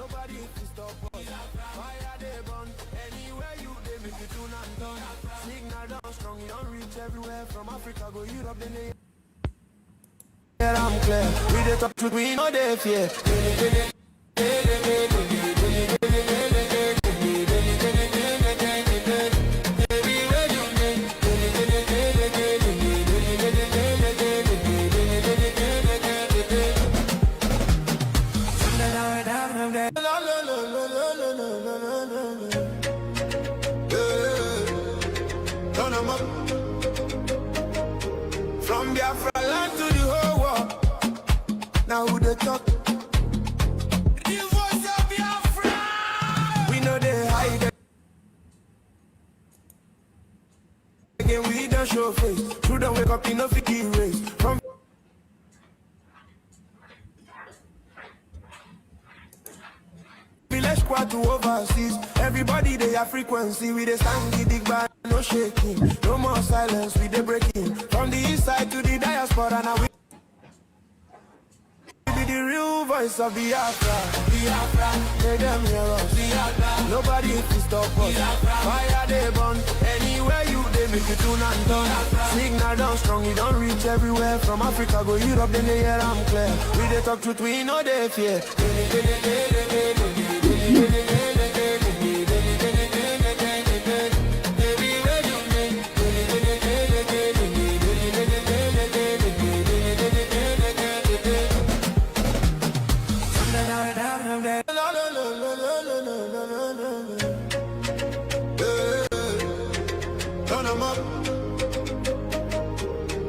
Nobody can stop us. Fire they burn. Anywhere you they make you tune and turn. Signal down strong, you don't reach everywhere. From Africa go Europe, then they I'm clear. We the talk truth, we know they fear. From Biafrans to the whole world. Now who they talk? The voice of Biafra. We know they hide. Again we don't show face. True don't wake up in a fiki race. From village squad to overseas. Everybody they have frequency. We they stand the big band, no shaking. No more silence, we they breaking. From the east side to the diaspora. Now we be the real voice of Biafra. Biafra, let them hear us. Biafra, nobody can stop us. Biafra, fire they burn. Anywhere you they make you tune and turn. Signal down strong, you don't reach everywhere. From Africa go Europe, then they hear I'm clear. We they talk truth, we know they fear.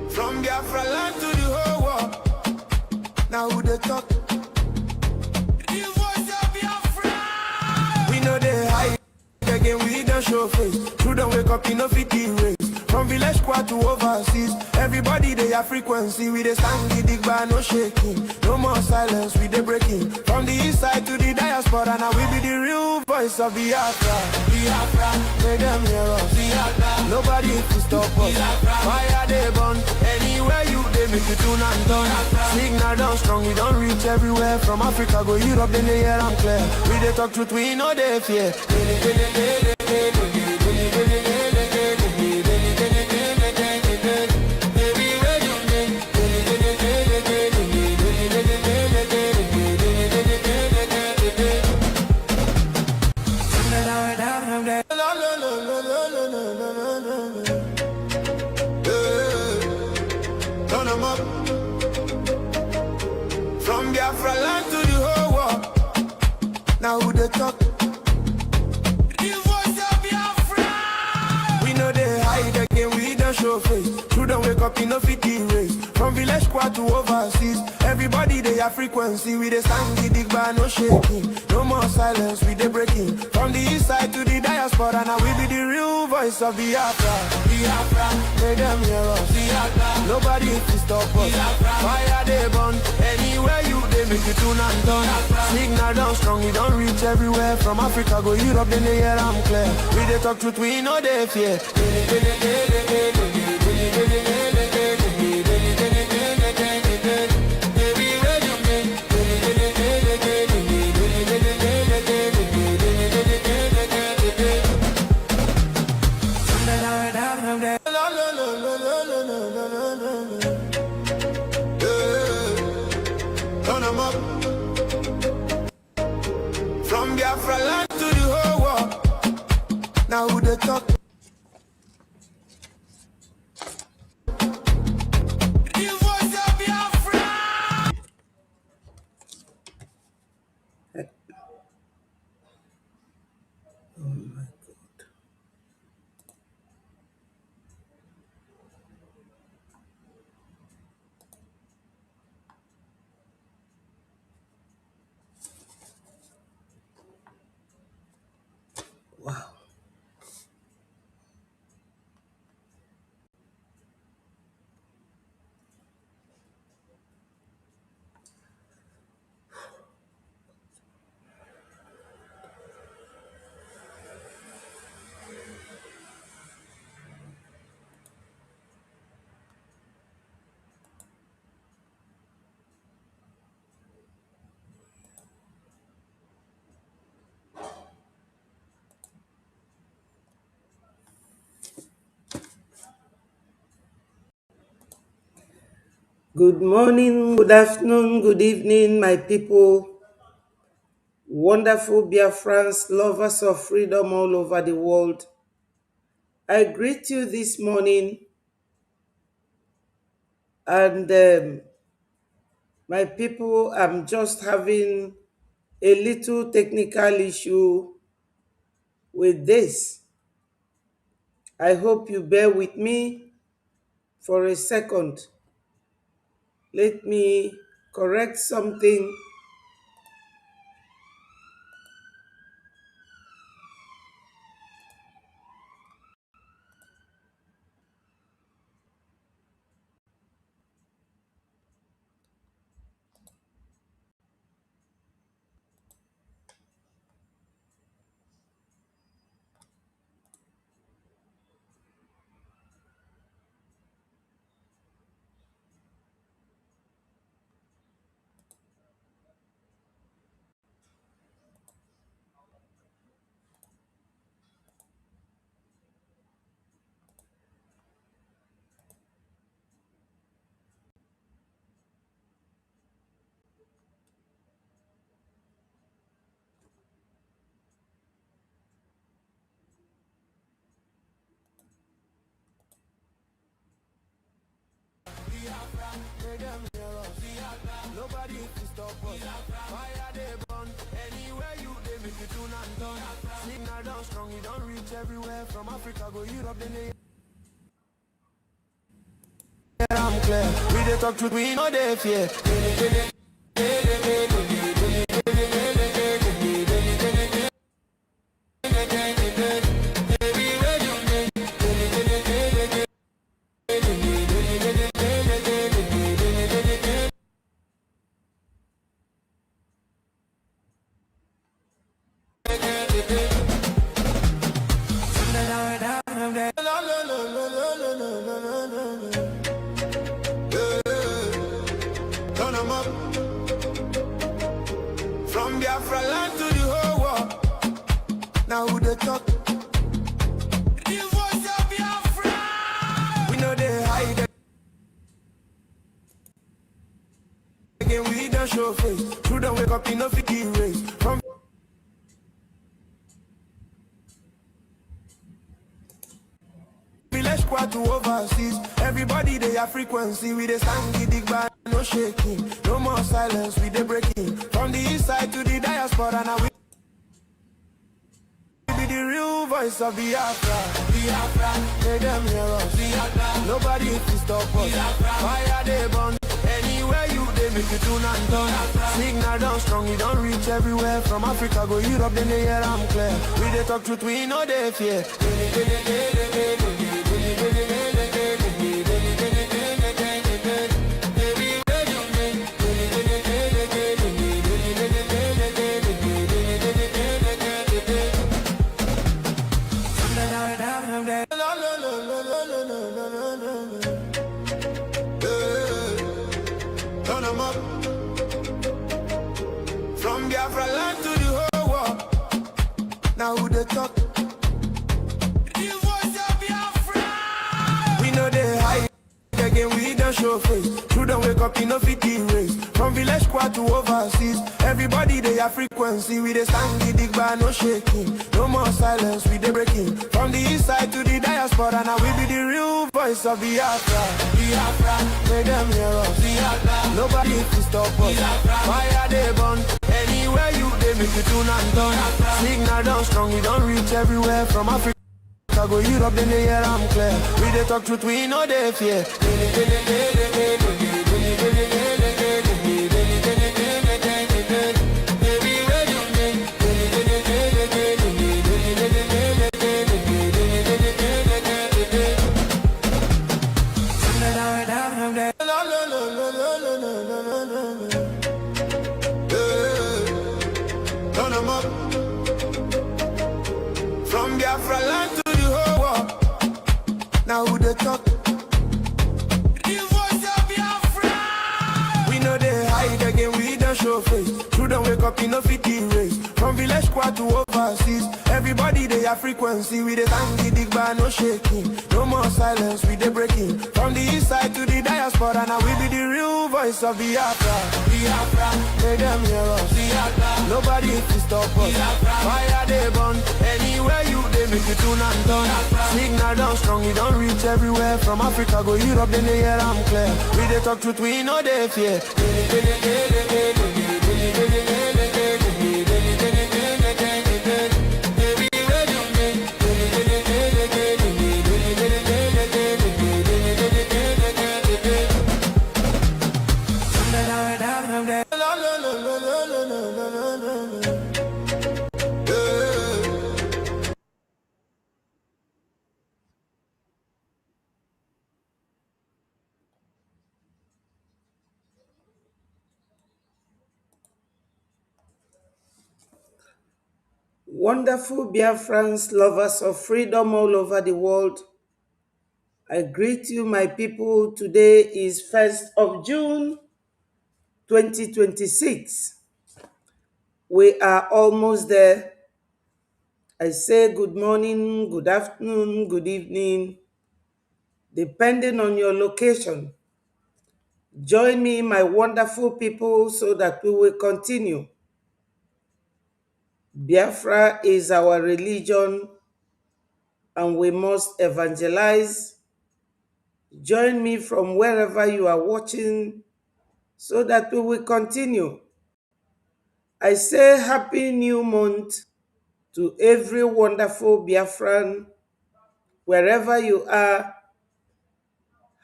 From Biafra land to the whole world. Now who they talk? The voice of Biafra. We know they hide. Again we don't show face. True don't wake up in a fiti race. From village squad to overseas. Everybody they have frequency. We they stand the big bar, no shaking. No more silence, we they breaking. From the east side to the diaspora. Now we be the real voice of Biafra. Biafra, let them hear us. Biafra, nobody can stop us. Biafra, fire they burn. Anywhere you they make you tune and turn. Signal down strong, we don't reach everywhere. From Africa go Europe, then they hear I'm clear. We they talk truth, we know they fear. From Biafra land to the whole world. Now who they talk? The voice of Biafra. We know they hide again, we don't show face. True don't wake up in a fiti race. From village squad to overseas. Everybody they have frequency. We they stand the big bar, no shaking. No more silence, we they breaking. From the east side to the diaspora. Now we be the real voice of Biafra. Biafra, let them hear us. Biafra, nobody can stop us. Biafra, fire they burn. Anywhere you they make you tune and turn. Signal down strong, you don't reach everywhere. From Africa go Europe, then they hear I'm clear. We they talk truth, we know they fear. From Biafra land to the whole world. Now who they talk? Good morning, good afternoon, good evening, my people, wonderful Biafrans, lovers of freedom all over the world. I greet you this morning, and my people, I'm just having a little technical issue with this. I hope you bear with me for a second. Let me correct something. Nobody can stop us. Fire they burn. Anywhere you they make you tune and turn. Signal down strong, you don't reach everywhere. From Africa go Europe, then they I'm clear. We they talk truth, we know they fear. Turn 'em up. From Biafra land to the whole world. Now who they talk? The voice of Biafra. We know they hide again. We don't show face. True don't wake up enough to race. From village squad to overseas. Everybody they have frequency. We they stand the big band, no shaking. No more silence, we they breaking. From the east side to the diaspora. Now we be the real voice of Biafra. Biafra, make them hear us. Biafra, nobody can stop us. Biafra, fire they burn. Anywhere you they make you tune and turn. Signal down strong, you don't reach everywhere. From Africa go Europe, then they hear I'm clear. We they talk truth, we know they fear. Turn 'em up. From Biafra land to the whole world. Now who they talk? The voice of Biafra. We know they hide again, we don't show face. True don't wake up enough to race. From village squad to overseas. Everybody they have frequency. We they stand the big band, no shaking. No more silence, we they breaking. From the east side to the diaspora. Now we be the real voice of Biafra. Biafra, make them hear us. Biafra, nobody can stop us. Biafra, fire they burn. Anywhere you they make you tune and turn. Signal down strong, we don't reach everywhere. From Africa go Europe, then they hear I'm clear. We they talk truth, we know they fear. Turn 'em up. From Biafra land to the whole world. Now who they talk? The voice of Biafra. We know they hide again, we don't show face. True don't wake up enough to race. From village squad to overseas. Everybody they have frequency. We they stand the big band, no shaking. No more silence, we they breaking. From the east side to the diaspora. Now we be the real voice of Biafra. Biafra, make them hear us. Biafra, nobody can stop us. Biafra, fire they burn. Anywhere you they make it tune and done. Signal down strong, we don't reach everywhere. From Africa go Europe, then they hear I'm clear. We they talk truth, we know they fear. Wonderful Biafrans, lovers of freedom all over the world. I greet you, my people. Today is 1st of June, 2026. We are almost there. I say good morning, good afternoon, good evening, depending on your location. Join me, my wonderful people, so that we will continue. Biafra is our religion, and we must evangelize. Join me from wherever you are watching so that we will continue. I say happy new month to every wonderful Biafran, wherever you are.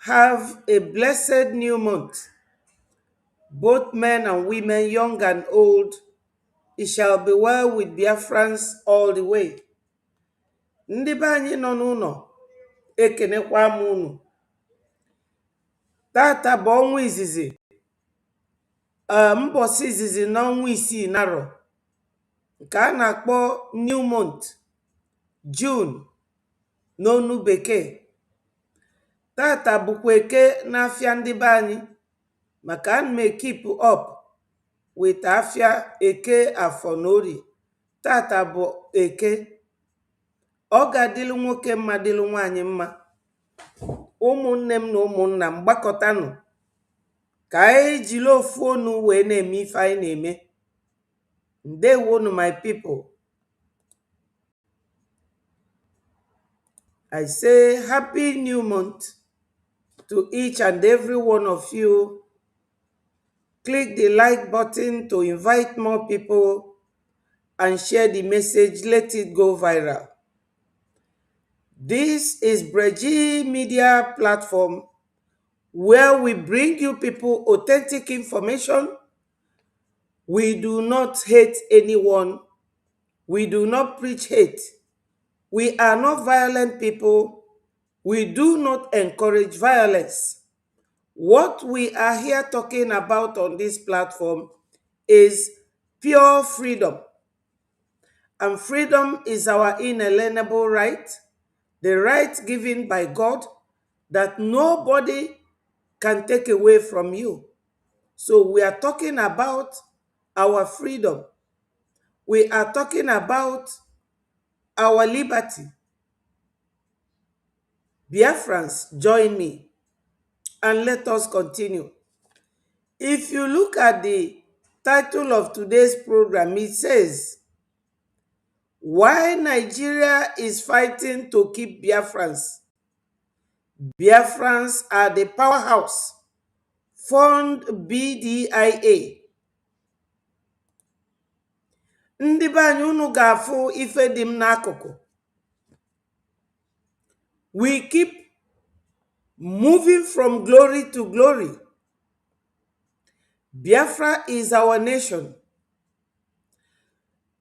Have a blessed new month. Both men and women, young and old, it shall be well with Biafrans all the way. Ndị be anyị nọ n'ụlọ, ekenekwa m unu. Tata bụ ọnwa izizi, mbọsị izizi n'ọnwa isii narọ, nke a na-akpọ New Month, June n'onu bekee. Tata bụkwa eke n'afịa ndị be anyị, maka ana m keep up with afịa eke afọ na orie. Tata bụ eke. Ọ ga-adịlụ nwoke mma, dịlụ nwaanyị mma. Ụmụnne m na ụmụnna m, gbakọtanụ ka anyị jiri ofu onu wee na-eme ife anyị na-eme. Ndewonu my people. I say happy new month to each and every one of you. Click the like button to invite more people and share the message. Let it go viral. This is Bdia Media platform, where we bring you people authentic information. We do not hate anyone. We do not preach hate. We are not violent people. We do not encourage violence. What we are here talking about on this platform is pure freedom. And freedom is our inalienable right, the right given by God that nobody can take away from you. So we are talking about our freedom. We are talking about our liberty. Biafrans, join me and let us continue. If you look at the title of today's program, it says, "Why Nigeria is fighting to keep Biafrans. Biafrans are the powerhouse. Fund Bdia." Ndị be anyị, unu ga-afụ ife dị m n'akụkụ. We keep moving from glory to glory. Biafra is our nation.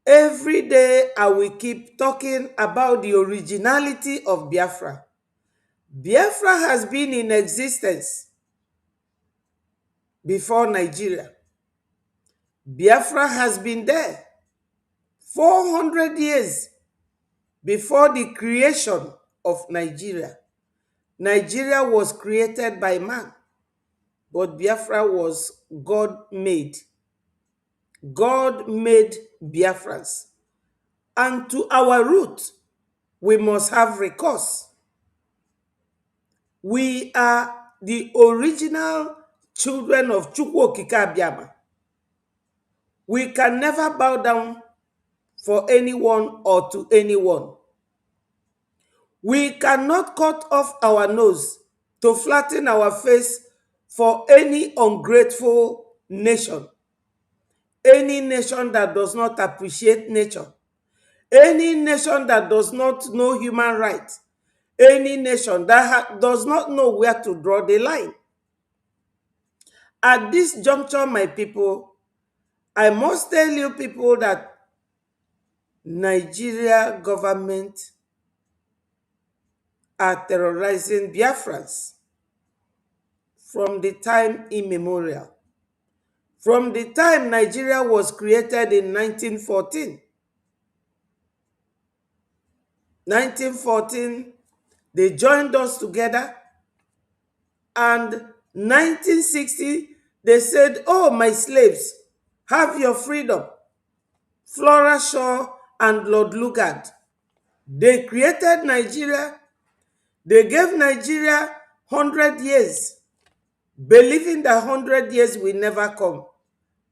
Every day I will keep talking about the originality of Biafra. Biafra has been in existence before Nigeria. Biafra has been there 400 years before the creation of Nigeria. Nigeria was created by man, but Biafra was God-made. God made Biafrans. And to our root, we must have recourse. We are the original children of Chukwokika Abiyama. We can never bow down for anyone or to anyone. We cannot cut off our nose to flatten our face for any ungrateful nation, any nation that does not appreciate nature, any nation that does not know human rights, any nation that does not know where to draw the line. At this juncture, my people, I must tell you people that Nigeria government are terrorizing Biafrans from the time immemorial. From the time Nigeria was created in 1914. 1914, they joined us together, and 1960, they said, oh, my slaves, have your freedom. Flora Shaw and Lord Lugard, they created Nigeria. They gave Nigeria 100 years, believing that 100 years will never come.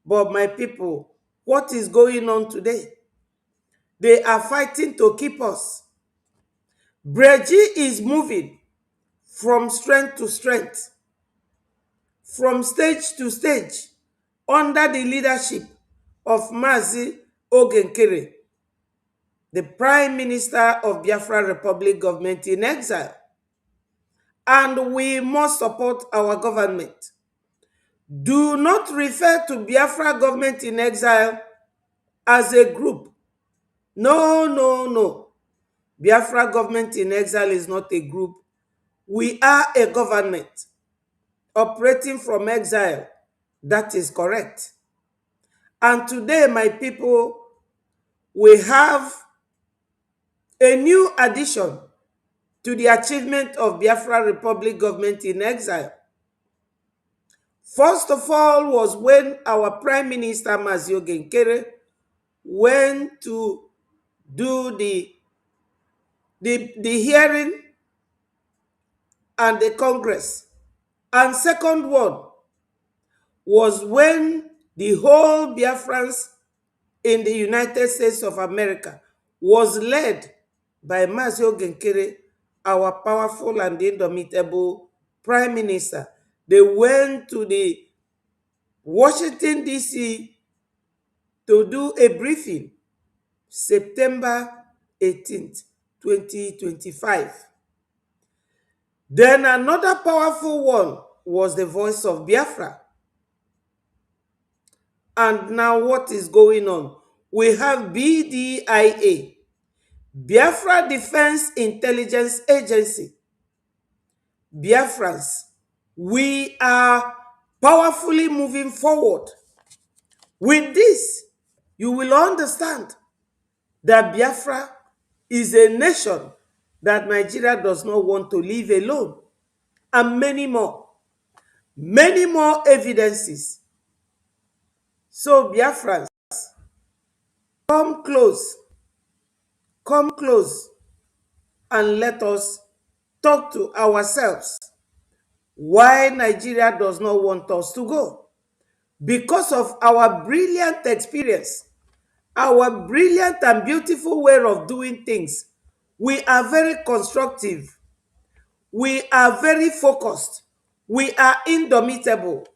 But my people, what is going on today? They are fighting to keep us. Breji is moving from strength to strength, from stage to stage, under the leadership of Mazi Ogenkere, the Prime Minister of Biafra Republic government in exile. And we must support our government. Do not refer to Biafra government in exile as a group. No, no, no. Biafra government in exile is not a group. We are a government operating from exile. That is correct. And today, my people, we have a new addition to the achievement of Biafra Republic government in exile. First of all was when our Prime Minister Mazi Ogenkere went to do the hearing and the Congress. And second one was when the whole Biafrans in the United States of America was led by Mazi Ogenkere, our powerful and indomitable Prime Minister. They went to the Washington, D.C. to do a briefing, September 18th, 2025. Then another powerful one was the Voice of Biafra. And now what is going on? We have Bdia, Biafra Defense Intelligence Agency. Biafrans, we are powerfully moving forward. With this, you will understand that Biafra is a nation that Nigeria does not want to leave alone. And many more evidences. So Biafrans, come close, and let us talk to ourselves why Nigeria does not want us to go. Because of our brilliant experience, our brilliant and beautiful way of doing things. We are very constructive. We are very focused. We are indomitable.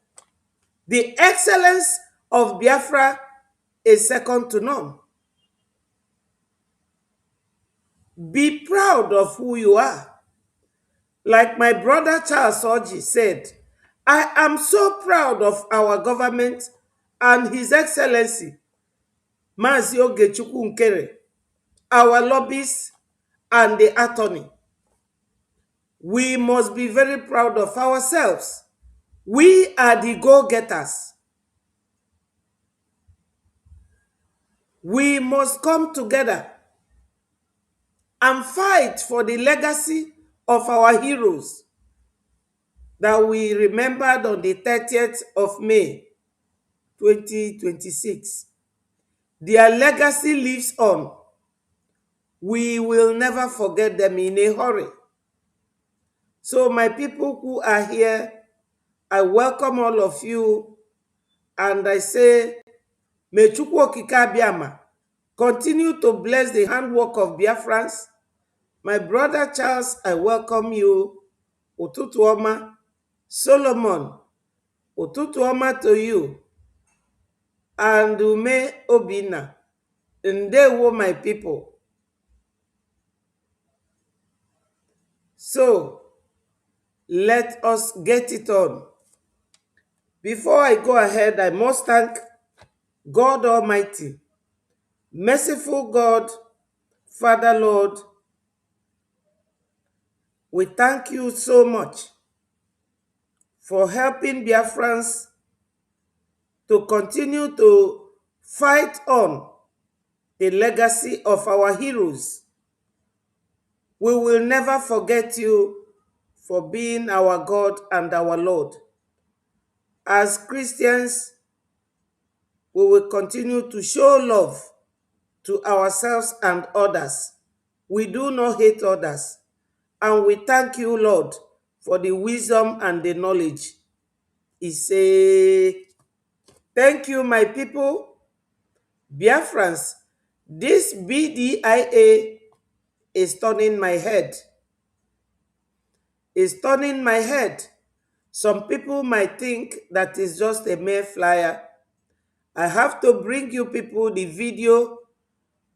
The excellence of Biafra is second to none. Be proud of who you are. Like my brother Charles Oji said, I am so proud of our government and His Excellency, Mazi Ogechukwu Nkere, our lobbyists and the attorney. We must be very proud of ourselves. We are the go-getters. We must come together and fight for the legacy of our heroes that we remembered on the 30th of May, 2026. Their legacy lives on. We will never forget them in a hurry. So my people who are here, I welcome all of you and I say, may Chukwu Okike Abiama continue to bless the handwork of Biafrans. My brother Charles, I welcome you. Ụtụtụ ọma. Solomon, ụtụtụ ọma to you. And Ume Obina, ndewo my people. So, let us get it on. Before I go ahead, I must thank God Almighty, merciful God, Father Lord. We thank you so much for helping Biafrans to continue to fight on the legacy of our heroes. We will never forget you for being our God and our Lord. As Christians, we will continue to show love to ourselves and others. We do not hate others. And we thank you, Lord, for the wisdom and the knowledge. He say, thank you, my people. Biafrans, this BDIA is turning my head. It's turning my head. Some people might think that is just a mere flyer. I have to bring you people the video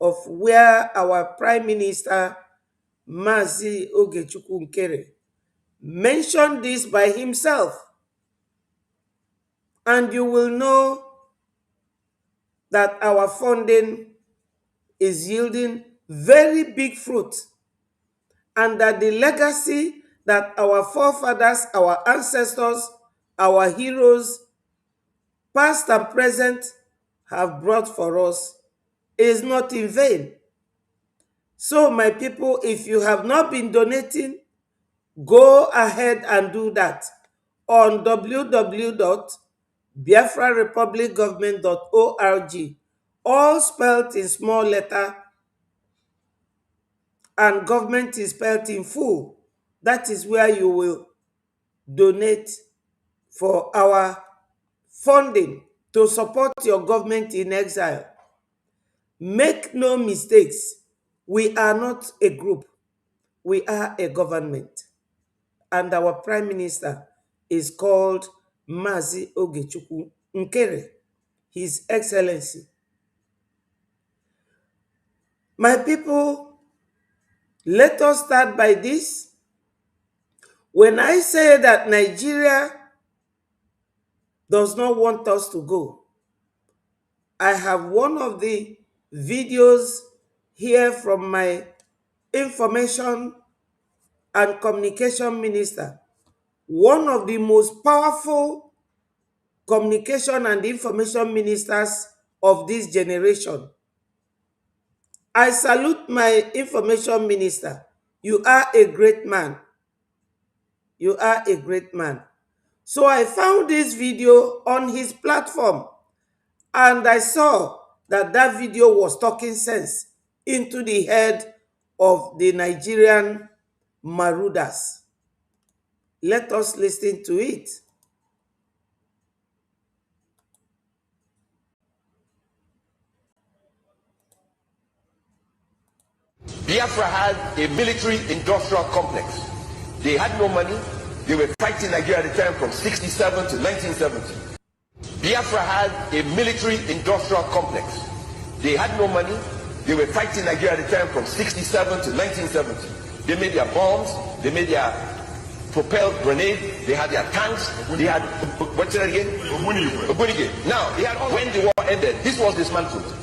of where our Prime Minister, Mazi Ogechukwu Nkere, mentioned this by himself. And you will know that our funding is yielding very big fruit, and that the legacy that our forefathers, our ancestors, our heroes, past and present, have brought for us is not in vain. So, my people, if you have not been donating, go ahead and do that on www.biafrarepublicgovernment.org, all spelled in small letter, and government is spelled in full. That is where you will donate for our funding to support your government in exile. Make no mistakes. We are not a group. We are a government. And our Prime Minister is called Mazi Ogechukwu Nkere, His Excellency. My people, let us start by this. When I say that Nigeria does not want us to go, I have one of the videos here from my Information and Communication Minister, one of the most powerful communication and information ministers of this generation. I salute my information minister. You are a great man. You are a great man. So I found this video on his platform, and I saw that that video was talking sense into the head of the Nigerian marauders. Let us listen to it. Biafra had a military-industrial complex. They had no money. They were fighting Nigeria at the time from 67 to 1970. Biafra had a military-industrial complex. They had no money. They were fighting Nigeria at the time from 67 to 1970. They made their bombs. They made their propelled grenades. They had their tanks. They had, what's that again? Obunige. Now, when the war ended, this was dismantled.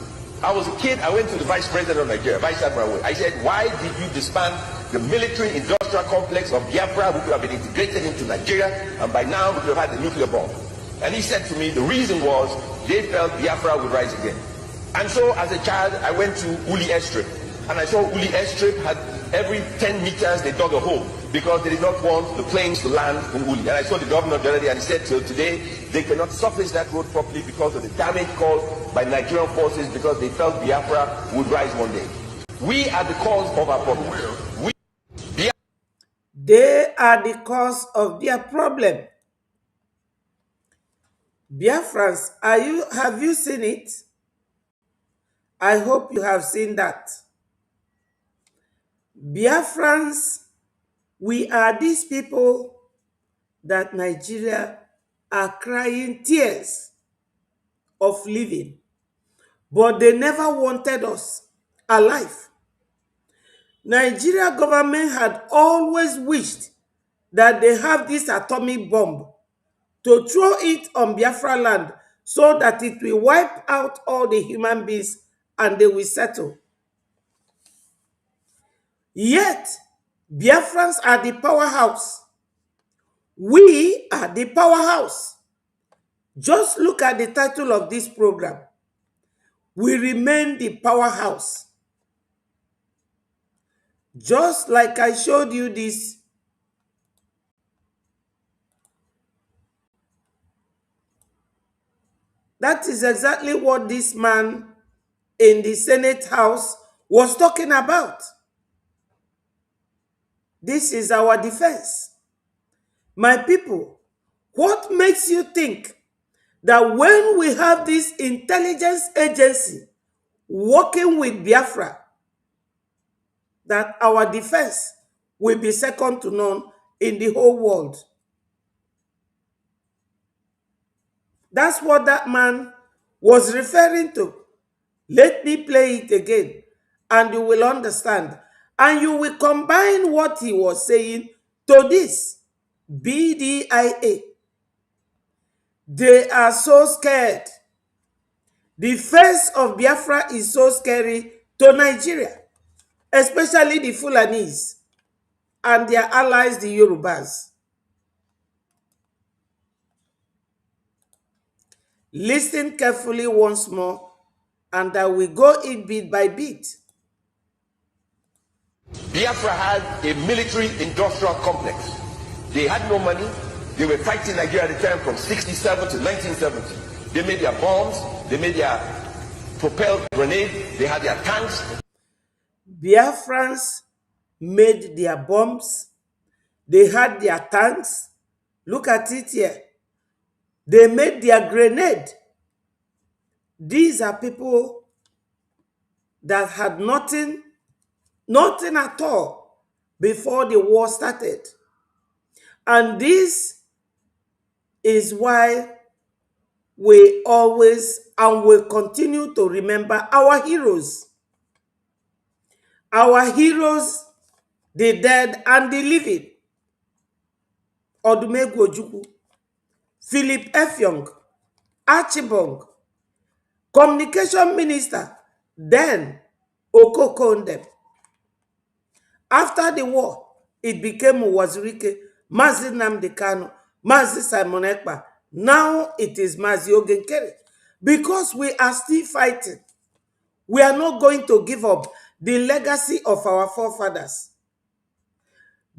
I was a kid, I went to the Vice President of Nigeria, Vice Admiral. I said, why did you disband the military-industrial complex of Biafra, which would have been integrated into Nigeria, and by now we could have had the nuclear bomb? And he said to me, the reason was they felt Biafra would rise again. And so, as a child, I went to Uli Airstrip, and I saw Uli Airstrip had every 10 meters they dug a hole because they did not want the planes to land in Uli. And I saw the governor the other day, and he said till today they cannot surface that road properly because of the damage caused by Nigerian forces, because they felt Biafra would rise one day. We are the cause of our problem. They are the cause of their problem. Biafrans, have you seen it? I hope you have seen that. Biafrans, we are these people that Nigeria are crying tears of living, but they never wanted us alive. Nigeria government had always wished that they have this atomic bomb to throw it on Biafra land so that it will wipe out all the human beings and they will settle. Yet, Biafrans are the powerhouse. We are the powerhouse. Just look at the title of this program. We remain the powerhouse. Just like I showed you this. That is exactly what this man in the Senate House was talking about. This is our defense. My people, what makes you think that when we have this intelligence agency working with Biafra, that our defense will be second to none in the whole world? That's what that man was referring to. Let me play it again and you will understand. And you will combine what he was saying to this. BDIA. They are so scared. The face of Biafra is so scary to Nigeria, especially the Fulanese and their allies, the Yorubas. Listen carefully once more, and I will go in bit by bit. Biafra had a military industrial complex. They had no money. They were fighting Nigeria at the time from 67 to 1970. They made their bombs. They made their propelled grenades. They had their tanks. Biafrans made their bombs. They had their tanks. Look at it here. They made their grenade. These are people that had nothing at all before the war started. And this is why we always and will continue to remember our heroes. Our heroes, the dead and the living. Odumegwu Ojukwu, Philip Effiong, Archibong, Communication Minister, then Okoko Ondem. After the war, it became Wazirike, Mazi Nnamdi Kanu, Mazi Simon Ekpa. Now it is Mazi Ogenkere. Because we are still fighting. We are not going to give up the legacy of our forefathers.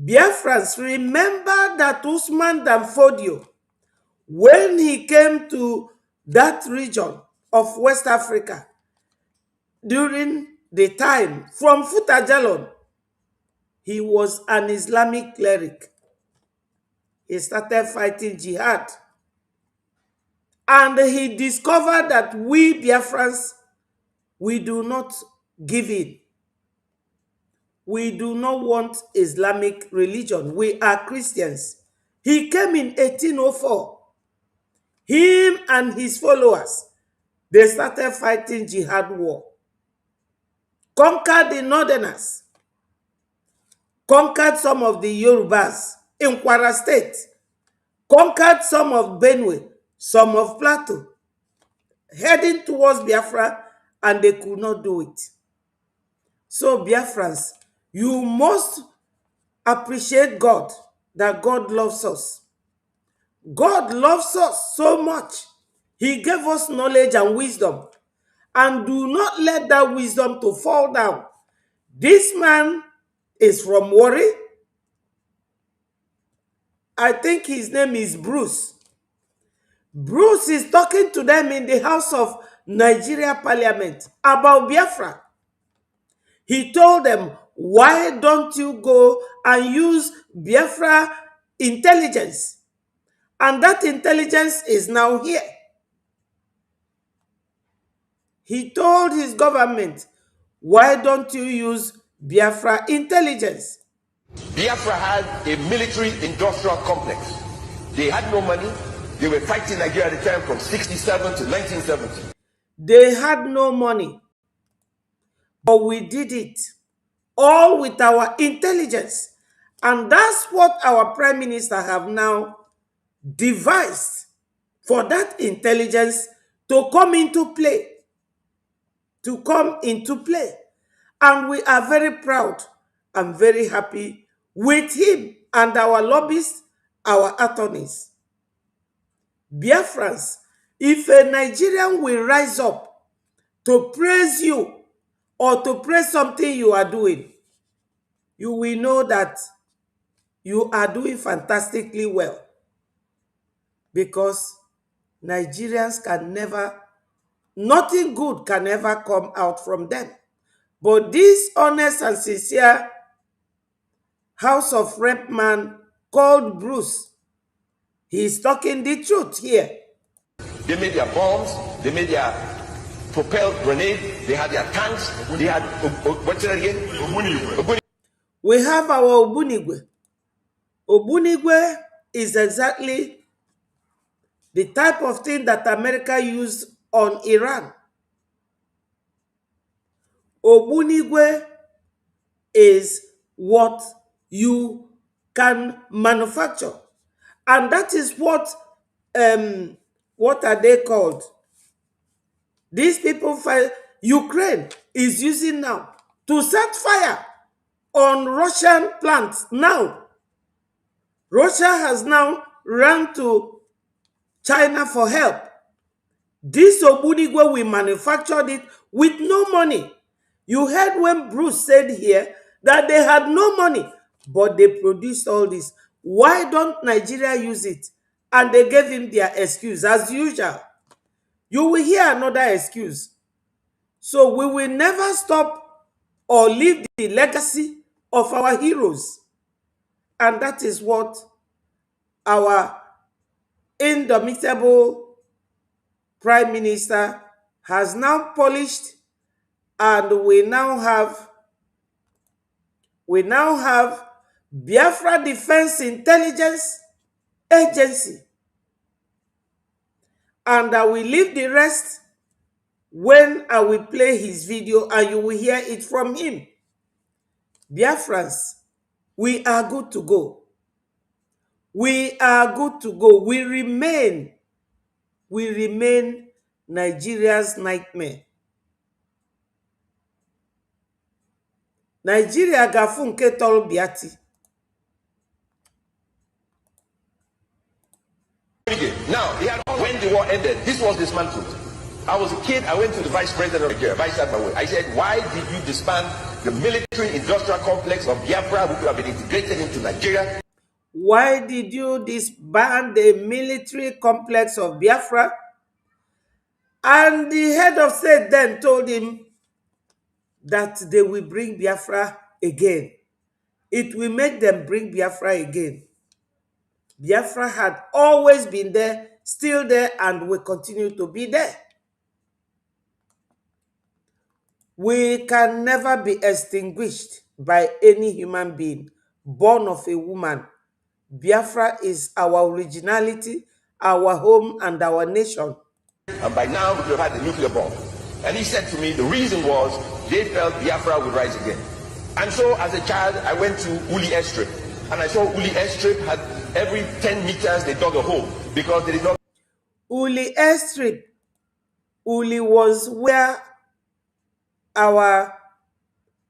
Biafrans, remember that Usman Danfodio, when he came to that region of West Africa, during the time from Futajalon, he was an Islamic cleric. He started fighting jihad. And he discovered that we Biafrans, we do not give in. We do not want Islamic religion. We are Christians. He came in 1804. Him and his followers, they started fighting jihad war. Conquered the northerners. Conquered some of the Yorubas in Kwara State. Conquered some of Benue, some of Plateau. Heading towards Biafra, and they could not do it. So Biafrans, you must appreciate God, that God loves us. God loves us so much. He gave us knowledge and wisdom. And do not let that wisdom to fall down. This man is from Warri. I think his name is Bruce. Bruce is talking to them in the House of Nigeria Parliament about Biafra. He told them, why don't you go and use Biafra intelligence? And that intelligence is now here. He told his government, why don't you use Biafra intelligence? Biafra had a military industrial complex. They had no money. They were fighting Nigeria at the time from 67 to 1970. They had no money, but we did it all with our intelligence. And that's what our prime minister have now devised for that intelligence to come into play. And we are very proud and very happy with him and our lobbyists, our attorneys. Biafrans, if a Nigerian will rise up to praise you or to praise something you are doing, you will know that you are doing fantastically well, because Nigerians can never, nothing good can ever come out from them. But this honest and sincere House of Rep man called Bruce, he is talking the truth here. They made their bombs, they made their propelled grenades, they had their tanks, they had, what's it again? Obunigwe. We have our Obunigwe. Obunigwe is exactly the type of thing that America used on Iran. Obunigwe is what you can manufacture. And that is what are they called? These people, Ukraine is using now to set fire on Russian plants. Now, Russia has now run to China for help. This Obunigwe, we manufactured it with no money. You heard when Bruce said here that they had no money, but they produced all this. Why don't Nigeria use it? And they gave him their excuse, as usual. You will hear another excuse. So we will never stop or leave the legacy of our heroes. And that is what our indomitable Prime Minister has now polished, and we now have Biafra Defense Intelligence Agency. And I will leave the rest when I will play his video and you will hear it from him. Biafrans, we are good to go. We are good to go. We remain Nigeria's nightmare. Nigeria gafu nke tolu biati. Now, when the war ended, this was dismantled. I was a kid, I went to the vice president of Nigeria, Vice Admiral. I said, why did you disband the military industrial complex of Biafra, which have been integrated into Nigeria? Why did you disband the military complex of Biafra? And the head of state then told him that they will bring Biafra again. It will make them bring Biafra again. Biafra had always been there, still there, and will continue to be there. We can never be extinguished by any human being born of a woman. Biafra is our originality, our home, and our nation. And by now, we have had the nuclear bomb. And he said to me, the reason was they felt Biafra would rise again. And so, as a child, I went to Uli Airstrip. And I saw Uli Airstrip had every 10 meters they dug a hole because they did not. Uli Airstrip. Uli was where our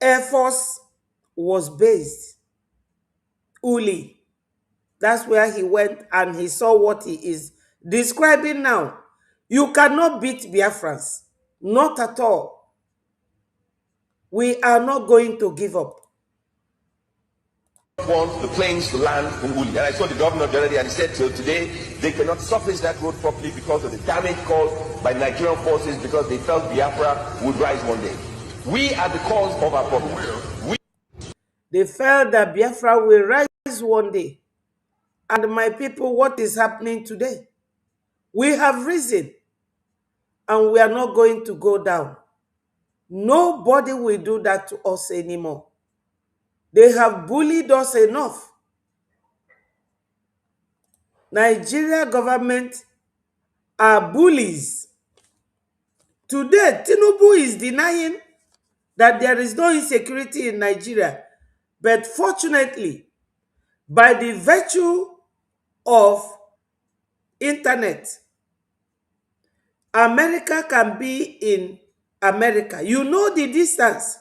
Air Force was based. Uli. That's where he went and he saw what he is describing now. You cannot beat Biafrans. Not at all. We are not going to give up. Want the planes to land in Uli. And I saw the governor the other day and he said till today they cannot surface that road properly because of the damage caused by Nigerian forces because they felt Biafra would rise one day. We are the cause of our problem. They felt that Biafra will rise one day. And my people, what is happening today? We have risen. and we are not going to go down. Nobody will do that to us anymore. They have bullied us enough. Nigeria government are bullies. Today, Tinubu is denying that there is no insecurity in Nigeria. But fortunately, by the virtue of internet, America can be in America. You know the distance,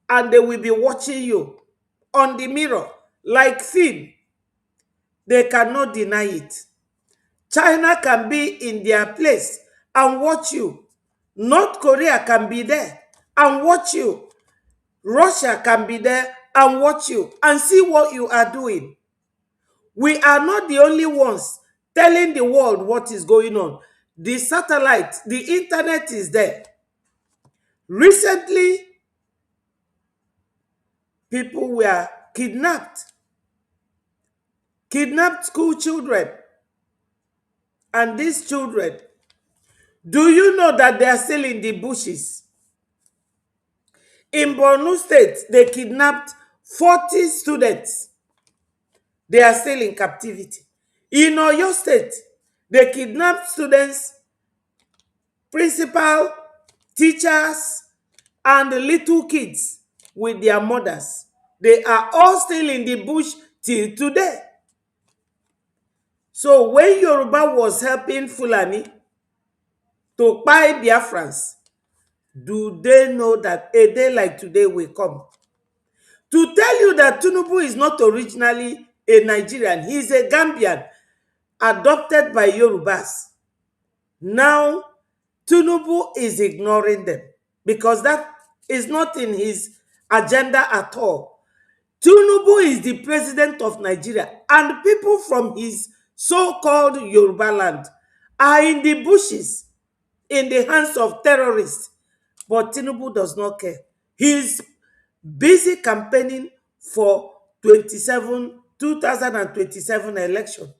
and they will be watching you on the mirror like film. They cannot deny it. China can be in their place and watch you. North Korea can be there and watch you. Russia can be there and watch you and see what you are doing. We are not the only ones telling the world what is going on. The satellite, the internet is there. Recently, people were kidnapped school children. And these children, do you know that they are still in the bushes? In Borno State, they kidnapped 40 students. They are still in captivity. In Oyo State, they kidnapped students, principal, teachers, and the little kids with their mothers. They are all still in the bush till today. So when Yoruba was helping Fulani to buy Biafrans, do they know that a day like today will come? To tell you that Tinubu is not originally a Nigerian, he is a Gambian, adopted by Yorubas. Now, Tinubu is ignoring them because that is not in his agenda at all. Tinubu is the president of Nigeria, and people from his so-called Yoruba land are in the bushes, in the hands of terrorists. But Tinubu does not care. He is busy campaigning for 2027 election.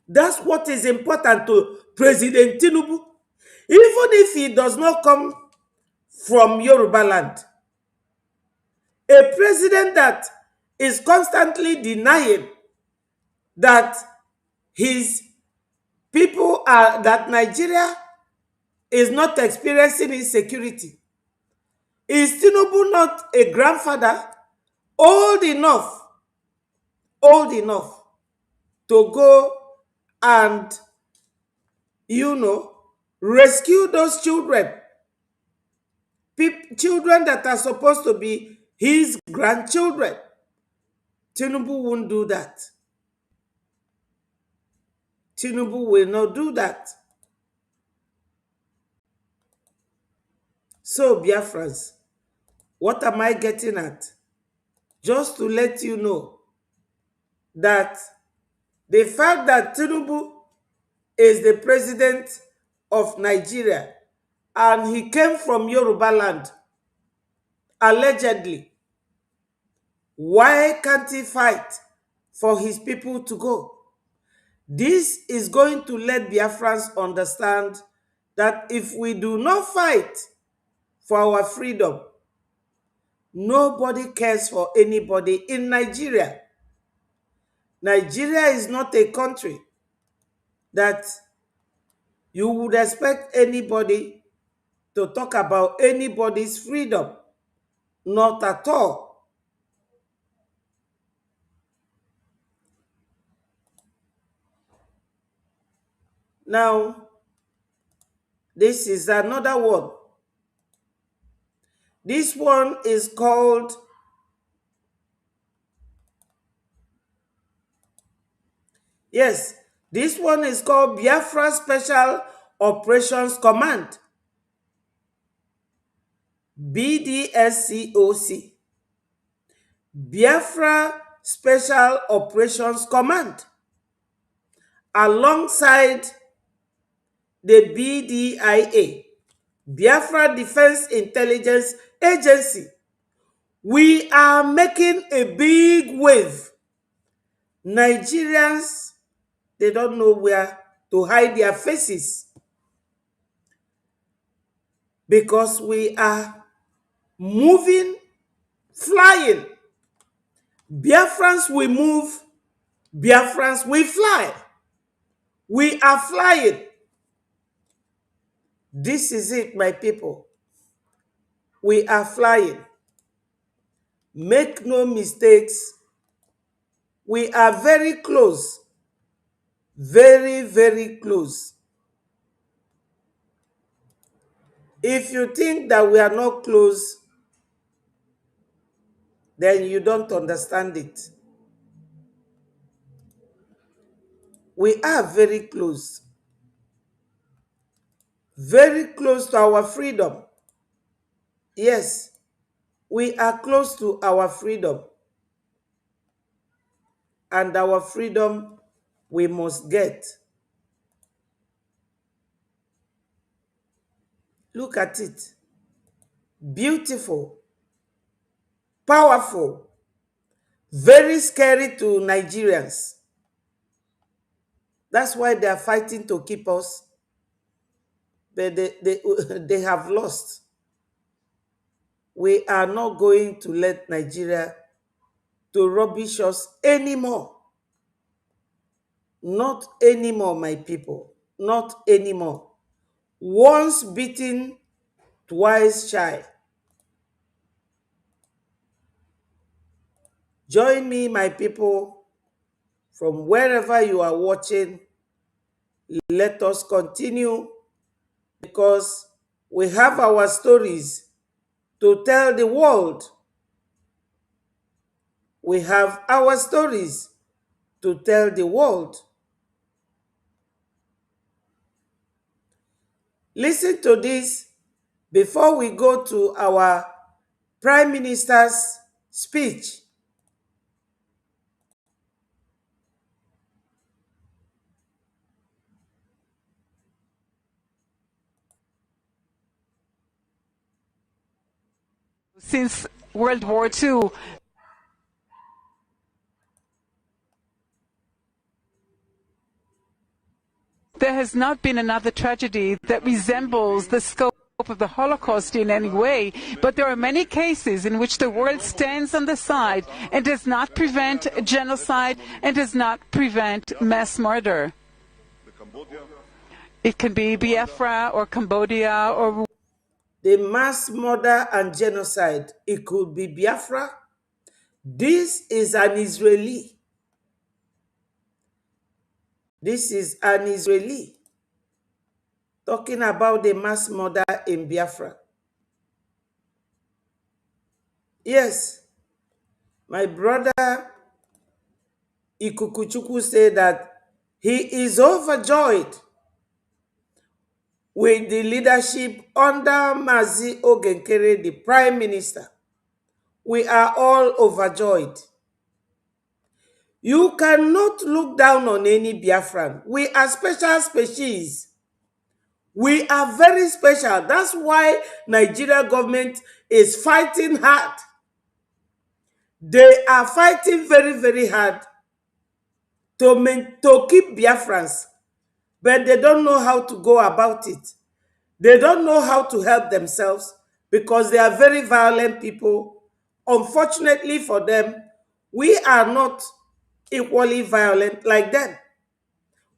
That's what is important to President Tinubu. Even if he does not come from Yoruba land, a president that is constantly denying that his people are, that Nigeria is not experiencing insecurity. Is Tinubu not a grandfather old enough to go and, rescue those children? Children that are supposed to be his grandchildren. Tinubu won't do that. Tinubu will not do that. So, Biafrans, what am I getting at? Just to let you know that the fact that Tinubu is the president of Nigeria and he came from Yoruba land, allegedly, why can't he fight for his people to go? This is going to let Biafrans understand that if we do not fight for our freedom, nobody cares for anybody in Nigeria. Nigeria is not a country that you would expect anybody to talk about anybody's freedom. Not at all. Now, this is another one. This one is called, yes, this one is called Biafra Special Operations Command. BDSCOC. Biafra Special Operations Command. Alongside the BDIA, Biafra Defense Intelligence Agency, we are making a big wave. Nigerians, they don't know where to hide their faces. because we are moving, flying. Biafrans we move, Biafrans we fly. We are flying. This is it, my people. We are flying. Make no mistakes. We are very close. Very, very close. If you think that we are not close, then you don't understand it. We are very close. Very close to our freedom. Yes, we are close to our freedom. And our freedom we must get. Look at it. Beautiful. Powerful. Very scary to Nigerians. That's why they are fighting to keep us. But they have lost. We are not going to let Nigeria to rubbish us anymore. Not anymore, my people. Not anymore. Once beaten, twice shy. Join me, my people, from wherever you are watching. Let us continue, because we have our stories to tell the world. We have our stories to tell the world. Listen to this before we go to our Prime Minister's speech. Since World War II, there has not been another tragedy that resembles the scope of the Holocaust in any way, but there are many cases in which the world stands on the side and does not prevent genocide and does not prevent mass murder. It can be Biafra or Cambodia or The mass murder and genocide, it could be Biafra. This is an Israeli. This is an Israeli talking about the mass murder in Biafra. Yes, my brother Ikukuchukwu said that he is overjoyed with the leadership under Mazi Ogenkere, the Prime Minister. We are all overjoyed. You cannot look down on any Biafran. We are special species. We are very special. That's why Nigeria government is fighting hard. They are fighting very, very hard to keep Biafrans, but they don't know how to go about it. They don't know how to help themselves because they are very violent people. Unfortunately for them, we are not equally violent like them.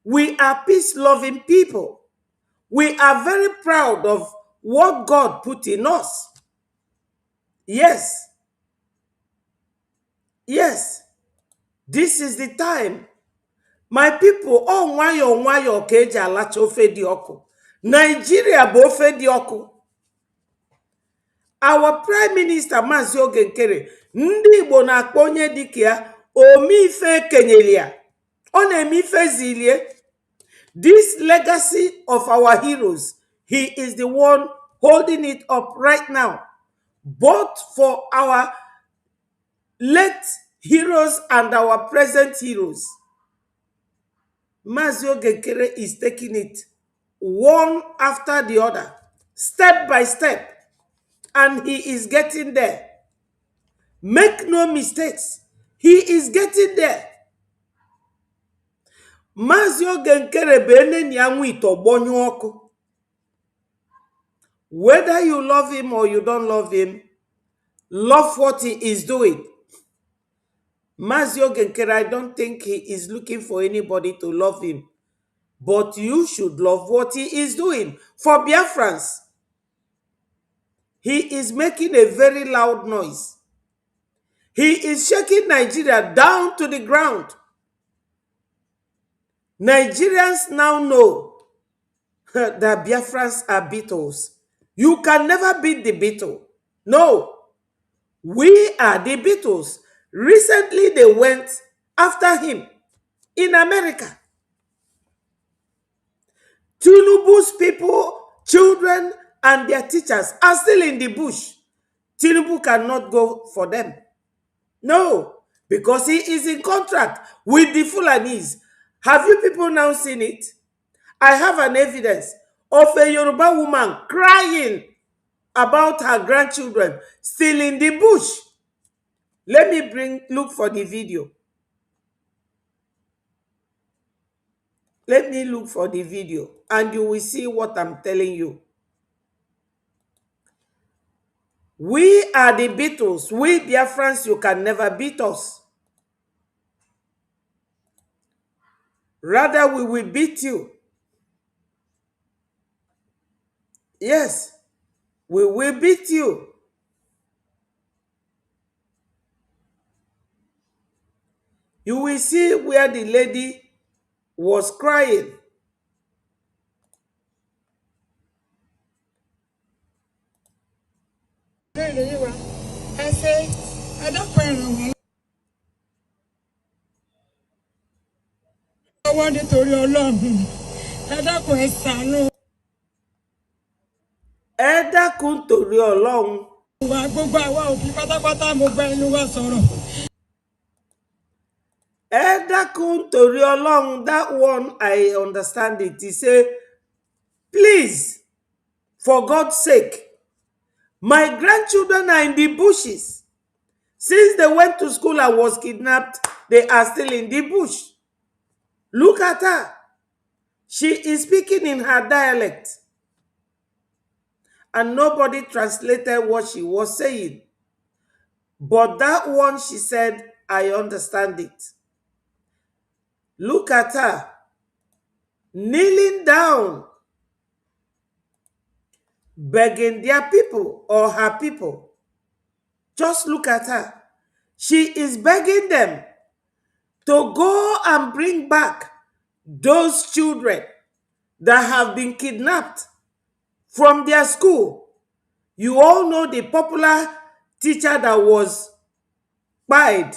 We are peace-loving people. We are very proud of what God put in us. Yes. Yes. This is the time. My people, oh, nwayo ka eji alacha ofe dị ọkụ. Nigeria bụ ofe dị ọkụ. Our Prime Minister Mazi Ogenkere, ndị Igbo na-akpọ onye dịka ya omeife kenyere ya. Ọ na-eme ife zilie. This legacy of our heroes, he is the one holding it up right now, both for our late heroes and our present heroes. Mazi Ogenkere is taking it one after the other, step by step, and he is getting there. Make no mistakes, he is getting there. Mazi Ogenkere bụ eneni anwụ ite ọgbọnyụ ọkụ. Whether you love him or you don't love him, love what he is doing. Mazio Genkere, I don't think he is looking for anybody to love him. But you should love what he is doing. For Biafrans, he is making a very loud noise. He is shaking Nigeria down to the ground. Nigerians now know that Biafrans are Beatles. You can never beat the Beatles. No, we are the Beatles. Recently, they went after him in America. Tinubu's people, children, and their teachers are still in the bush. Tinubu cannot go for them. No, because he is in contract with the Fulanis. Have you people now seen it? I have an evidence of a Yoruba woman crying about her grandchildren still in the bush. Let me look for the video. Let me look for the video and you will see what I'm telling you. We are the Beatles. We Biafrans, you can never beat us. Rather, we will beat you. Yes, we will beat you. You will see where the lady was crying. Ẹ dákun torí Ọlọ́run. Ẹ dákun torí Ọlọ́run. That one, I understand it. He say, please, for God's sake, my grandchildren are in the bushes. Since they went to school and was kidnapped, they are still in the bush. Look at her. She is speaking in her dialect. And nobody translated what she was saying. But that one, she said, I understand it. Look at her. Kneeling down. Begging their people or her people. Just look at her. She is begging them to go and bring back those children that have been kidnapped from their school. You all know the popular teacher that was spied.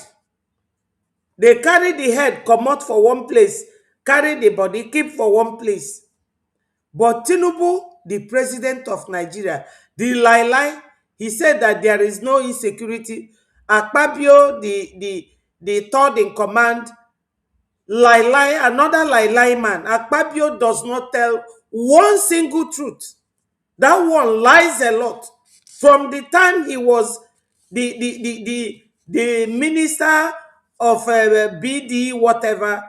They carry the head, come out for one place, carry the body, keep for one place. But Tinubu, the president of Nigeria, the Lai, he said that there is no insecurity. Akpabio, the third in command, Lai, another Lai man. Akpabio does not tell one single truth. That one lies a lot. From the time he was the minister of Bdia, whatever,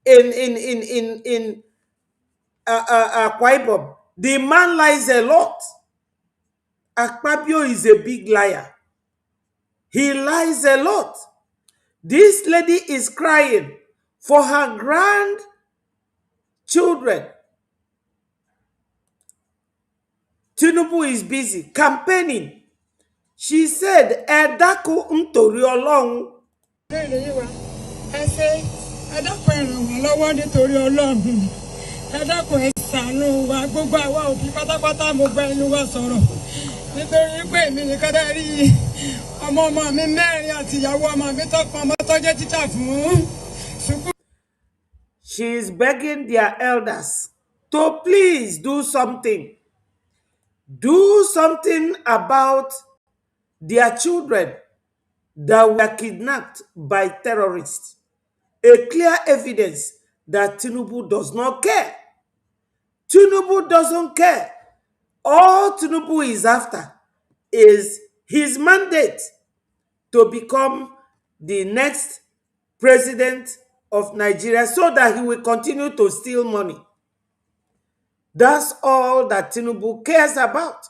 in Akwa Ibom, the man lies a lot. Akpabio is a big liar. He lies a lot. This lady is crying for her grandchildren. Tinubu is busy campaigning. She said, "Ẹ dákun nítorí Ọlọ́run." Nítorí pé èmi nìkan dá rí ọmọ mi mẹ́rin àti ìyàwó ọmọ mi tó pọn ọmọ tó jẹ́ títà fún sùkúù. She is begging their elders to please do something. Do something about their children that were kidnapped by terrorists. A clear evidence that Tinubu does not care. Tinubu doesn't care. All Tinubu is after is his mandate to become the next president of Nigeria so that he will continue to steal money. That's all that Tinubu cares about.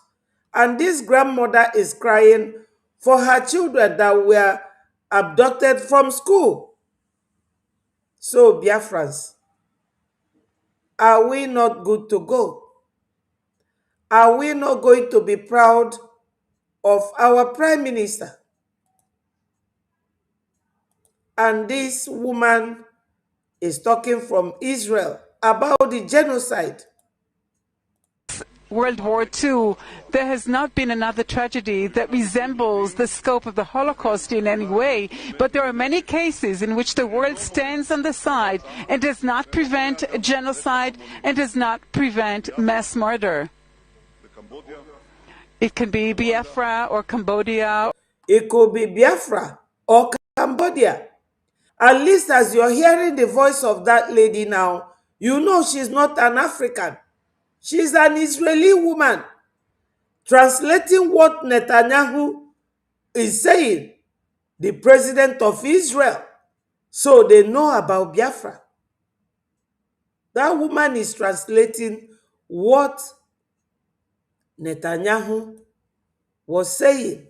And this grandmother is crying for her children that were abducted from school. So, Biafrans, are we not good to go? Are we not going to be proud of our Prime Minister? And this woman is talking from Israel about the genocide. World War II, there has not been another tragedy that resembles the scope of the Holocaust in any way, but there are many cases in which the world stands on the side and does not prevent genocide and does not prevent mass murder. It can be Biafra or Cambodia. It could be Biafra or Cambodia. At least as you're hearing the voice of that lady now, you know she's not an African. She's an Israeli woman translating what Netanyahu is saying, the president of Israel. So they know about Biafra. That woman is translating what Netanyahu was saying.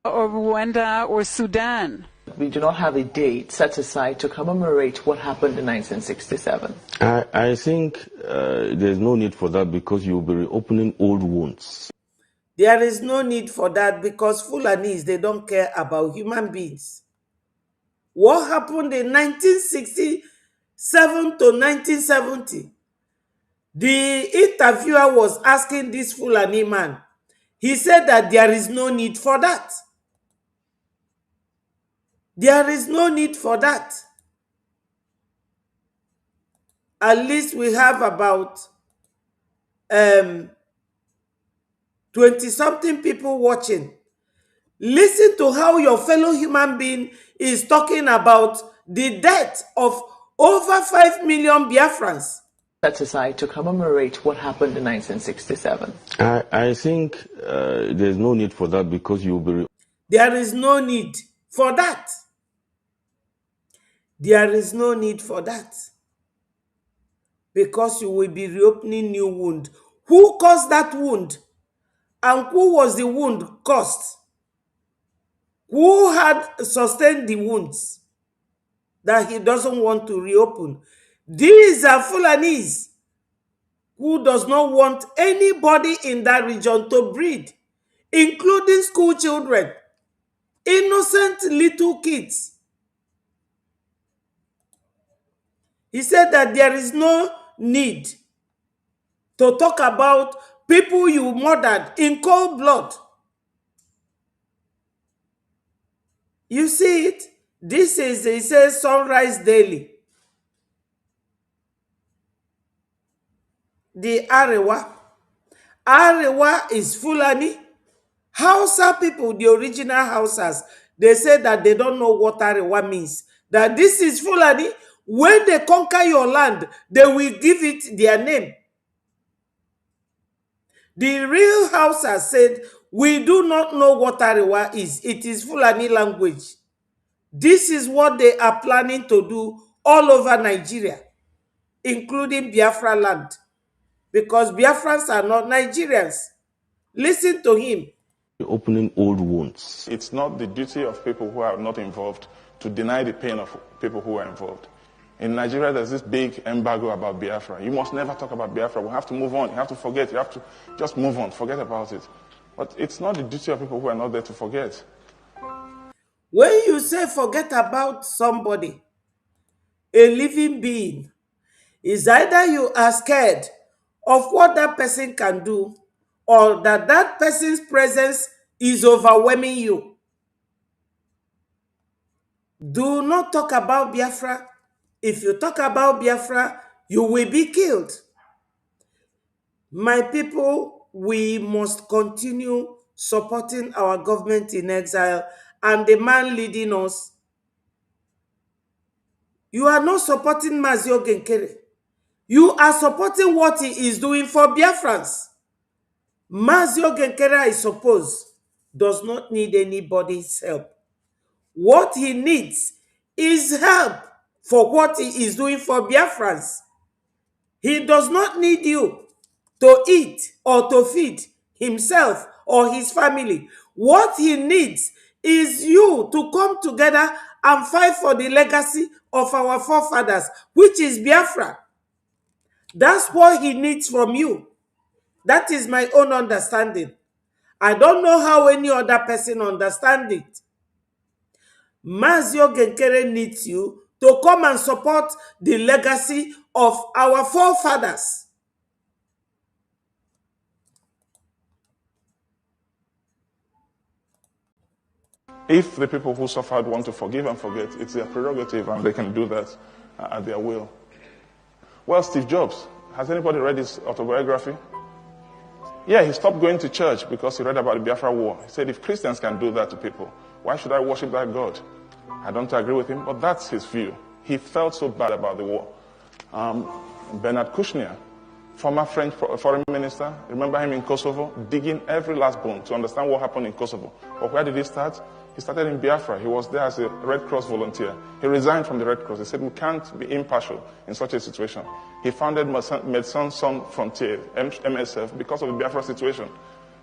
Or Rwanda or Sudan. We do not have a date set aside to commemorate what happened in 1967. I think there's no need for that because you'll be reopening old wounds. There is no need for that because Fulanis, they don't care about human beings. What happened in 1967 to 1970? The interviewer was asking this Fulani man. He said that there is no need for that. There is no need for that. At least we have about 20-something people watching. Listen to how your fellow human being is talking about the death of over 5 million Biafrans. Set aside to commemorate what happened in 1967. I think there's no need for that because you'll be... There is no need for that. There is no need for that. Because you will be reopening new wound. Who caused that wound? And who was the wound caused? Who had sustained the wounds that he doesn't want to reopen? These are Fulanis who does not want anybody in that region to breed, including school children, innocent little kids. He said that there is no need to talk about people you murdered in cold blood. You see it? This is, it says, Sunrise Daily. The Arewa. Arewa is Fulani. Hausa people, the original Hausas, they say that they don't know what Arewa means. That this is Fulani. When they conquer your land, they will give it their name. The real Hausas said, we do not know what Arewa is. It is Fulani language. This is what they are planning to do all over Nigeria, including Biafra land, because Biafrans are not Nigerians. Listen to him. Opening old wounds. It's not the duty of people who are not involved to deny the pain of people who are involved. In Nigeria, there's this big embargo about Biafra. You must never talk about Biafra. We have to move on. You have to forget. You have to just move on. Forget about it. But it's not the duty of people who are not there to forget. When you say forget about somebody, a living being, is either you are scared of what that person can do or that that person's presence is overwhelming you. Do not talk about Biafra. If you talk about Biafra, you will be killed. My people, we must continue supporting our government in exile and the man leading us. You are not supporting Mazio Genkere. You are supporting what he is doing for Biafrans. Mazio Genkere, I suppose, does not need anybody's help. What he needs is help for what he is doing for Biafrans. He does not need you to eat or to feed. himself or his family. What he needs is you to come together and fight for the legacy of our forefathers, which is Biafra. That's what he needs from you. That is my own understanding. I don't know how any other person understands it. Mazio Genkere needs you to come and support the legacy of our forefathers. If the people who suffered want to forgive and forget, it's their prerogative and they can do that at their will. Well, Steve Jobs, has anybody read his autobiography? Yeah, he stopped going to church because he read about the Biafra war. He said, if Christians can do that to people, why should I worship that God? I don't agree with him, but that's his view. He felt so bad about the war. Bernard Kouchner, former French foreign minister, remember him in Kosovo, digging every last bone to understand what happened in Kosovo. But where did he start? He started in Biafra. He was there as a Red Cross volunteer. He resigned from the Red Cross. He said, we can't be impartial in such a situation. He founded Médecins Sans Frontières, MSF, because of the Biafra situation.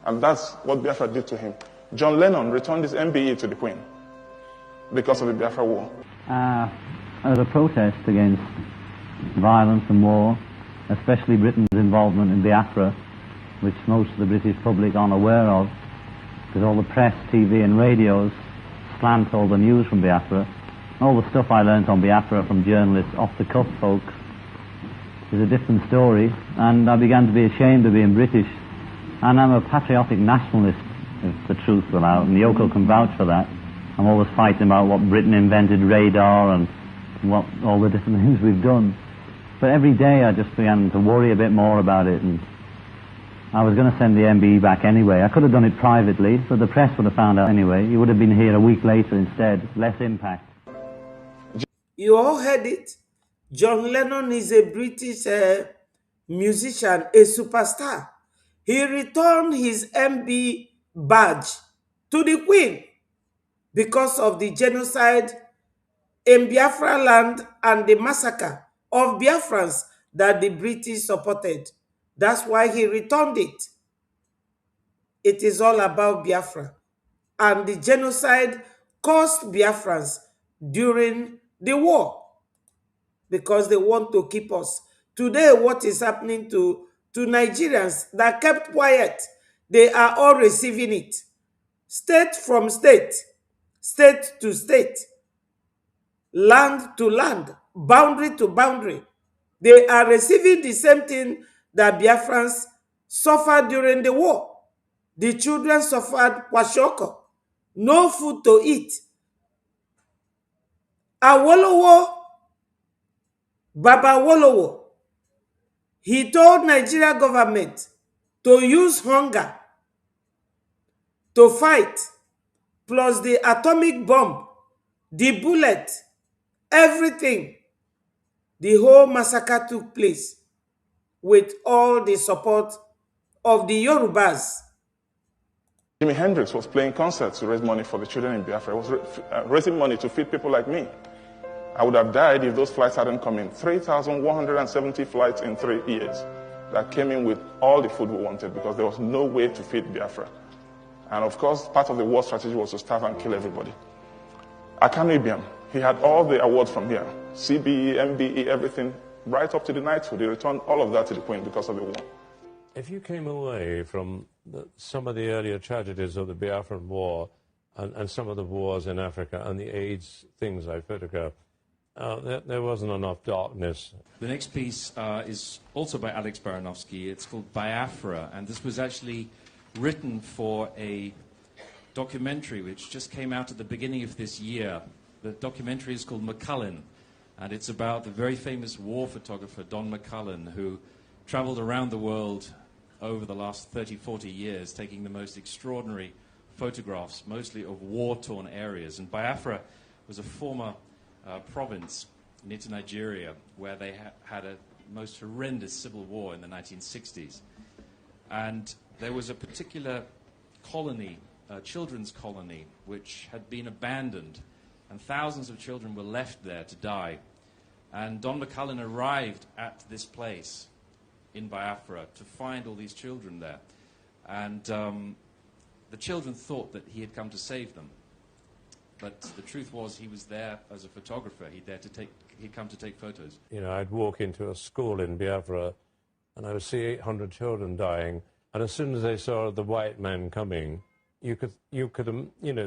And that's what Biafra did to him. John Lennon returned his MBE to the Queen because of the Biafra war. As a protest against violence and war, especially Britain's involvement in Biafra, which most of the British public aren't aware of, because all the press, TV and radios slant all the news from Biafra. All the stuff I learnt on Biafra from journalists, off-the-cuff folks, is a different story, and I began to be ashamed of being British. And I'm a patriotic nationalist, if the truth will out, and Yoko can vouch for that. I'm always fighting about what Britain invented, radar, and what all the different things we've done. But every day I just began to worry a bit more about it, and I was going to send the MBE back anyway. I could have done it privately, but the press would have found out anyway. You would have been here a week later instead. Less impact. You all heard it. John Lennon is a British musician, a superstar. He returned his MB badge to the Queen because of the genocide in Biafra land and the massacre of Biafrans that the British supported. That's why he returned it. It is all about Biafra and the genocide caused Biafrans during the war because they want to keep us. Today, what is happening to Nigerians that kept quiet, they are all receiving it. State from state, state to state, land to land, boundary to boundary. They are receiving the same thing that Biafrans suffered during the war. The children suffered kwashoko, no food to eat. Awolowo, Baba Wolowo, he told Nigeria government to use hunger to fight, plus the atomic bomb, the bullet, everything. The whole massacre took place with all the support of the Yorubas. Jimi Hendrix was playing concerts to raise money for the children in Biafra. He was raising money to feed people like me. I would have died if those flights hadn't come in. 3,170 flights in 3 years that came in with all the food we wanted because there was no way to feed Biafra. And of course, part of the war strategy was to starve and kill everybody. Akanu Ibiam, he had all the awards from here. CBE, MBE, everything, right up to the knighthood. He returned all of that to the Queen because of the war. If you came away from some of the earlier tragedies of the Biafran War and some of the wars in Africa and the AIDS things I photographed, there wasn't enough darkness. The next piece is also by Alex Baranovsky. It's called Biafra, and this was actually written for a documentary which just came out at the beginning of this year. The documentary is called McCullin, and it's about the very famous war photographer Don McCullin, who traveled around the world over the last 30, 40 years, taking the most extraordinary photographs, mostly of war-torn areas. And Biafra was a former province near to Nigeria where they had a most horrendous civil war in the 1960s. And there was a particular colony, children's colony, which had been abandoned, and thousands of children were left there to die. And Don McCullin arrived at this place in Biafra to find all these children there. And the children thought that he had come to save them. But the truth was he was there as a photographer. He'd come to take photos. You know, I'd walk into a school in Biafra and I would see 800 children dying. And as soon as they saw the white men coming, you could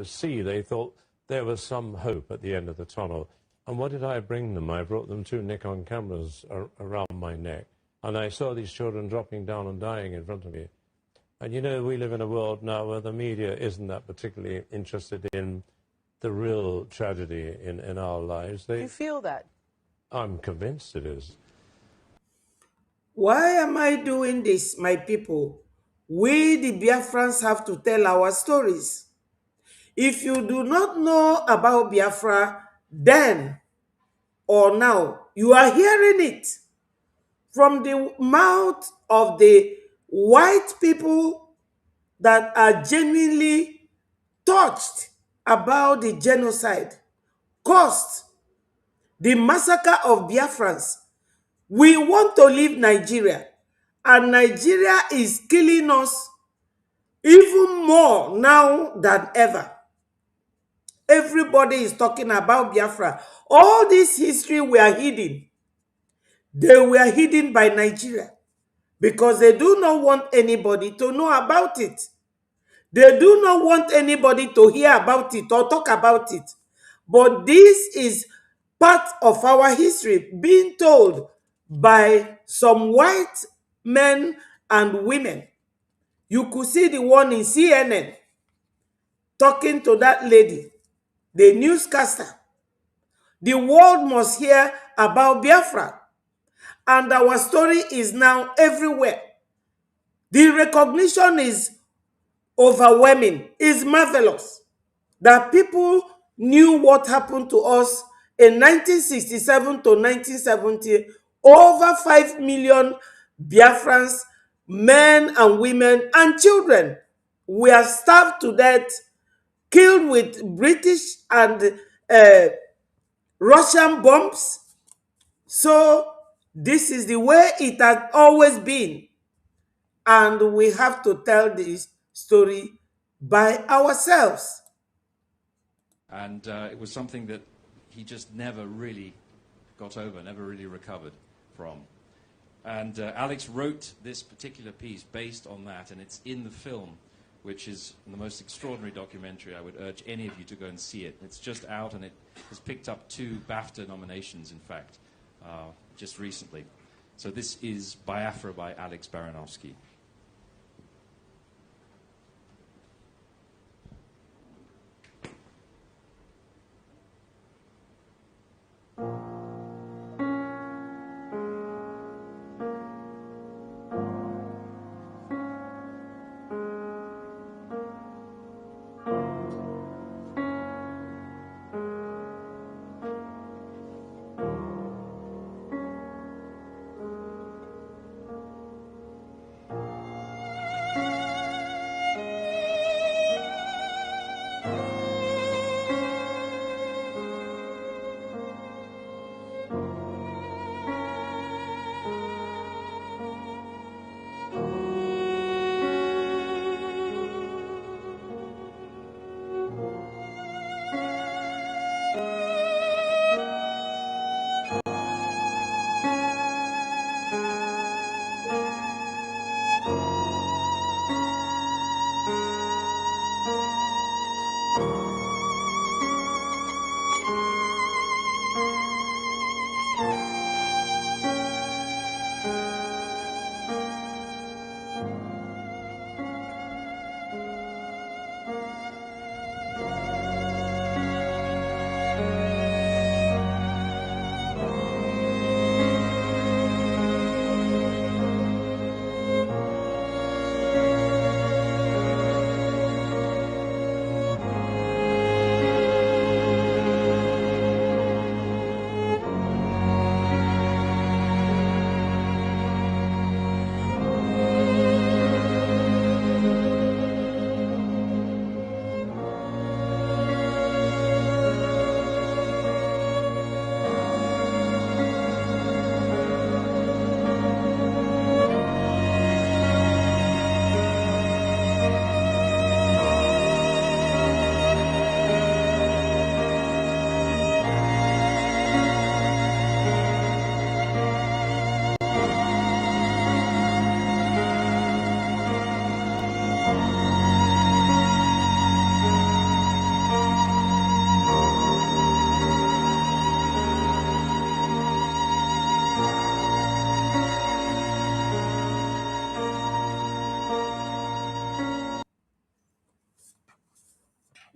see they thought there was some hope at the end of the tunnel. And what did I bring them? I brought them 2 Nikon cameras around my neck. And I saw these children dropping down and dying in front of me. And you know, we live in a world now where the media isn't that particularly interested in the real tragedy in our lives. You feel that? I'm convinced it is. Why am I doing this, my people? We, the Biafrans, have to tell our stories. If you do not know about Biafra then or now, you are hearing it from the mouth of the white people that are genuinely touched about the genocide caused, the massacre of Biafrans. We want to leave Nigeria, and Nigeria is killing us even more now than ever. Everybody is talking about Biafra. All this history we are hidden. They were hidden by Nigeria because they do not want anybody to know about it. They do not want anybody to hear about it or talk about it. But this is part of our history being told by some white men and women. You could see the one in CNN talking to that lady, the newscaster. The world must hear about Biafra. And our story is now everywhere. The recognition is overwhelming. It's marvelous that people knew what happened to us in 1967 to 1970. Over 5 million Biafrans, men and women and children, were starved to death, killed with British and Russian bombs. So this is the way it has always been. And we have to tell this story by ourselves. And it was something that he just never really got over, never really recovered from. And Alex wrote this particular piece based on that, and it's in the film, which is the most extraordinary documentary. I would urge any of you to go and see it. It's just out, and it has picked up 2 BAFTA nominations, in fact, just recently. So this is Biafra by Alex Baranowski.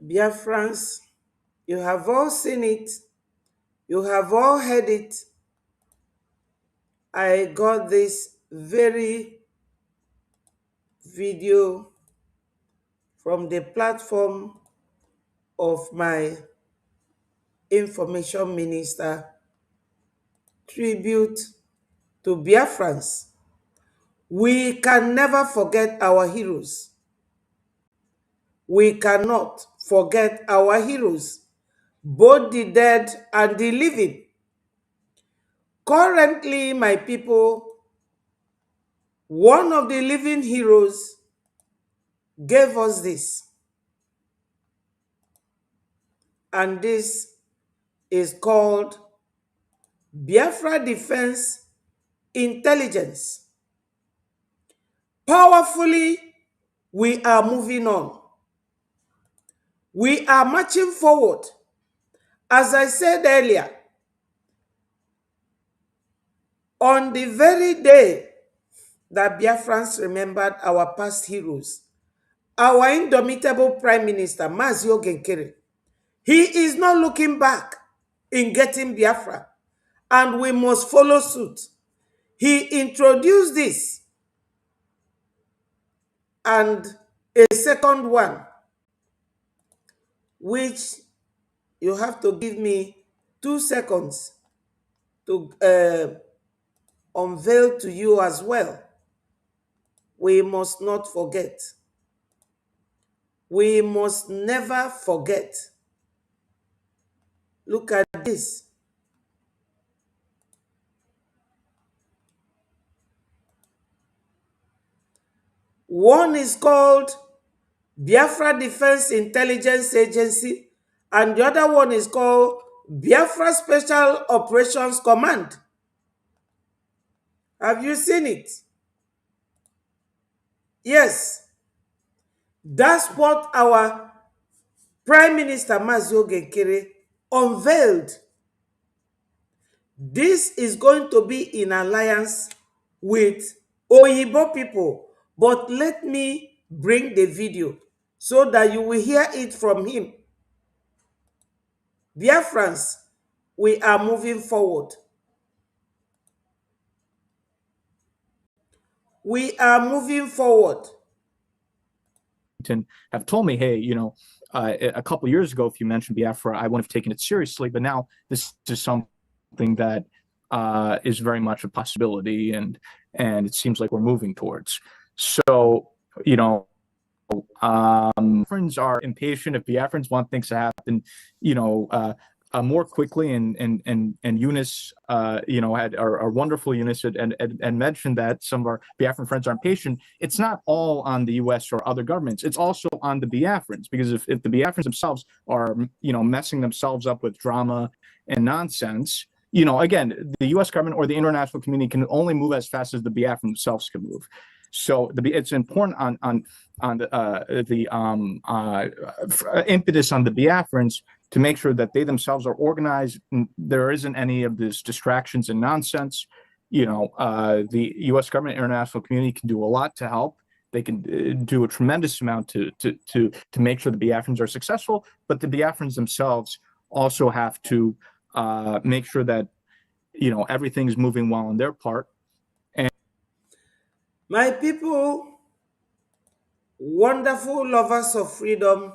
Biafrans, you have all seen it. You have all heard it. I got this very video from the platform of my information minister, tribute to Biafrans. We can never forget our heroes. We cannot forget our heroes, both the dead and the living. Currently, my people, one of the living heroes gave us this. And this is called Biafra Defense Intelligence. Powerfully, we are moving on. We are marching forward. As I said earlier, on the very day that Biafrans remembered our past heroes, our indomitable Prime Minister, Mazio Genkere, he is not looking back in getting Biafra, and we must follow suit. He introduced this, and a second one, which you have to give me 2 seconds to unveil to you as well. We must not forget. We must never forget. Look at this. One is called Biafra Defense Intelligence Agency, and the other one is called Biafra Special Operations Command. Have you seen it? Yes. That's what our Prime Minister Mazio Genkere unveiled. This is going to be in alliance with Oyibo people. But let me bring the video so that you will hear it from him. Biafrans, we are moving forward. We are moving forward. Have told me, hey, a couple of years ago, if you mentioned Biafra, I wouldn't have taken it seriously. But now this is something that is very much a possibility, and it seems like we're moving towards. So, Biafrans are impatient. If Biafrans want things to happen, more quickly, and Eunice, had our wonderful Eunice and mentioned that some of our Biafran friends are impatient. It's not all on the U.S. or other governments. It's also on the Biafrans, because if the Biafrans themselves are, messing themselves up with drama and nonsense, again, the U.S. government or the international community can only move as fast as the Biafrans themselves can move. So it's important on the impetus on the Biafrans to make sure that they themselves are organized. And there isn't any of this distractions and nonsense. The U.S. government, international community can do a lot to help. They can do a tremendous amount to make sure the Biafrans are successful. But the Biafrans themselves also have to make sure that everything's moving well on their part. My people, wonderful lovers of freedom,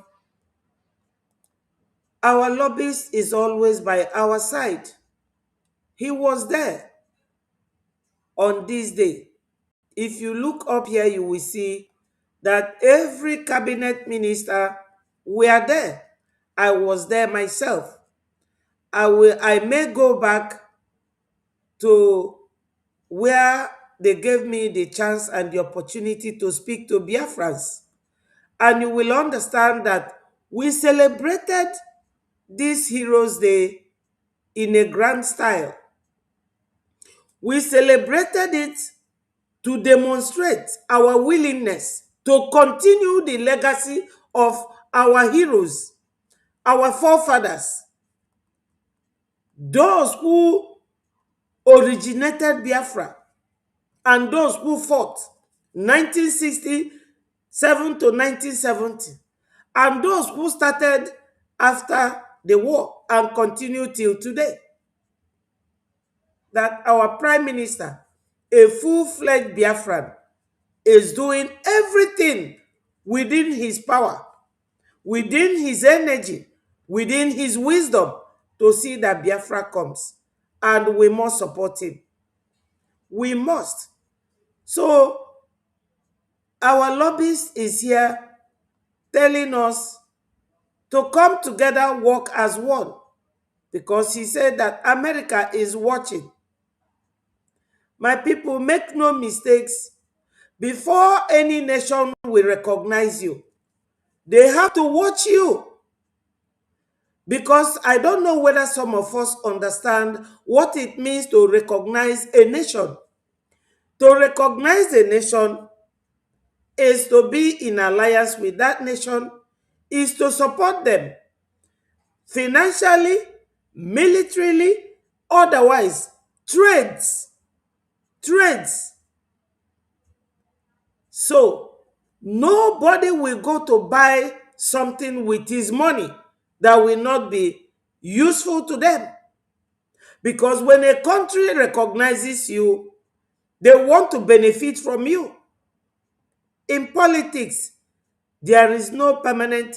our lobbyist is always by our side. He was there on this day. If you look up here, you will see that every cabinet minister were there. I was there myself. I may go back to where they gave me the chance and the opportunity to speak to Biafrans. And you will understand that we celebrated this Heroes Day in a grand style. We celebrated it to demonstrate our willingness to continue the legacy of our heroes, our forefathers, those who originated Biafra and those who fought 1967 to 1970. and those who started after the war and continue till today. That our Prime Minister, a full-fledged Biafran, is doing everything within his power, within his energy, within his wisdom to see that Biafra comes. And we must support him. We must. So our lobbyist is here telling us to come together, work as one, because he said that America is watching. My people, make no mistakes. Before any nation will recognize you, they have to watch you. Because I don't know whether some of us understand what it means to recognize a nation. To recognize a nation is to be in alliance with that nation, is to support them financially, militarily, otherwise, trades. So, nobody will go to buy something with his money that will not be useful to them. Because when a country recognizes you, they want to benefit from you. In politics, there is no permanent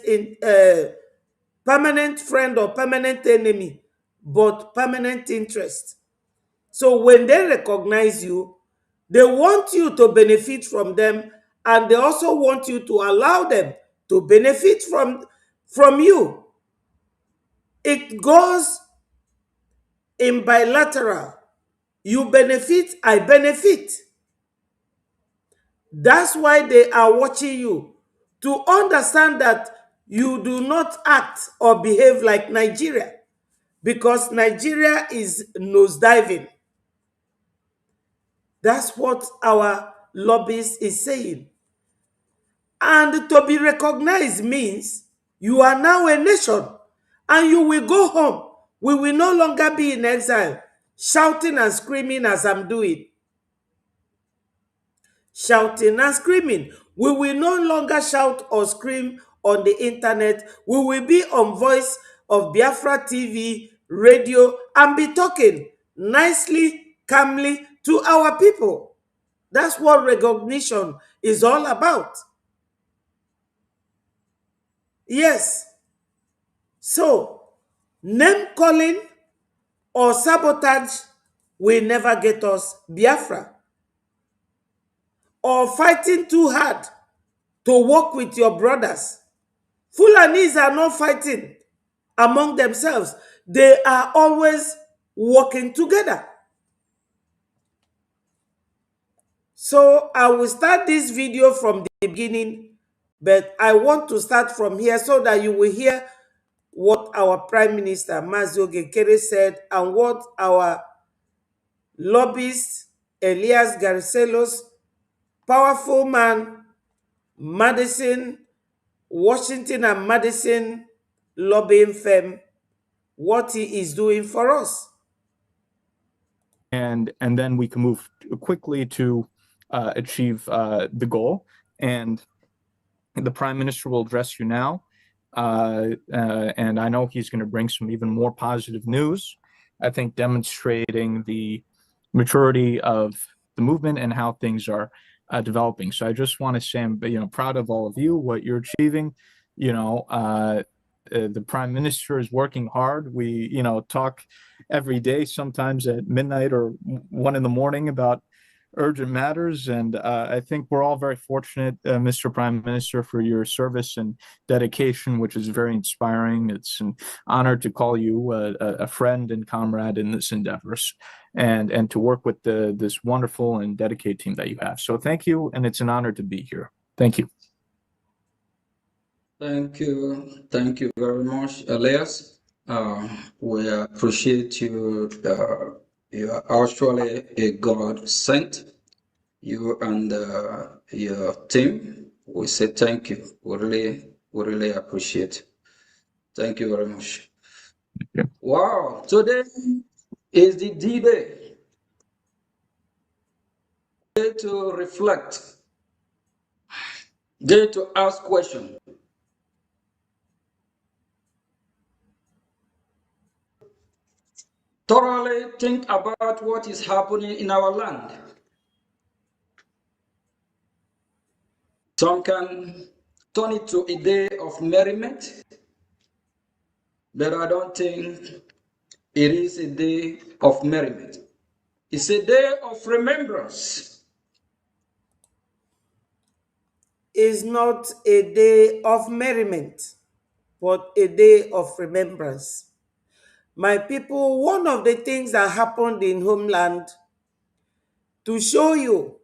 friend or permanent enemy, but permanent interest. So when they recognize you, they want you to benefit from them, and they also want you to allow them to benefit from you. It goes in bilateral. You benefit, I benefit. That's why they are watching you, to understand that you do not act or behave like Nigeria, because Nigeria is nosediving. That's what our lobbyist is saying. And to be recognized means you are now a nation and you will go home. We will no longer be in exile, shouting and screaming as I'm doing. Shouting and screaming. We will no longer shout or scream on the internet. We will be on Voice of Biafra TV, radio, and be talking nicely, calmly to our people. That's what recognition is all about. Yes. So, name calling or sabotage will never get us Biafra. Or fighting too hard to work with your brothers. Fulanis are not fighting among themselves. They are always working together. So I will start this video from the beginning, but I want to start from here so that you will hear what our Prime Minister, Mazio Gekere, said and what our lobbyist, Elias Garcelos, powerful man, Madison, Washington and Madison lobbying firm, what he is doing for us. And then we can move quickly to achieve the goal. And the Prime Minister will address you now. And I know he's going to bring some even more positive news, I think, demonstrating the maturity of the movement and how things are developing. So I just want to say I'm proud of all of you, what you're achieving. The Prime Minister is working hard. We talk every day, sometimes at midnight or 1 a.m. about urgent matters. And I think we're all very fortunate, Mr. Prime Minister, for your service and dedication, which is very inspiring. It's an honor to call you a friend and comrade in this endeavors, and to work with this wonderful and dedicated team that you have. So thank you, and it's an honor to be here. Thank you. Thank you very much, Elias. We appreciate you. You are actually a God sent. You and your team, we say thank you. We really appreciate. Thank you very much. Wow, today is the D-Day. Day to reflect. Day to ask questions. thoroughly think about what is happening in our land. Some can turn it to a day of merriment, but I don't think it is a day of merriment. It's a day of remembrance. Is not a day of merriment, but a day of remembrance. My people, one of the things that happened in homeland, to show you,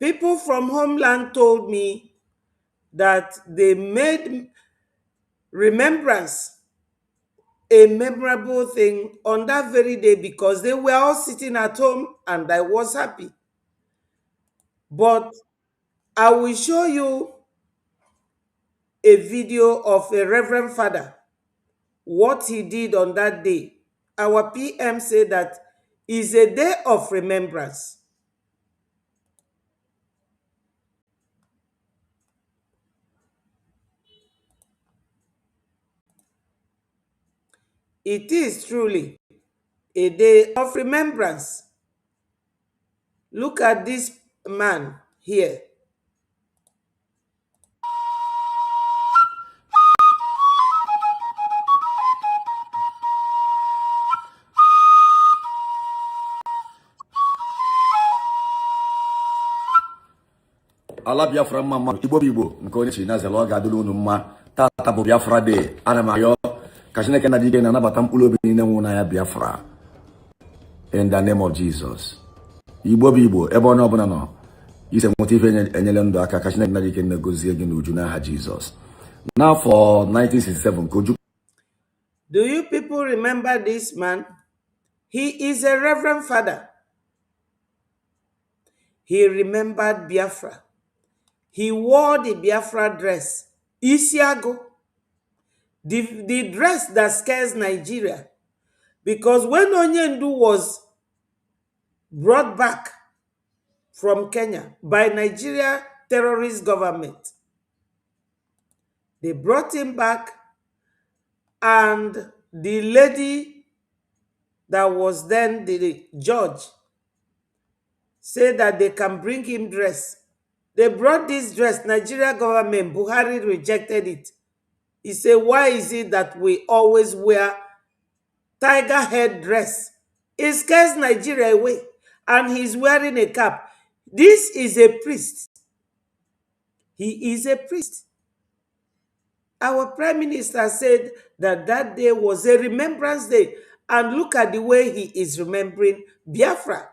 people from homeland told me that they made remembrance a memorable thing on that very day because they were all sitting at home and I was happy. But I will show you a video of a reverend father, what he did on that day. Our PM said that is a day of remembrance. It is truly a day of remembrance. Look at this man here. ala Biafra mma mmadụ igbo bụ igbo nke onye chi na zela ọ ga-adịrị unu mma tata bụ Biafra Day. Ana m ayọ ka Chineke na dike na-anabata mkpụrụ obi niile nwụrụ n'anya Biafra in the name of Jesus. Igbo bụ igbo ebe onye ọbụla nọ ise nweta ife enyere ndụ aka ka Chineke na dike na-egozie gị n'uju n'aha Jizọs. N'afọ 1967 ka Ojukwu. Do you people remember this man? He is a reverend father. He remembered Biafra. He wore the Biafra dress, Isiago, the dress that scares Nigeria. Because when Onyendu was brought back from Kenya by Nigeria terrorist government, they brought him back and the lady that was then the judge said that they can bring him dress. They brought this dress. Nigeria government, Buhari rejected it. He said, why is it that we always wear tiger head dress? It scares Nigeria away. And he's wearing a cap. This is a priest. He is a priest. Our prime minister said that that day was a remembrance day. And look at the way he is remembering Biafra.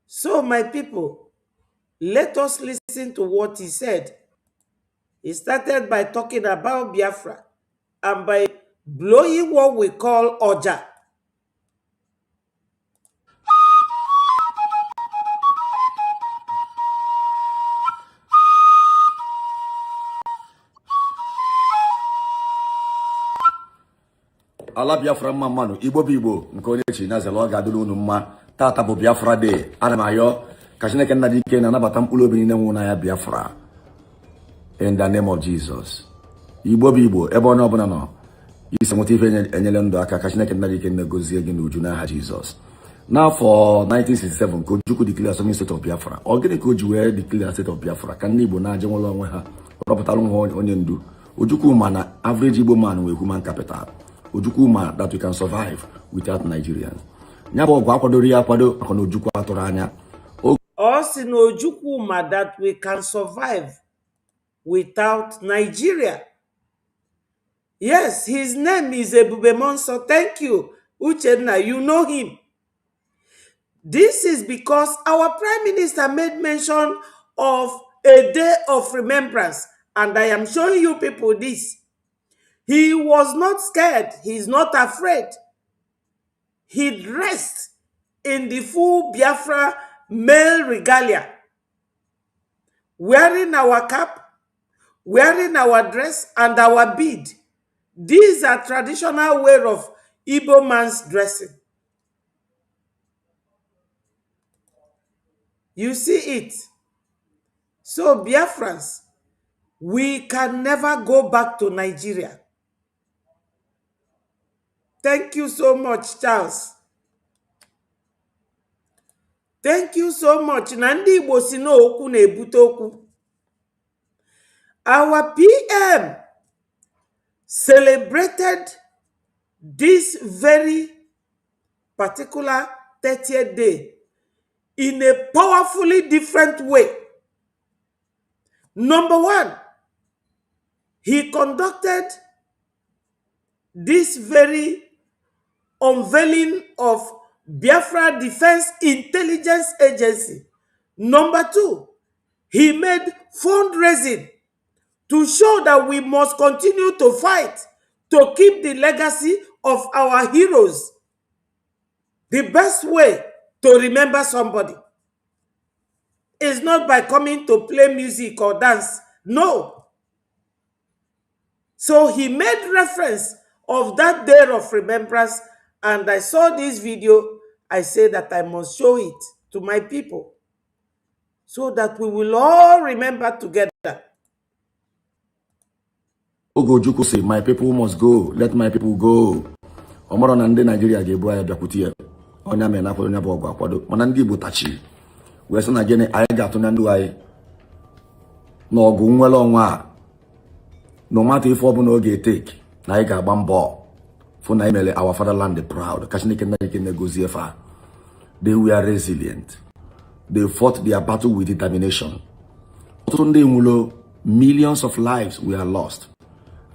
So, my people, let us listen to what he said. He started by talking about Biafra and by blowing what we call Oja. ala Biafra mma mmanụ igbo bụ igbo nke onye chi na zela ọ ga-adịrị unu mma tata bụ Biafra Day. Ana m ayọ ka Chineke nna dike na-anabata mkpụrụ obi niile nwụrụ n'anya Biafra in the name of Jesus. Igbo bụ igbo ebe onye ọbụla nọ ise nweta ife enyere ndụ aka ka Chineke nna dike na-egozie gị n'uju n'aha Jizọs. N'afọ 1967 ka Ojukwu declare Sovereign State of Biafra. Ọ gịnị ka o ji wee declare State of Biafra? Ka ndị Igbo na-aje nwere onwe ha rọpụtara nwa onye ndu. Ojukwu ma na average Igbo man nwee human capital. Ojukwu ma that we can survive without Nigerians. Nya bụ ọgwụ akwadoro ya akwado maka na Ojukwu atụrụ anya. Ọ sị na Ojukwu ma that we can survive without Nigeria. Yes, his name is Ebube Monso. Thank you, Uchenna. You know him. This is because our Prime Minister made mention of a day of remembrance. And I am showing you people this. He was not scared. He's not afraid. He dressed in the full Biafra male regalia, wearing our cap, wearing our dress and our bead. These are traditional way of Igbo man's dressing. You see it. So Biafrans, we can never go back to Nigeria. Thank you so much, Charles. Thank you so much. Nandi Igbo si na okwu na-ebute okwu. Our PM celebrated this very particular 30th day in a powerfully different way. Number one, he conducted this very unveiling of Biafra Defense Intelligence Agency. Number two, he made fundraising to show that we must continue to fight to keep the legacy of our heroes. The best way to remember somebody is not by coming to play music or dance. No. So he made reference of that day of remembrance, and I saw this video. I said that I must show it to my people so that we will all remember together. Ogojuku say, my people must go. Let my people go. Omoro na ndị Nigeria ga-ebu anya bịakwute ya. Onya me na akwado nya bụ ọgụ akwado. Mana ndị Igbo tachi. Wee sị na gịnị anyị ga-atụ na ndụ anyị n'ọgụ nwere ọnwa a. No matter if ọ bụ na ọ ga-etake na anyị ga-agba mbọ fụ na imele our fatherland proud. Ka Chineke na ike negozie fa. They were resilient. They fought their battle with determination. Ọtụtụ ndị nwụrụ, millions of lives were lost.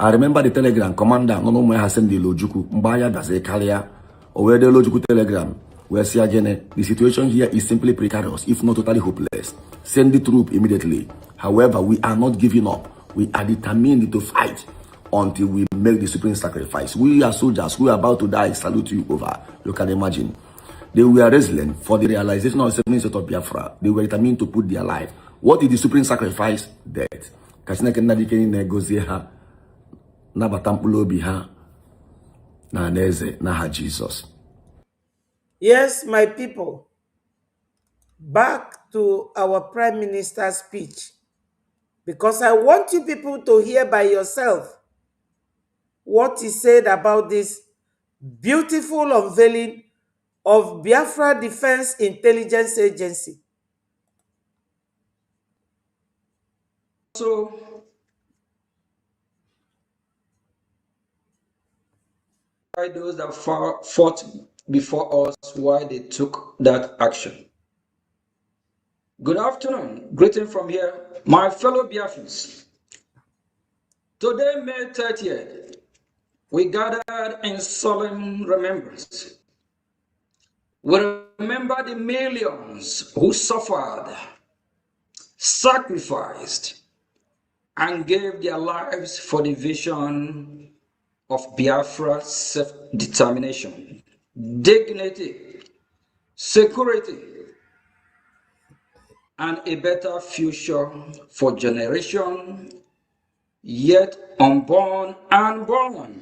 I remember the telegram commander no more has sent the Lojuku Mbaya does a carrier or the Lojuku telegram where see again the situation here is simply precarious, if not totally hopeless. Send the troop immediately. However, we are not giving up. We are determined to fight until we make the supreme sacrifice. We are soldiers who are about to die. Salute you over. You can imagine. They were resilient for the realization of the 7th state of Biafra. They were determined to put their life. What is the supreme sacrifice? Death. Kasina kenda dikeni negozie ha. Jesus. Yes, my people. Back to our Prime Minister's speech. Because I want you people to hear by yourself what he said about this beautiful unveiling of Biafra Defense Intelligence Agency. So, those that fought before us, why they took that action. Good afternoon. Greeting from here, my fellow Biafrans. Today, May 30th, we gathered in solemn remembrance. We remember the millions who suffered, sacrificed, and gave their lives for the vision of Biafra's self-determination, dignity, security, and a better future for generations yet unborn and born.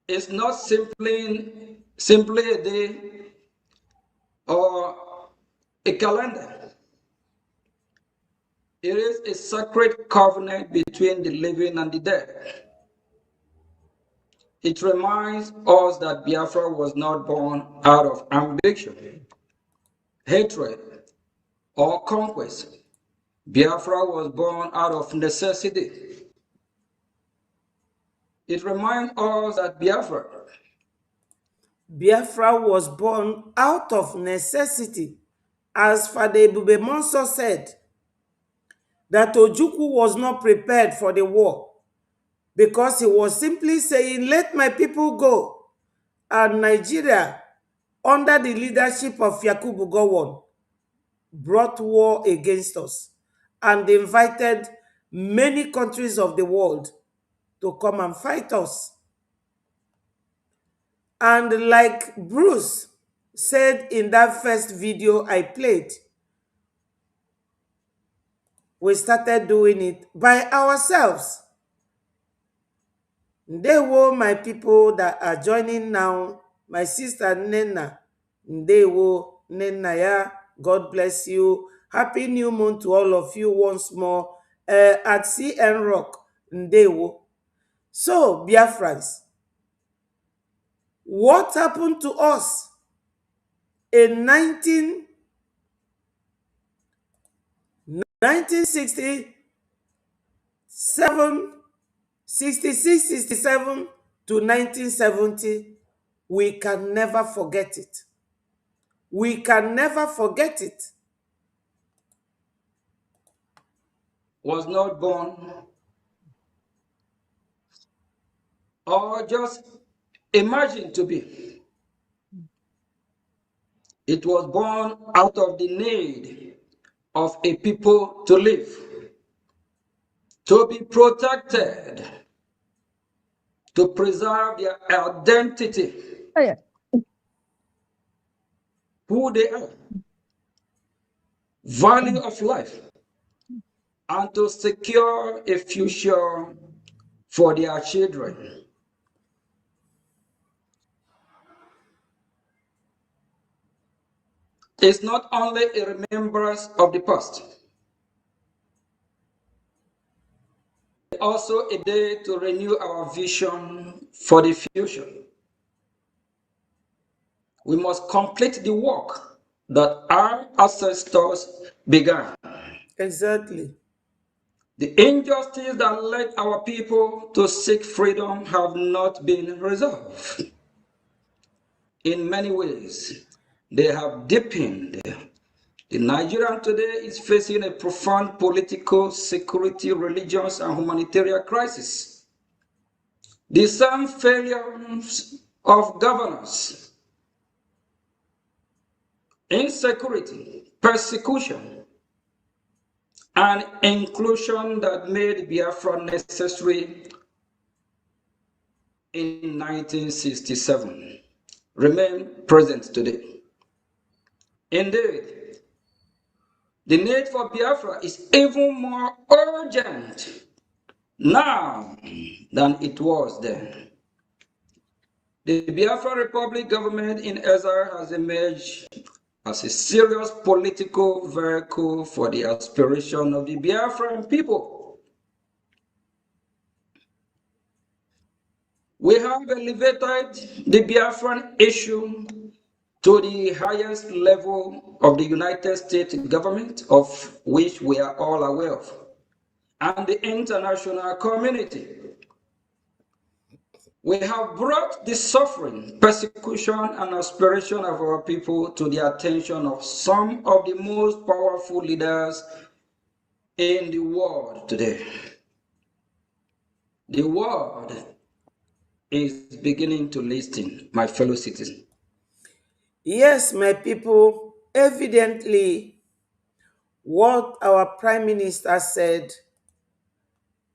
It's not simply a day or a calendar. It is a sacred covenant between the living and the dead. It reminds us that Biafra was not born out of ambition, hatred, or conquest. Biafra was born out of necessity. It reminds us that Biafra was born out of necessity. As Father Ebube Monso said, that Ojukwu was not prepared for the war because he was simply saying, let my people go. And Nigeria, under the leadership of Yakubu Gowon, brought war against us and invited many countries of the world to come and fight us. And like Bruce said in that first video I played, we started doing it by ourselves. Ndewo, my people that are joining now, my sister Nena, Ndewo, Nena ya, God bless you. Happy new moon to all of you once more. at CN Rock, Ndewo. So, Biafrans, what happened to us in 1967, 66, 67 to 1970? We can never forget it. We can never forget it. Was not born or just imagined to be. It was born out of the need of a people to live, to be protected, to preserve their identity, who they are, value of life, and to secure a future for their children. It's not only a remembrance of the past, it's also a day to renew our vision for the future. We must complete the work that our ancestors began. Exactly. The injustice that led our people to seek freedom have not been resolved. In many ways, they have deepened. The Nigerian today is facing a profound political, security, religious, and humanitarian crisis. The same failures of governance, insecurity, persecution, and inclusion that made Biafra necessary in 1967 remain present today. Indeed, the need for Biafra is even more urgent now than it was then. The Biafra Republic government in exile has emerged as a serious political vehicle for the aspiration of the Biafran people. We have elevated the Biafran issue to the highest level of the United States government, of which we are all aware of, and the international community. We have brought the suffering, persecution, and aspiration of our people to the attention of some of the most powerful leaders in the world today. The world is beginning to listen, my fellow citizens. Yes, my people, evidently, what our Prime Minister said,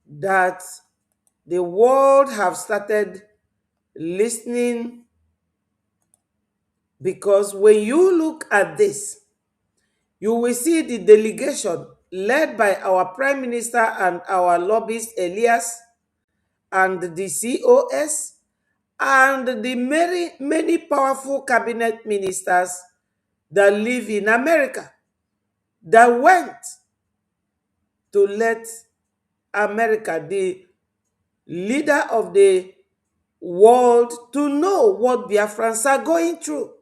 that the world have started listening, because when you look at this, you will see the delegation led by our Prime Minister and our lobbyist Elias and the COS and the many powerful cabinet ministers that live in America, that went to let America, the leader of the world, to know what Biafrans are going through.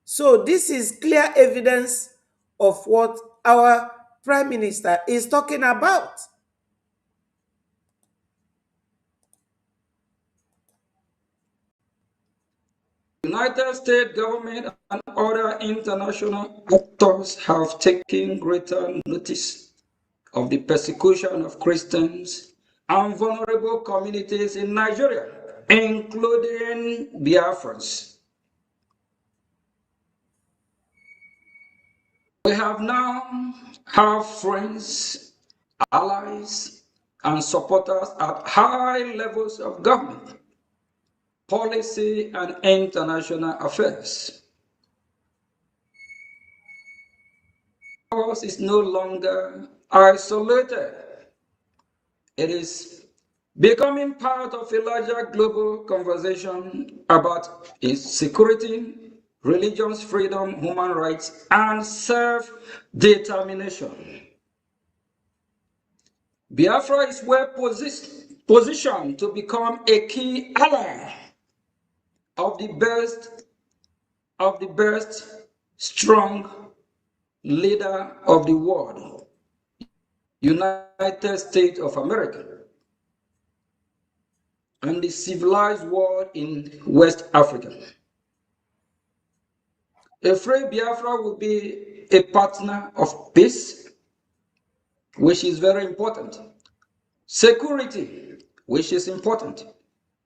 So this is clear evidence of what our Prime Minister is talking about. The United States government and other international actors have taken greater notice of the persecution of Christians and vulnerable communities in Nigeria, including Biafrans. We have now friends, allies, and supporters at high levels of government, policy, and international affairs. Ours is no longer isolated. It is becoming part of a larger global conversation about security, religious freedom, human rights, and self-determination. Biafra is well positioned to become a key ally of the best strong leader of the world, United States of America, and the civilized world in West Africa. A free Biafra will be a partner of peace, which is very important. Security, which is important.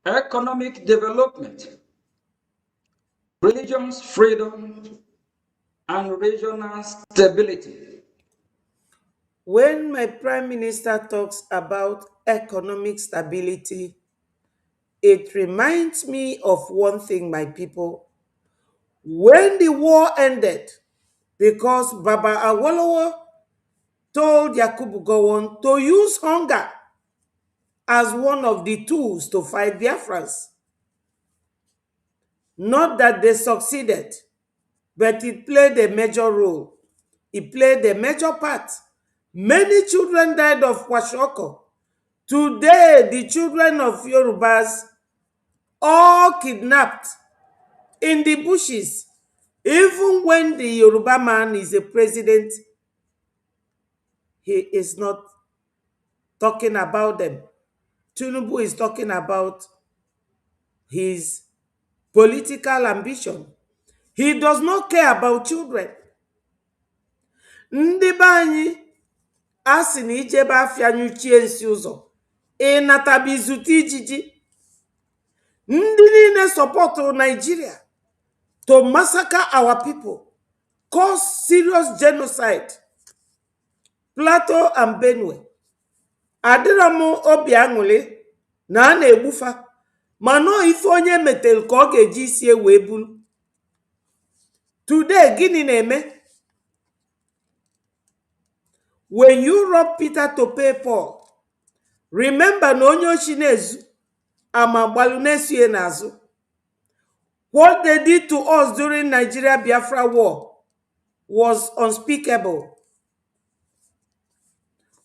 Economic development, religious freedom, and regional stability. When my Prime Minister talks about economic stability, it reminds me of one thing, my people. When the war ended, because Baba Awolowo told Yakubu Gowon to use hunger as one of the tools to fight Biafrans. Not that they succeeded, but it played a major role. It played a major part. Many children died of kwashiorkor. Today, the children of Yorubas all kidnapped in the bushes. Even when the Yoruba man is a president, he is not talking about them. Tinubu is talking about his political ambition. He does not care about children. Ndị be anyị a sị na ijebe afịa nyuchie nsi ụzọ ịnatabi izute ijiji. Ndị niile sọpọtụ Nigeria to massacre our people, cause serious genocide. Plateau and Benue. Adịrọ m obi aṅụrị na a na-egbufa, mana ife onye metere ka ọ ga-eji isi wee buru. Today, gịnị na-eme? When you rob Peter to pay Paul, remember na onye ochi na-ezu ama gbalu na-esuye n'azụ. What they did to us during Nigeria Biafra war was unspeakable,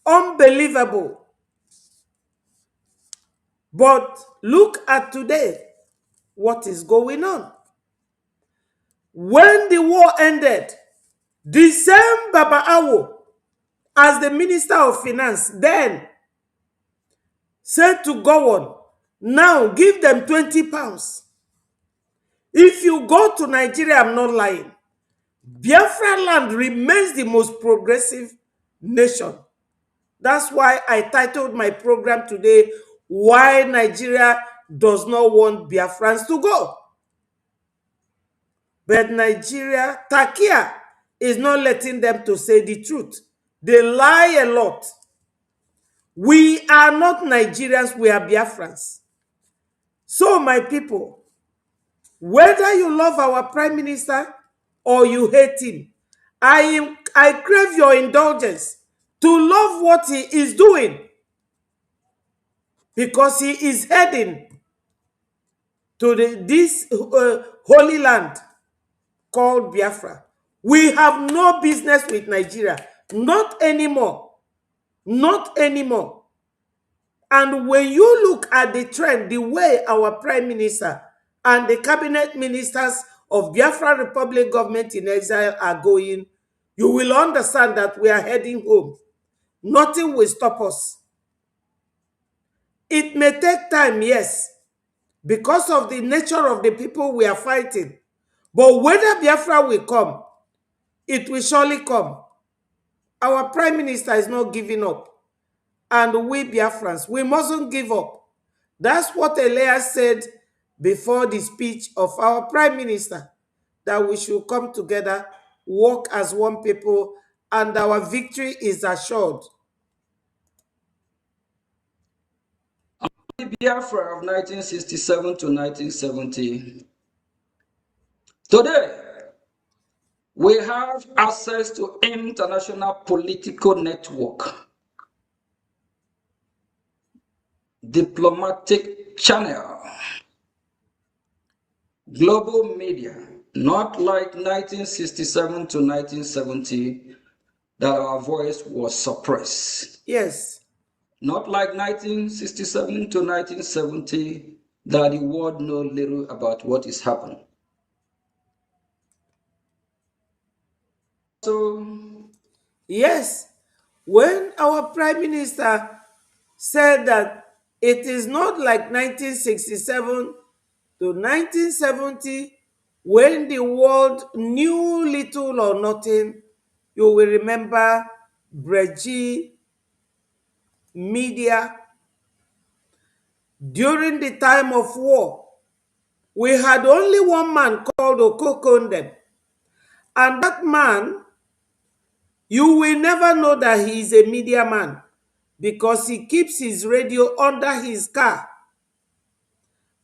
unbelievable. But look at today, what is going on. When the war ended, the same Baba Awo, as the Minister of Finance, then said to Gowon, now give them 20 pounds. If you go to Nigeria, I'm not lying, Biafra land remains the most progressive nation. That's why I titled my program today, Why Nigeria Does Not Want Biafrans to Go. But Nigeria, Takia, is not letting them to say the truth. They lie a lot. We are not Nigerians, we are Biafrans. So, my people, whether you love our Prime Minister or you hate him, I crave your indulgence to love what he is doing, because he is heading to this holy land called Biafra. We have no business with Nigeria. Not anymore. Not anymore. And when you look at the trend, the way our Prime Minister and the cabinet ministers of Biafra Republic government in exile are going, you will understand that we are heading home. Nothing will stop us. It may take time, yes, because of the nature of the people we are fighting. But whether Biafra will come, it will surely come. Our Prime Minister is not giving up. And we Biafrans, we mustn't give up. That's what Elias said before the speech of our Prime Minister, that we should come together, work as one people, and our victory is assured. Biafra of 1967 to 1970. Today, we have access to international political network, diplomatic channel, global media, not like 1967 to 1970 that our voice was suppressed. Yes. Not like 1967 to 1970, that the world know little about what is happening. So, yes, when our Prime Minister said that it is not like 1967 to 1970 when the world knew little or nothing, you will remember Bdia media during the time of war. We had only one man called Okokondem, and that man, you will never know that he is a media man because he keeps his radio under his car.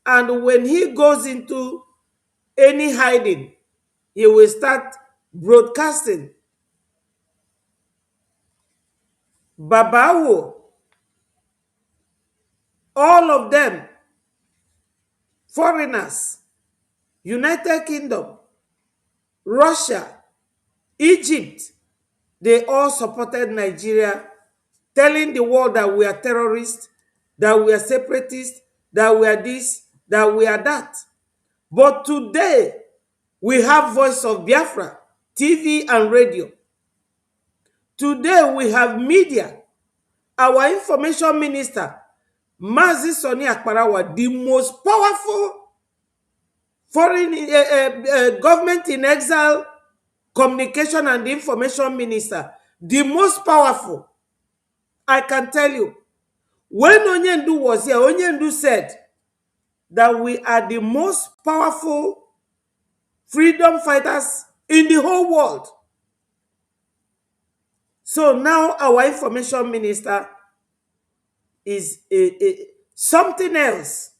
And when he goes into any hiding, he will start broadcasting. Babawo, all of them, foreigners, United Kingdom, Russia, Egypt, they all supported Nigeria, telling the world that we are terrorists, that we are separatists, that we are this, that we are that. But today, we have Voice of Biafra, TV and radio. Today, we have media. Our information minister, Mazi Soni Akparawa, the most powerful foreign government in exile communication and information minister, the most powerful. I can tell you, when Onyendu was here, Onyendu said that we are the most powerful freedom fighters in the whole world. So now our information minister is something else.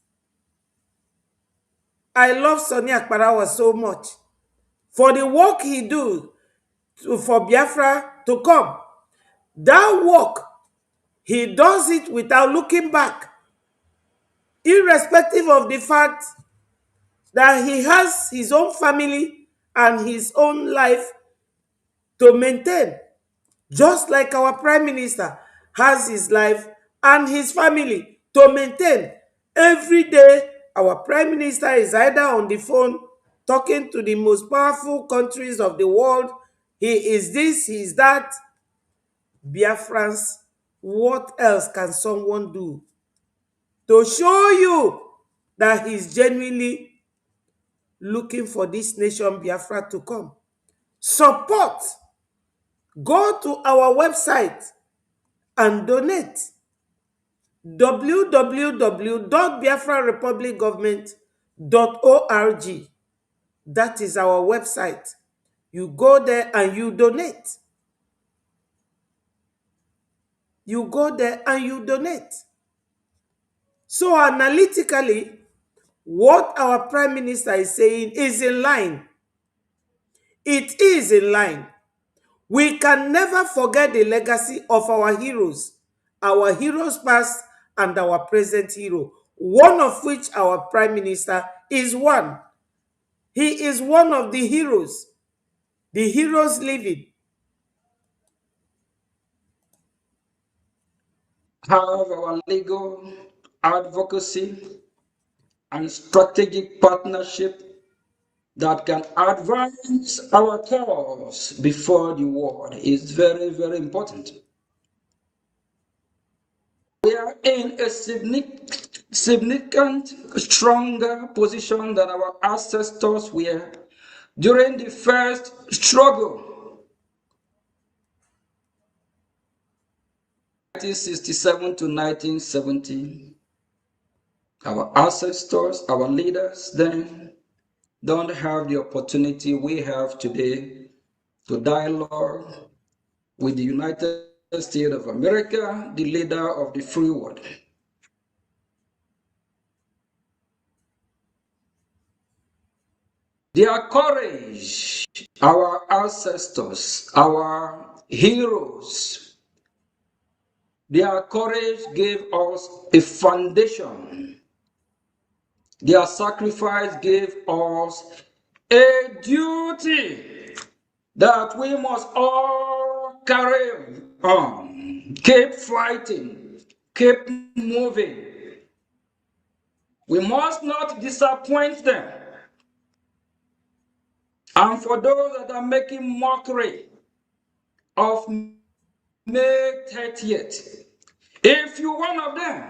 I love Soni Akparawa so much for the work he do for Biafra to come. That work, he does it without looking back, irrespective of the fact that he has his own family and his own life to maintain. Just like our Prime Minister has his life and his family to maintain. Every day, our Prime Minister is either on the phone talking to the most powerful countries of the world. He is this, he is that. Biafrans, what else can someone do to show you that he's genuinely looking for this nation Biafra to come? Support. Go to our website and donate. www.biafrarepublicgovernment.org. That is our website. You go there and you donate. You go there and you donate. So analytically, what our Prime Minister is saying is in line. It is in line. We can never forget the legacy of our heroes past and our present hero, one of which our Prime Minister is one. He is one of the heroes living. have our legal advocacy and strategic partnership that can advance our cause before the world is very, very important. We are in a significant, stronger position than our ancestors were during the first struggle, 1967 to 1970. Our ancestors, our leaders then don't have the opportunity we have today to dialogue with the United States of America, the leader of the free world. Their courage, our ancestors, our heroes, their courage gave us a foundation. Their sacrifice gave us a duty that we must all carry on, keep fighting keep moving. We must not disappoint them. And for those that are making mockery of May 30th, if you're one of them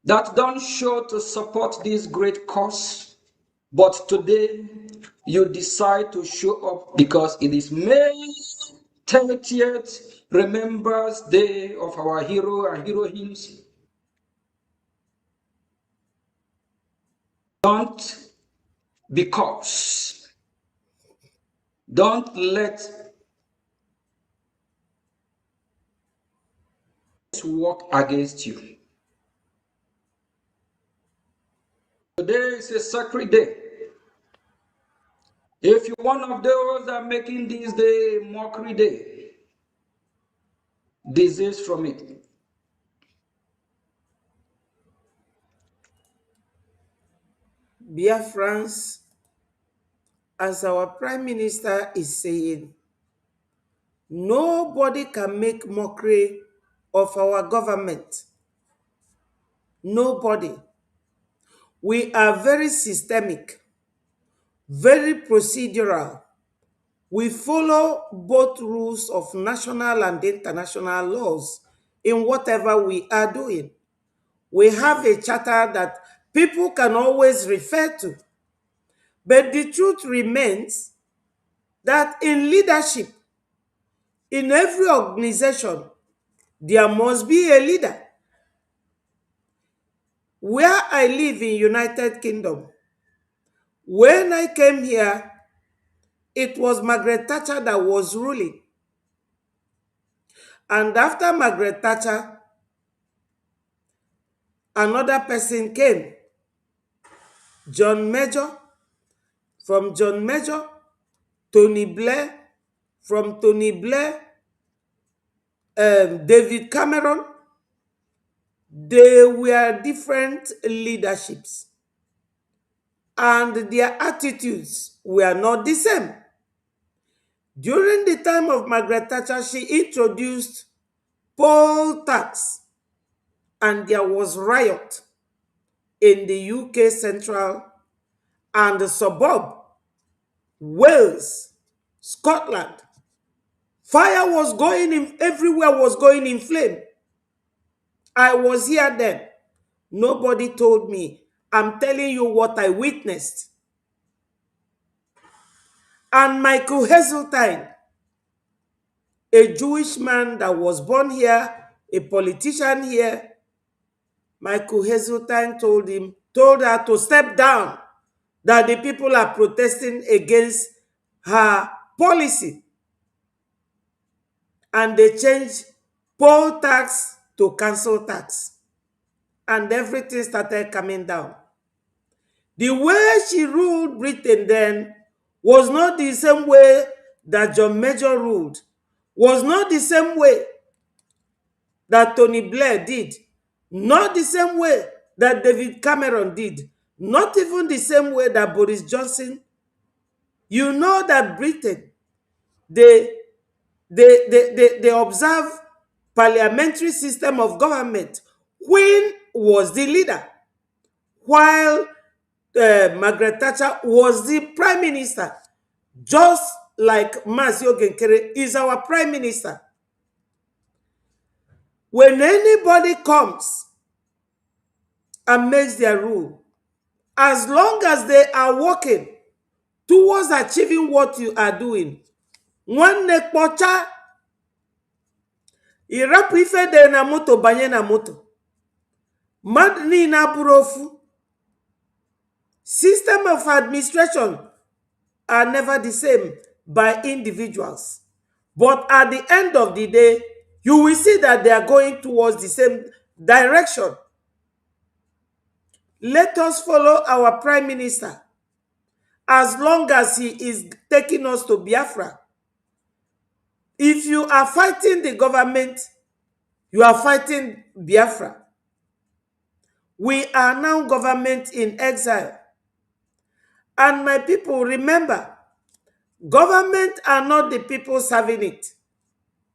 that don't show to support this great cause, but today you decide to show up because it is May 30th, Remembrance Day of our hero and heroines, don't let this work against you. Today is a sacred day. If you're one of those that are making this day mockery day, desist from it. Biafrans, as our Prime Minister is saying, nobody can make mockery of our government. Nobody. We are very systemic, very procedural. We follow both rules of national and international laws in whatever we are doing. We have a charter that people can always refer to. But the truth remains that in leadership, in every organization, there must be a leader. Where I live in United Kingdom, when I came here, it was Margaret Thatcher that was ruling. And after Margaret Thatcher, another person came, John Major. From John Major, Tony Blair. From Tony Blair, David Cameron. They were different leaderships. And their attitudes were not the same. During the time of Margaret Thatcher, she introduced poll tax, and there was riot in the UK Central and the suburb, Wales, Scotland. Fire was going in, everywhere was going in flame. I was here then. Nobody told me. I'm telling you what I witnessed. And Michael Heseltine, a Jewish man that was born here, a politician here, Michael Heseltine told her to step down, that the people are protesting against her policy. And they changed poll tax to council tax. And everything started coming down. The way she ruled Britain then was not the same way that John Major ruled, was not the same way that Tony Blair did, not the same way that David Cameron did, not even the same way that Boris Johnson. You know that Britain, they observe parliamentary system of government. Queen was the leader, while Margaret Thatcher was the prime minister, just like Mazio Genkere is our prime minister. When anybody comes and makes their rule, as long as they are working towards achieving what you are doing, nwanne kpocha, irapu ife de na moto banye na moto. Mmadụ niile abụrụ ofu. System of administration are never the same by individuals. But at the end of the day, you will see that they are going towards the same direction. Let us follow our Prime Minister. As long as he is taking us to Biafra. If you are fighting the government, you are fighting Biafra. We are now government in exile. And my people, remember, government are not the people serving it.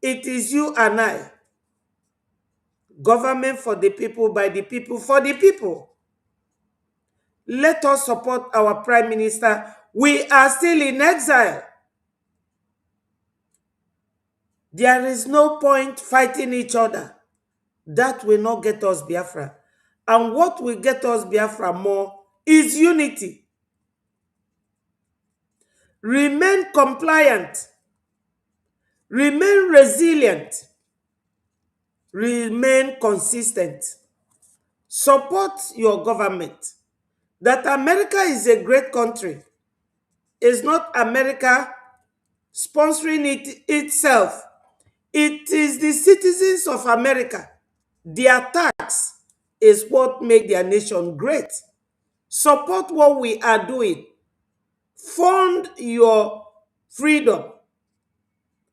It is you and I. Government for the people, by the people, for the people. Let us support our Prime Minister. We are still in exile. There is no point fighting each other. That will not get us Biafra. And what will get us Biafra more is unity. Remain compliant. Remain resilient. Remain consistent. Support your government. That America is a great country. It's not America sponsoring it itself. It is the citizens of America. Their tax is what make their nation great. Support what we are doing. Fund your freedom.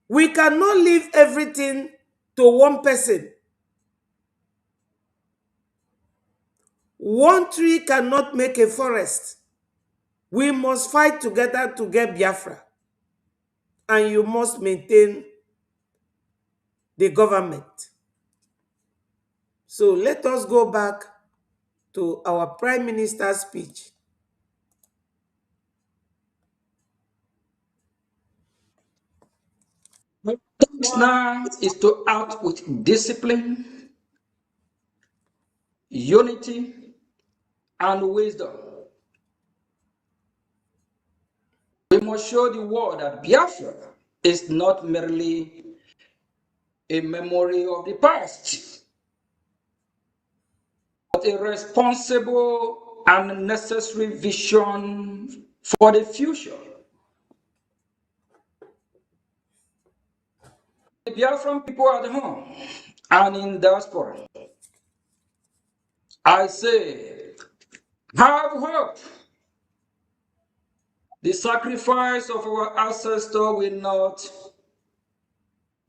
We cannot leave everything to one person. One tree cannot make a forest. We must fight together to get Biafra. And you must maintain the government. So let us go back to our Prime Minister's speech. Now is to act with discipline, unity, and wisdom. We must show the world that Biafra is not merely a memory of the past, but a responsible and necessary vision for the future. The Biafran people at home and in diaspora, I say, have hope. The sacrifice of our ancestors will not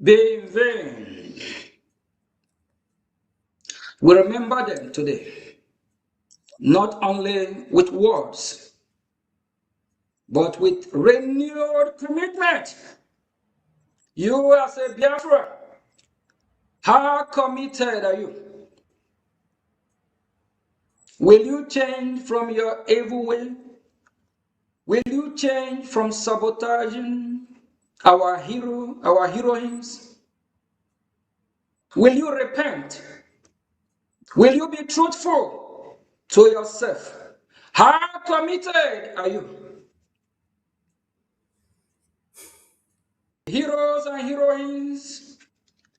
be in vain. We remember them today, not only with words, but with renewed commitment. You as a Biafra, how committed are you? Will you change from your evil way? Will you change from sabotaging our heroines? Will you repent? Will you be truthful to yourself? How committed are you? Heroes and heroines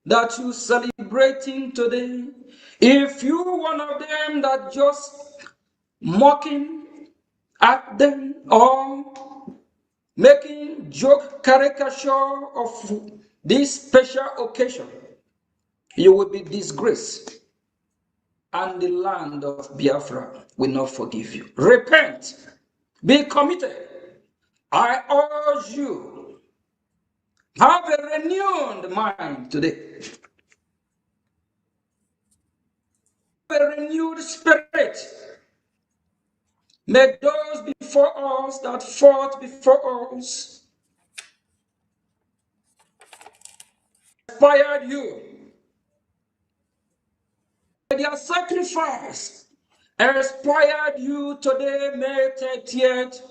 that you celebrating today, if you one of them that just mocking at them or making joke caricature of this special occasion, you will be disgraced, and the land of Biafra will not forgive you. Repent, be committed. I urge you, have a renewed mind today. Have a renewed spirit. May those before us that fought before us inspired you. May their sacrifice inspired you today, May 30th,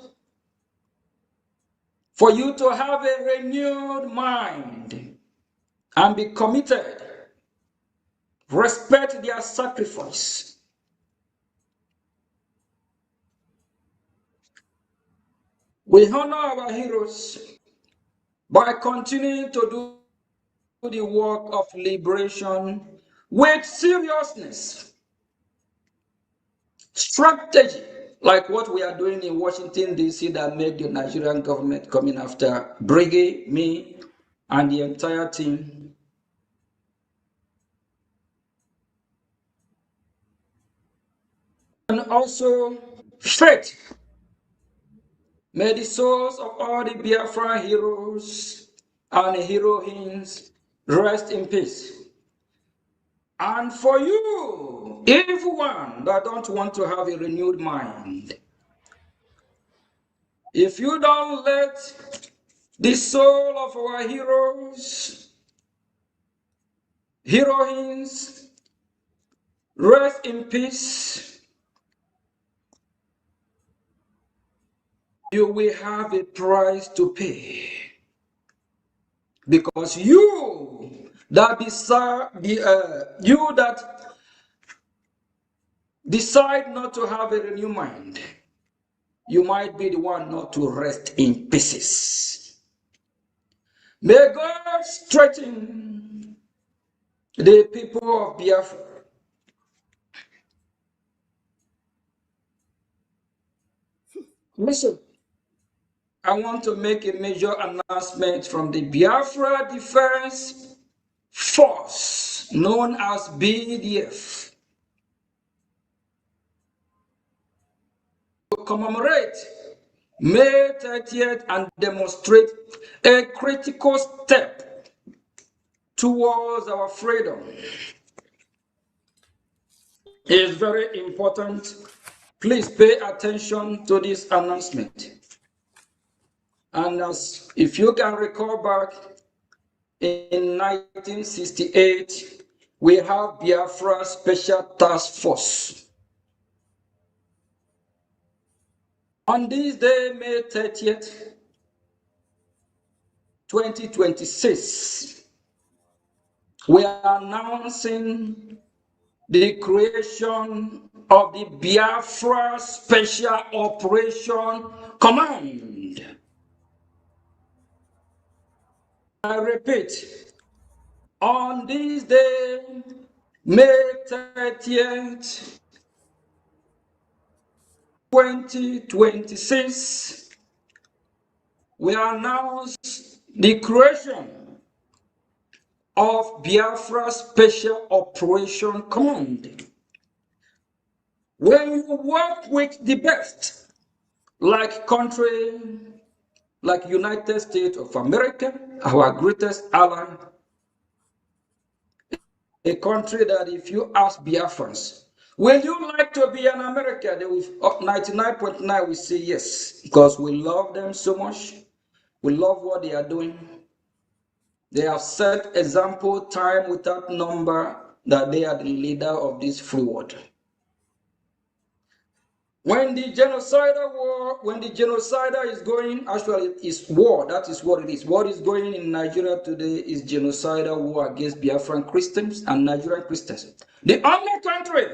for you to have a renewed mind and be committed. Respect their sacrifice. We honor our heroes by continuing to do the work of liberation with seriousness, strategy, like what we are doing in Washington, D.C., that made the Nigerian government coming after Bdia, me, and the entire team. And also faith. May the souls of all the Biafran heroes and heroines rest in peace. And for you, everyone that don't want to have a renewed mind, if you don't let the soul of our heroes, heroines, Rest in peace. You will have a price to pay. Because you that decide not to have a renewed mind, you might be the one not to rest in pieces. May God strengthen the people of Biafra. Listen, I want to make a major announcement from the Biafra Defense Force, known as BDF, to commemorate May 30th and demonstrate a critical step towards our freedom. It is very important. Please pay attention to this announcement. And if you can recall back, in 1968, we have Biafra Special Task Force. On this day, May 30th, 2026, we are announcing the creation of the Biafra Special Operation Command. I repeat, on this day, May 30th, 2026, we announce the creation of Biafra Special Operation Command. When you work with the best, like country, like United States of America, our greatest ally, a country that if you ask Biafrans, will you like to be an American? They will 99.9 will say yes, because we love them so much. We love what they are doing. They have set example time without number that they are the leader of this free world. When the genocidal war, when the genocidal is going, actually it's war, that is what it is. What is going in Nigeria today is genocidal war against Biafran Christians and Nigerian Christians. The only country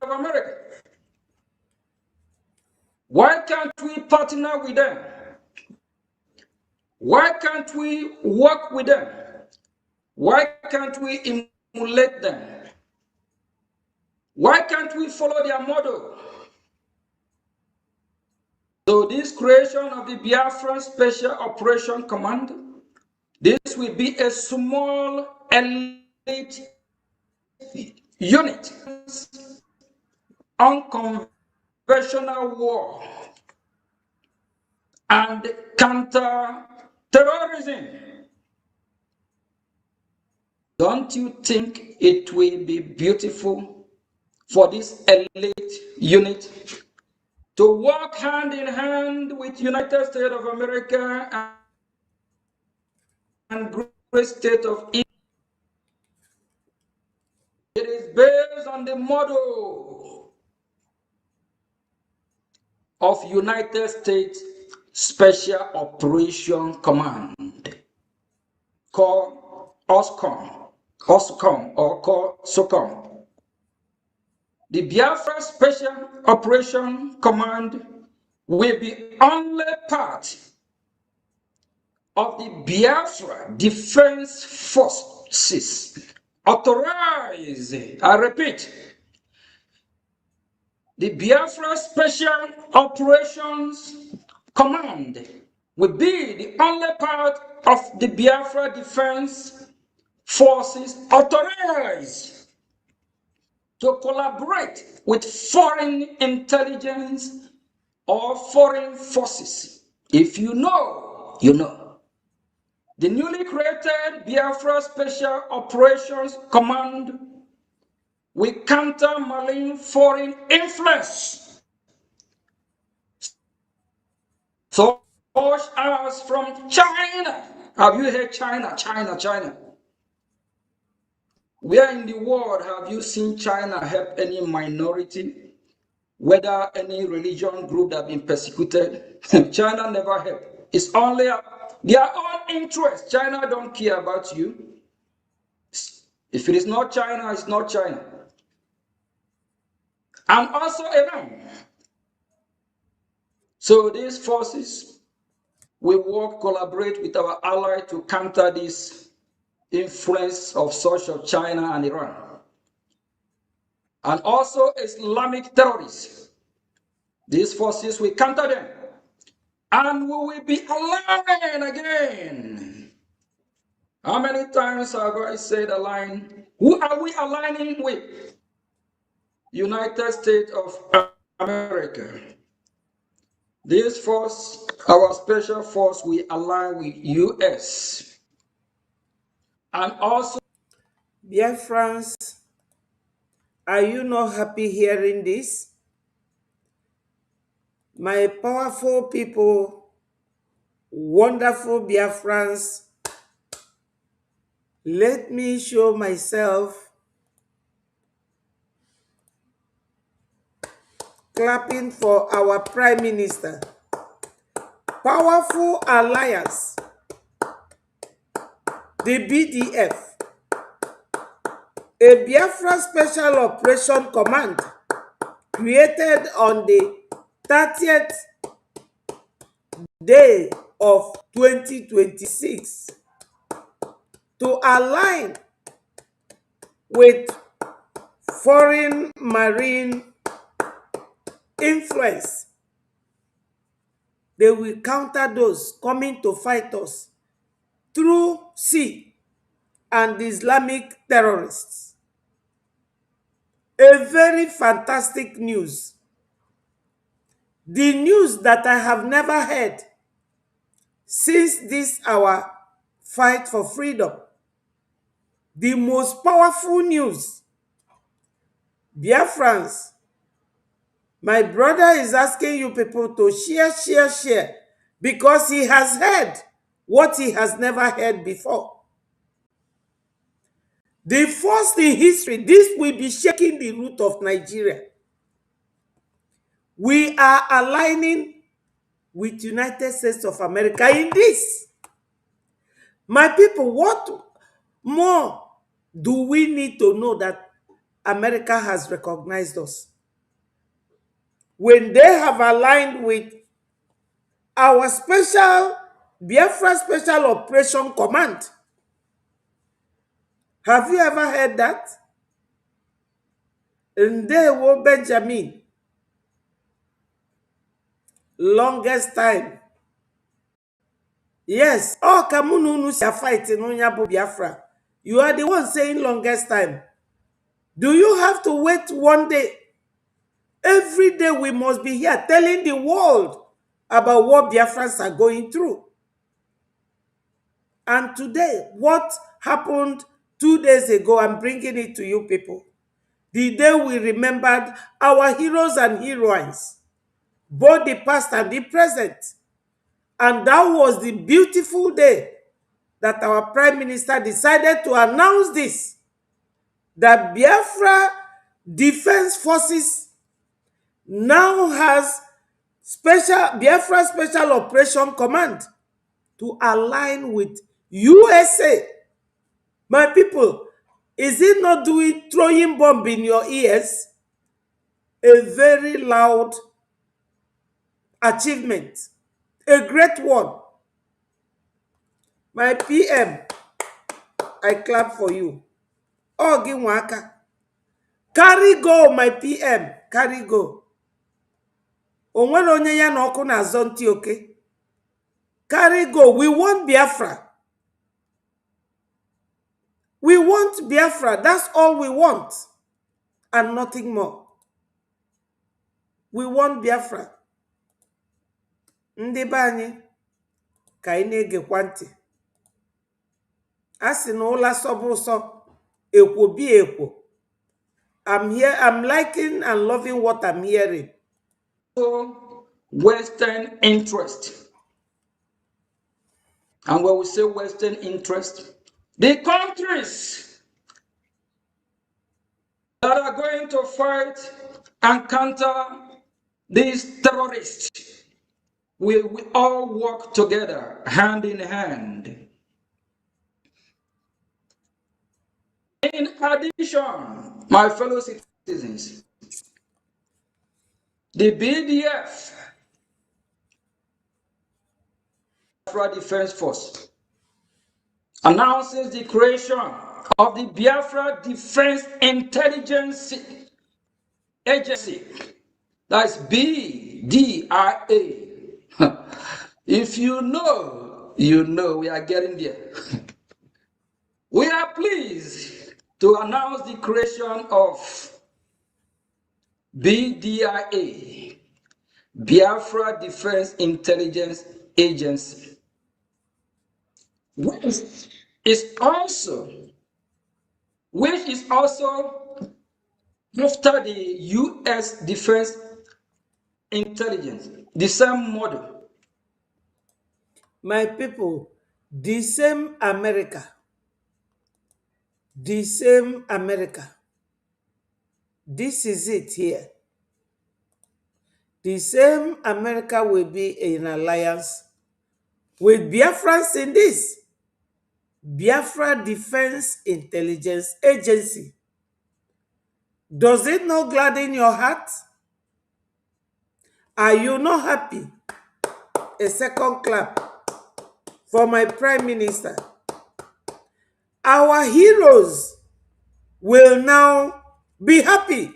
of America. Why can't we partner with them? Why can't we work with them? Why can't we emulate them? Why can't we follow their model? So this creation of the Biafran Special Operation Command, this will be a small elite unit, unconventional war and counter-terrorism. Don't you think it will be beautiful for this elite unit to work hand in hand with United States of America and great state of Israel? It is based on the model of United States Special Operation Command called OSCOM or called SOCOM. The Biafra Special Operation Command will be only part of the Biafra Defense Forces authorized, I repeat, the Biafra Special Operations Command will be the only part of the Biafra Defense Forces authorized to collaborate with foreign intelligence or foreign forces. If you know, you know. The newly created Biafra Special Operations Command will counter malign foreign influence, such as from China. Have you heard China? China. Where in the world have you seen China help any minority, whether any religion group that have been persecuted? China never help. It's only their own interest. China don't care about you. If it is not China, it's not China. And also Iran. So these forces, we work, collaborate with our ally to counter this influence of such of China and Iran. And also Islamic terrorists. These forces, we counter them. And we will be aligned again. How many times have I said align? Who are we aligning with? United States of America. This force, our special force, we align with US. And also, Biafrans, are you not happy hearing this? My powerful people, wonderful Biafrans, let me show myself clapping for our Prime Minister. Powerful alliance, the BDF, a Biafra Special Operation Command created on the 30th day of 2026 to align with foreign marine influence. They will counter those coming to fight us through sea and Islamic terrorists. A very fantastic news. The news that I have never heard since this our fight for freedom. The most powerful news. Biafrans, my brother is asking you people to share, because he has heard what he has never heard before. The first in history, this will be shaking the root of Nigeria. We are aligning with United States of America in this. My people, what more do we need to know that America has recognized us? When they have aligned with our special Biafra Special Operation Command. Have you ever heard that? Ndewo Benjamin. Longest time. Yes. Oh, Kamununu is fighting on Yabo Biafra. You are the one saying longest time. Do you have to wait one day? Every day we must be here telling the world about what Biafrans are going through. And today, what happened 2 days ago, I'm bringing it to you people. The day we remembered our heroes and heroines, both the past and the present. And that was the beautiful day that our Prime Minister decided to announce this, that Biafra Defense Forces now has Biafra Special Operation Command to align with USA. My people, is it not throwing bomb in your ears? A very loud achievement, a great one. My PM, I clap for you. Oh, Ginwaka. Carry go, my PM, carry go. Onwere onye ya na oku na azonti, okay? Carry go. We want Biafra. We want Biafra. That's all we want. And nothing more. We want Biafra. Ndị be anyị ka anyị na-egekwa ntị. A sị na ụla sọbụ ụsọ, ekwo bi ekwo. I'm here, I'm liking and loving what I'm hearing. Western interest. And when we say Western interest, the countries that are going to fight and counter these terrorists. We all work together, hand in hand. In addition, my fellow citizens, the BDF, Biafra Defense Force, announces the creation of the Biafra Defense Intelligence Agency. That's BDIA. If you know, you know we are getting there. We are pleased to announce the creation of BDIA, Biafra Defense Intelligence Agency, which is also after the U.S. Defense Intelligence, the same model. My people, the same America, the same America. This is it here. The same America will be in alliance with Biafrans in this Biafra Defense Intelligence Agency. Does it not gladden your heart? Are you not happy? A second clap for my Prime Minister. Our heroes will now be happy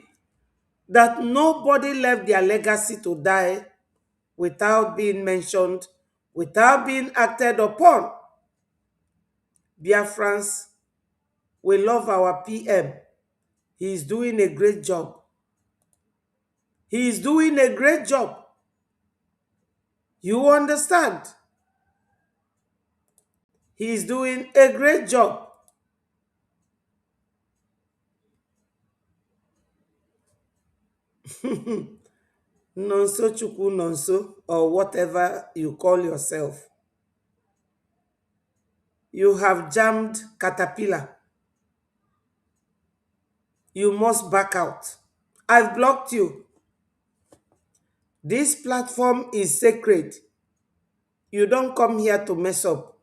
that nobody left their legacy to die without being mentioned, without being acted upon. Biafrans, we love our PM. He is doing a great job. He is doing a great job. You understand? He is doing a great job. Nonso Chukwu Nonso, or whatever you call yourself. You have jammed Caterpillar. You must back out. I've blocked you. This platform is sacred. You don't come here to mess up.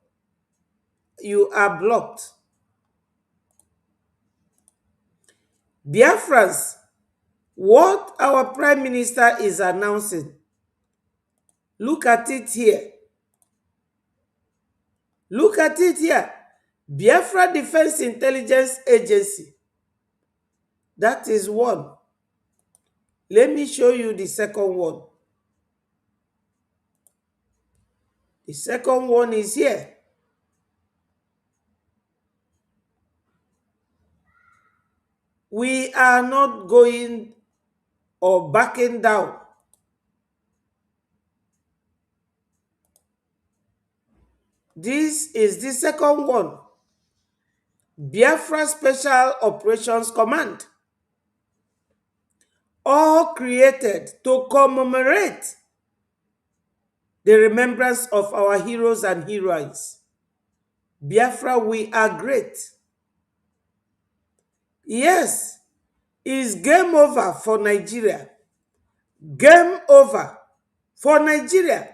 You are blocked. Biafrans, what our Prime Minister is announcing, look at it here. Look at it here. Biafra Defense Intelligence Agency. That is one. Let me show you the second one. The second one is here. We are not going or backing down. This is the second one. Biafra Special Operations Command. All created to commemorate the remembrance of our heroes and heroines. Biafra, we are great. Yes, it's game over for Nigeria. Game over for Nigeria.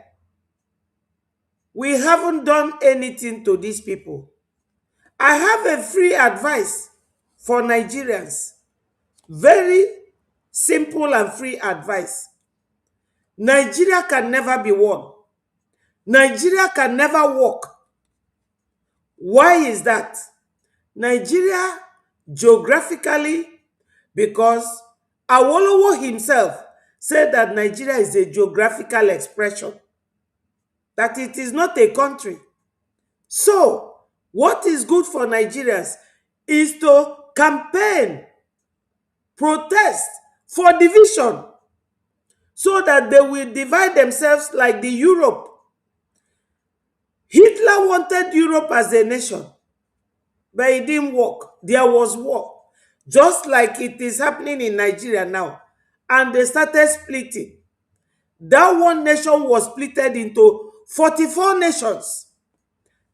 We haven't done anything to these people. I have a free advice for Nigerians. Very simple and free advice. Nigeria can never be won. Nigeria can never walk. Why is that? Nigeria, geographically, because Awolowo himself said that Nigeria is a geographical expression, that it is not a country. So, what is good for Nigerians is to campaign, protest for division, so that they will divide themselves like the Europe. Hitler wanted Europe as a nation, but it didn't work. There was war, just like it is happening in Nigeria now. And they started splitting. That one nation was split into 44 nations.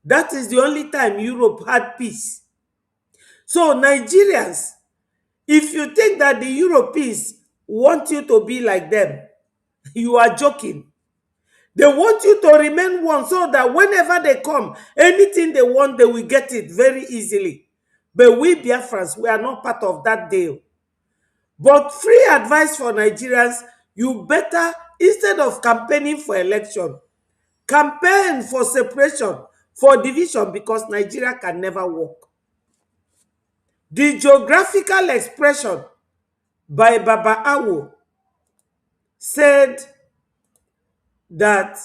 That is the only time Europe had peace. So Nigerians, If you think that the Europeans want you to be like them, you are joking. They want you to remain one so that whenever they come, anything they want, they will get it very easily. But we Biafrans, we are not part of that deal. But free advice for Nigerians, you better, instead of campaigning for election, campaign for separation, for division, because Nigeria can never work. The geographical expression by Baba Awo said that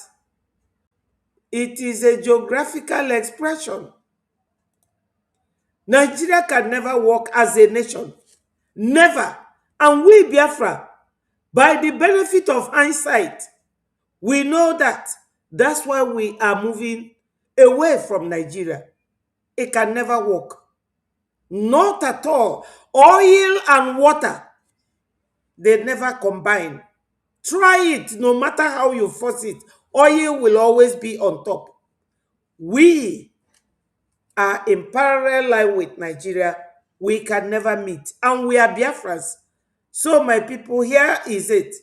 it is a geographical expression. Nigeria can never work as a nation. Never. And we, Biafra, by the benefit of hindsight, we know that. That's why we are moving away from Nigeria. It can never work. Not at all. Oil and water, they never combine. Try it, no matter how you force it. Oil will always be on top. We are in parallel line with Nigeria. We can never meet. And we are Biafrans. So my people, here is it.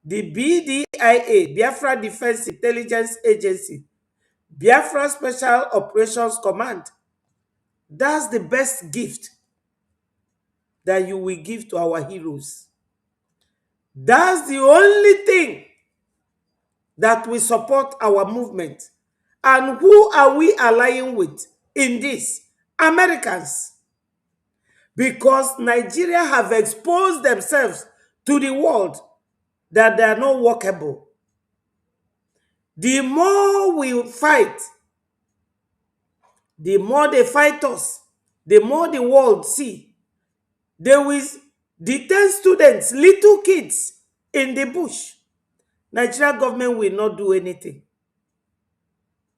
The BDIA, Biafra Defense Intelligence Agency, Biafra Special Operations Command. That's the best gift that you will give to our heroes. That's the only thing that will support our movement. And who are we allying with in this? Americans. Because Nigeria have exposed themselves to the world that they are not workable. The more we fight, the more they fight us, the more the world see. They will detain students, little kids in the bush. Nigeria government will not do anything.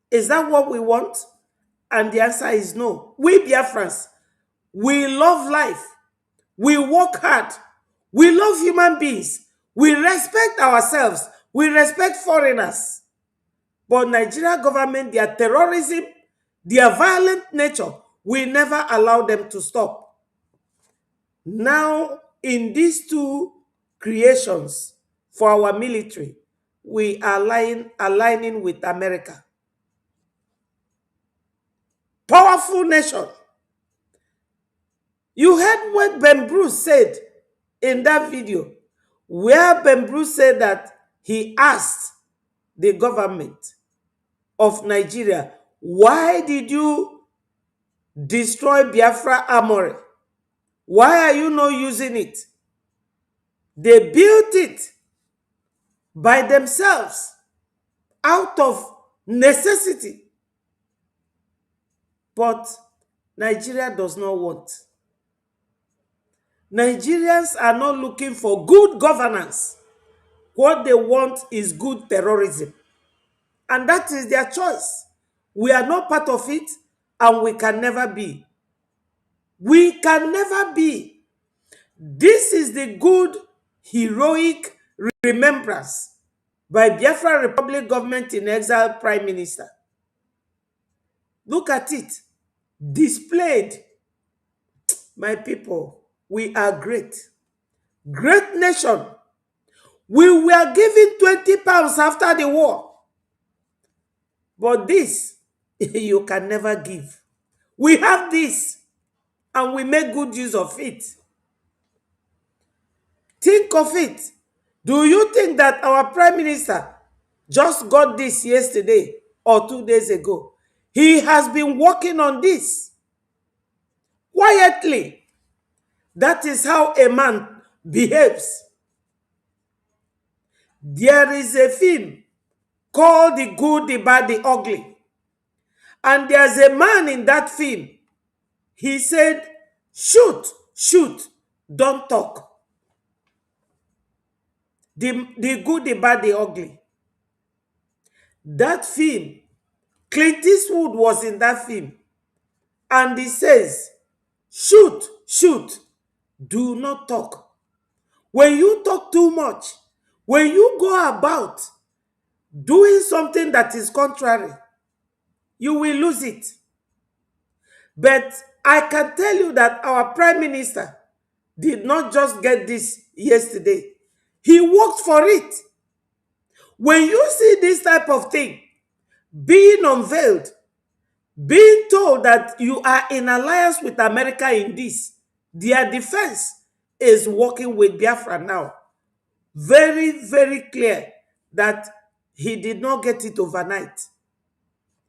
Is that what we want? And the answer is no. We Biafrans, we love life. We work hard. We love human beings. We respect ourselves. We respect foreigners. But Nigeria government, their terrorism, their violent nature, we never allow them to stop. Now, in these two creations for our military, we are aligning with America. Powerful nation. You heard what Ben Bruce said in that video, where Ben Bruce said that he asked the government of Nigeria, why did you destroy Biafra Armory? Why are you not using it? They built it by themselves out of necessity. But Nigeria does not want. Nigerians are not looking for good governance. What they want is good terrorism. And that is their choice. We are not part of it, and we can never be. We can never be. This is the good, heroic remembrance by Biafra Republic Government in Exile Prime Minister. Look at it. Displayed. My people, we are great. Great nation. We were given 20 pounds after the war. But this, you can never give. We have this, and we make good use of it. Think of it. Do you think that our Prime Minister just got this yesterday or 2 days ago? He has been working on this quietly. That is how a man behaves. There is a film called The Good, the Bad, the Ugly. And there's a man in that film. He said, shoot, shoot, don't talk. The Good, the Bad, the Ugly. That film, Clint Eastwood was in that film. And he says, shoot, shoot, do not talk. When you talk too much, when you go about doing something that is contrary, you will lose it. But I can tell you that our Prime Minister did not just get this yesterday. He worked for it. When you see this type of thing being unveiled, being told that you are in alliance with America in this, their defense is working with Biafra now. Very, very clear that he did not get it overnight.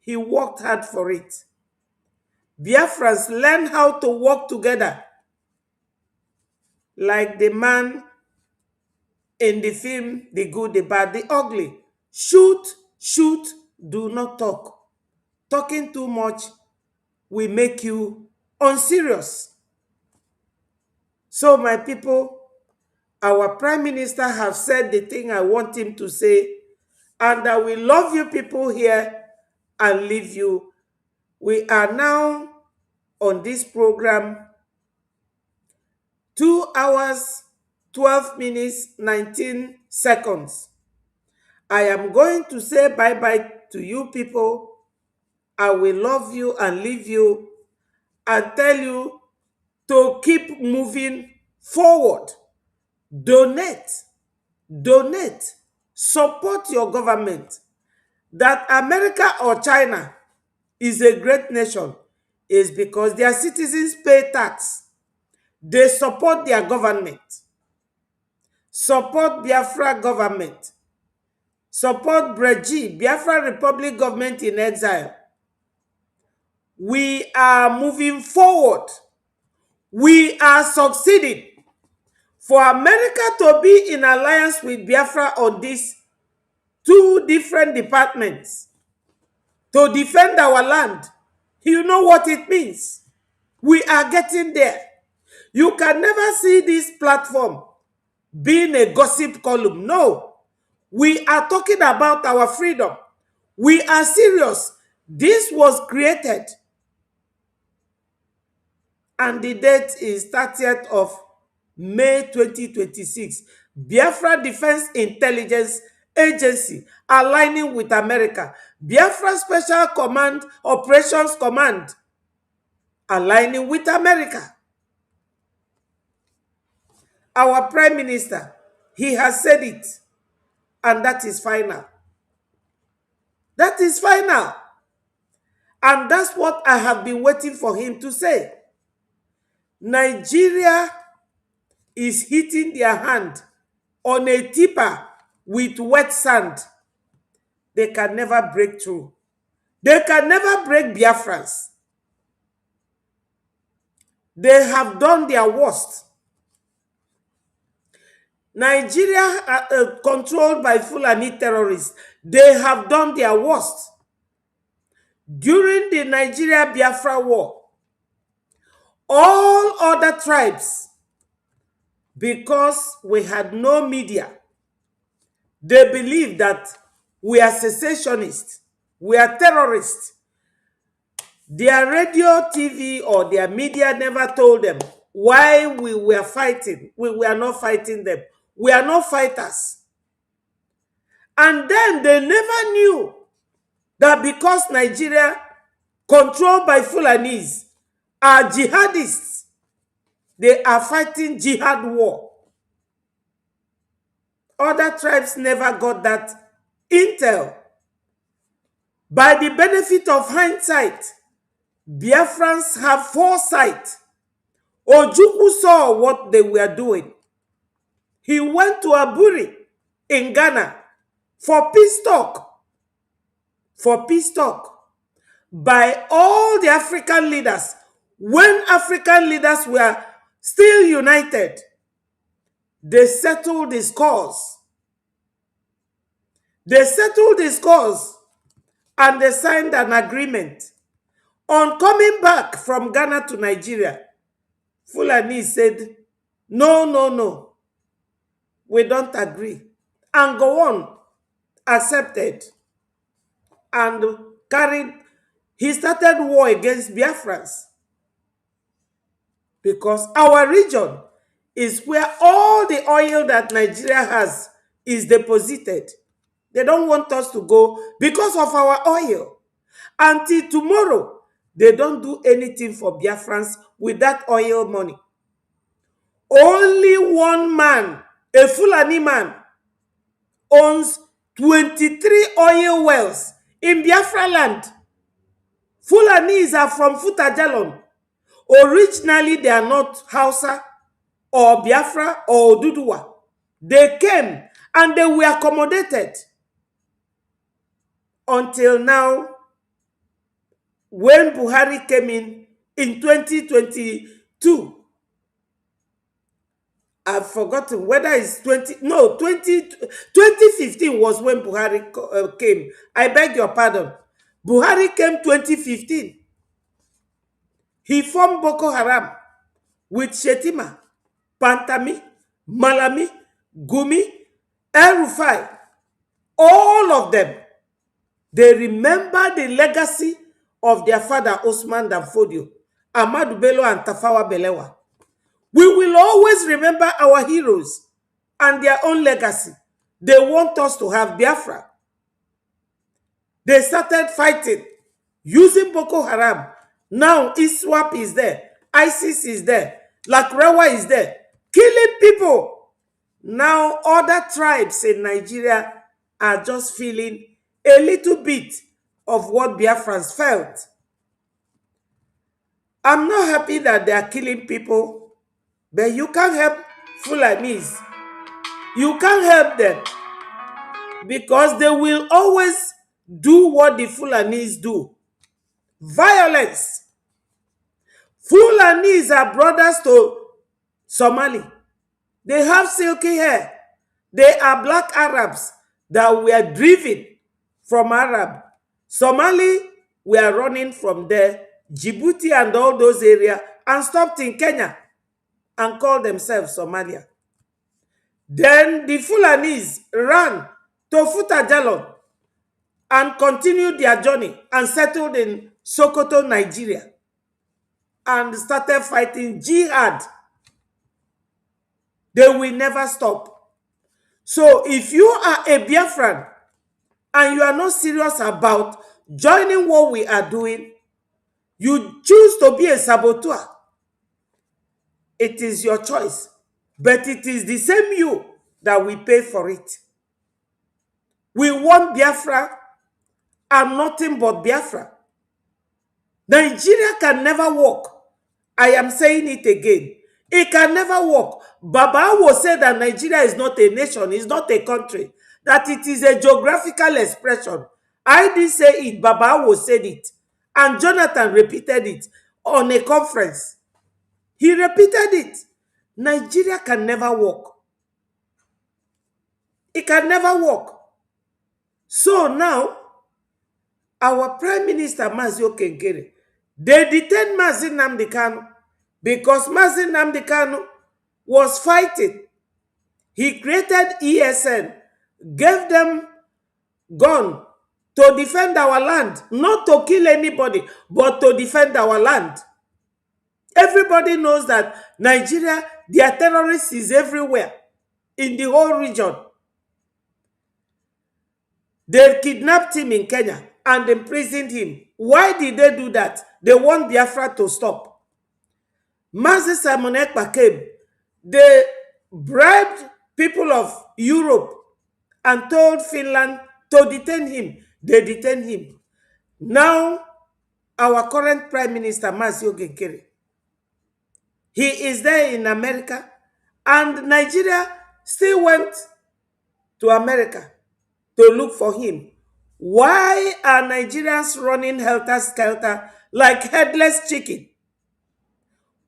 He worked hard for it. Biafrans learn how to work together like the man in the film, The Good, the Bad, the Ugly. Shoot, shoot, do not talk. Talking too much will make you unserious. So my people, our Prime Minister have said the thing I want him to say, and I will love you people here and leave you. We are now on this program 2 hours, 12 minutes, 19 seconds. I am going to say bye-bye to you people. I will love you and leave you and tell you to keep moving forward. Donate, donate, support your government. That America or China is a great nation is because their citizens pay tax. They support their government. Support Biafra government. Support Bdia, Biafra Republic government in exile. We are moving forward. We are succeeding. For America to be in alliance with Biafra on these two different departments to defend our land, you know what it means. We are getting there. You can never see this platform being a gossip column. No. We are talking about our freedom. We are serious. This was created. And the date is 30th of May 2026. Biafra Defense Intelligence Agency aligning with America. Biafra Special Command Operations Command aligning with America. Our Prime Minister, he has said it, and that is final. That is final. And that's what I have been waiting for him to say. Nigeria is hitting their hand on a tipper with wet sand. They can never break through. They can never break Biafrans. They have done their worst. Nigeria controlled by Fulani terrorists. They have done their worst. During the Nigeria-Biafra war, all other tribes, because we had no media, they believed that we are secessionists, we are terrorists. Their radio, TV, or their media never told them why we were fighting. We were not fighting them. We are not fighters. And then they never knew that because Nigeria, controlled by Fulanis, are jihadists, they are fighting jihad war. Other tribes never got that intel. By the benefit of hindsight, Biafrans have foresight. Ojukwu saw what they were doing. He went to Aburi in Ghana for peace talk. For peace talk. By all the African leaders. When African leaders were still united, they settled the scores. They settled the scores and they signed an agreement. On coming back from Ghana to Nigeria, Fulani said, no, no, no. We don't agree. And go on, accepted. And he started war against Biafrans. Because our region is where all the oil that Nigeria has is deposited. They don't want us to go because of our oil. Until tomorrow, they don't do anything for Biafrans with that oil money. Only one man, a Fulani man, owns 23 oil wells in Biafra land. Fulanis are from Futajalon. Originally, they are not Hausa or Biafra or Oduduwa. They came and they were accommodated until now. When Buhari came in 2022, I've forgotten whether it's 2015 was when Buhari came. I beg your pardon. Buhari came 2015. He formed Boko Haram with Shetima, Pantami, Malami, Gumi, El Rufai. All of them, they remember the legacy of their father Osman Danfodio, Ahmadu Bello and Tafawa Balewa. We will always remember our heroes and their own legacy. They want us to have Biafra. They started fighting using Boko Haram. Now ISWAP is there. ISIS is there. Lakrewa is there. Killing people. Now other tribes in Nigeria are just feeling a little bit of what Biafrans felt. I'm not happy that they are killing people, but you can't help Fulanis. You can't help them because they will always do what the Fulanis do. Violence. Fulanis are brothers to Somali. They have silky hair. They are black Arabs that were driven from Arab. Somali were running from there, Djibouti and all those areas, and stopped in Kenya and called themselves Somalia. Then the Fulanis ran to Futajalon and continued their journey and settled in Sokoto, Nigeria, and started fighting jihad. They will never stop. So if you are a Biafran and you are not serious about joining what we are doing, you choose to be a saboteur, it is your choice. But it is the same you that we pay for it. We want Biafra and nothing but Biafra. Nigeria can never work. I am saying it again. It can never work. Baba will say that Nigeria is not a nation, it's not a country, that it is a geographical expression. I didn't say it, Baba will said it. And Jonathan repeated it on a conference. He repeated it. Nigeria can never work. It can never work. So now, our Prime Minister Mazio Kenkere, they detained Mazi Nnamdi Kanu because Mazi Nnamdi Kanu was fighting. He created ESN, gave them gun to defend our land, not to kill anybody, but to defend our land. Everybody knows that Nigeria, their terrorists is everywhere in the whole region. They kidnapped him in Kenya and imprisoned him. Why did they do that? They want Biafra to stop. Mazi Simon Ekpa came. They bribed people of Europe and told Finland to detain him. They detained him. Now, our current Prime Minister, Mazi Kenkere, he is there in America, and Nigeria still went to America to look for him. Why are Nigerians running helter-skelter like headless chicken?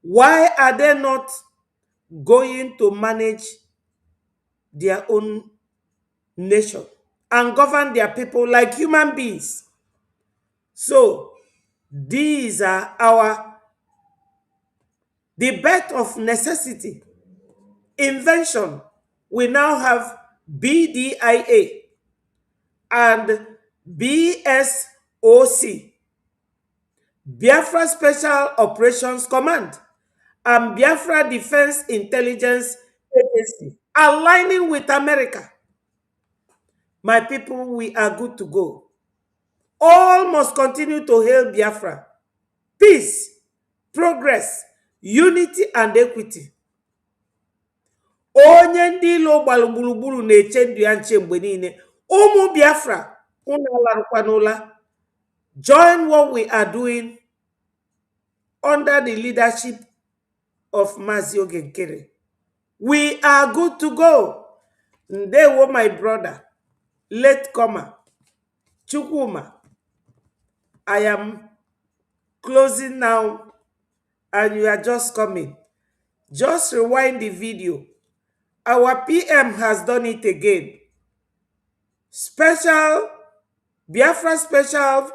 Why are they not going to manage their own nation and govern their people like human beings? So, these are the birth of necessity. Invention. We now have BDIA and BSOC, Biafra Special Operations Command, and Biafra Defense Intelligence Agency, aligning with America. My people, we are good to go. All must continue to hail Biafra. Peace, progress, unity, and equity. onye ndị ilo gbalụ gburugburu na-eche ndụ ya nche mgbe niile. Ụmụ Biafra, unu alarụkwanụla. Join what we are doing under the leadership of Mazi Ogenkere. We are good to go. Ndewo, my brother, late comer, Chukwuma. I am closing now, and you are just coming. Just rewind the video. Our PM has done it again. Biafra Special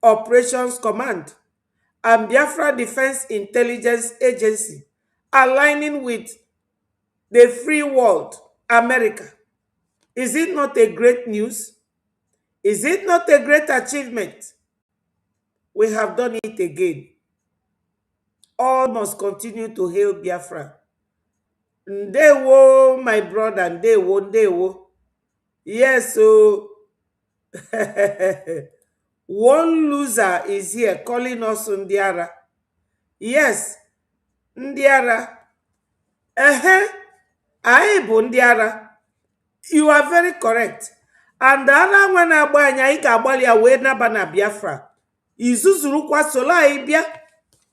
Operations Command and Biafra Defense Intelligence Agency, aligning with the free world, America. Is it not a great news? Is it not a great achievement? We have done it again. All must continue to hail Biafra. Ndewo, my brother, ndewo, ndewo. Yes, so one loser is here calling us Ndiara. Yes, Ndiara. I bụ Ndiara. You are very correct. And ara nwa na-agba anyị, anyị ga-agbalị ya wee naba na Biafra. Izuzurukwa solo anyị bịa.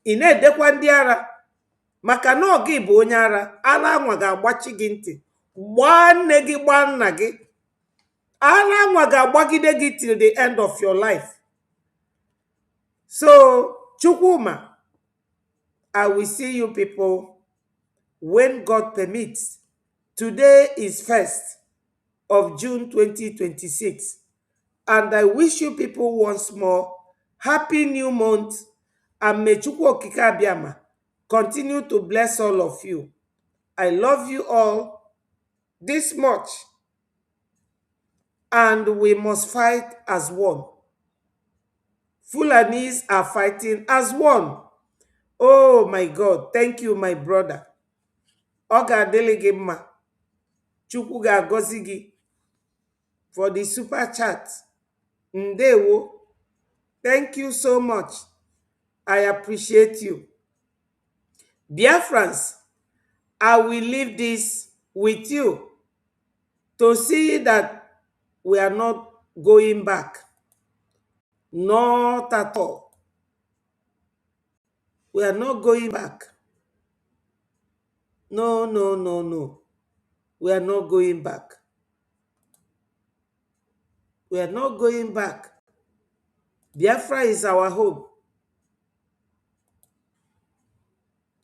Ị na-edekwa ndị ara. Maka na ọ gị bụ onye ara. Ara nwa ga-agbachi gị ntị. Gbaa nne gị, gbaa nna gị. Ara nwa ga-agbagide gị till the end of your life. So, Chukwuma, I will see you people when God permits. Today is 1st of June 2026. And I wish you people once more happy new month, and may Chukwu Okike Abiama continue to bless all of you. I love you all this much, and we must fight as one. Fulanis are fighting as one. Oh my God, thank you, my brother. Oga Delegema, Chukwu ga-agọzi gị for the super chat. Ndewo, thank you so much. I appreciate you. Biafrans, I will leave this with you to see that we are not going back. Not at all. We are not going back. No, no, no, no. We are not going back. We are not going back. Biafra is our home.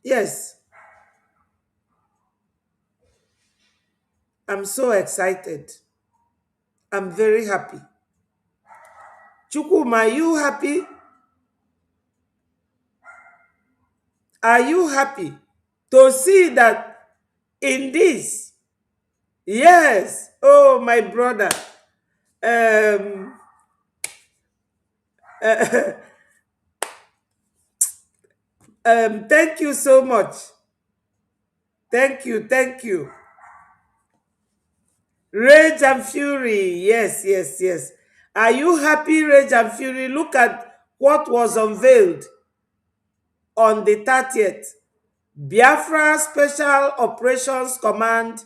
Yes. I'm so excited. I'm very happy. Chukwuma, are you happy? Are you happy to see that in this? Yes. Oh, my brother. Thank you so much. Thank you. Thank you. Rage and Fury. Yes, yes, yes. Are you happy, Rage and Fury? Look at what was unveiled on the 30th. Biafra Special Operations Command,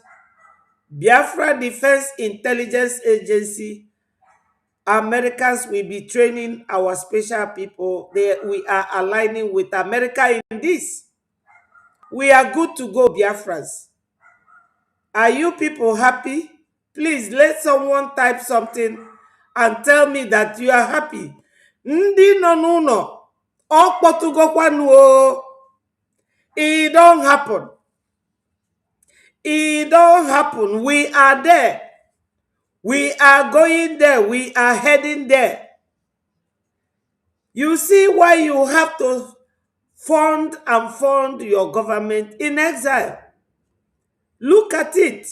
Biafra Defense Intelligence Agency. Americans will be training our special people. We are aligning with America in this. We are good to go, Biafrans. Are you people happy? Please let someone type something and tell me that you are happy. Ndi no no no. It don't happen. It don't happen. We are there. We are going there. We are heading there. You see why you have to fund your government in exile. Look at it.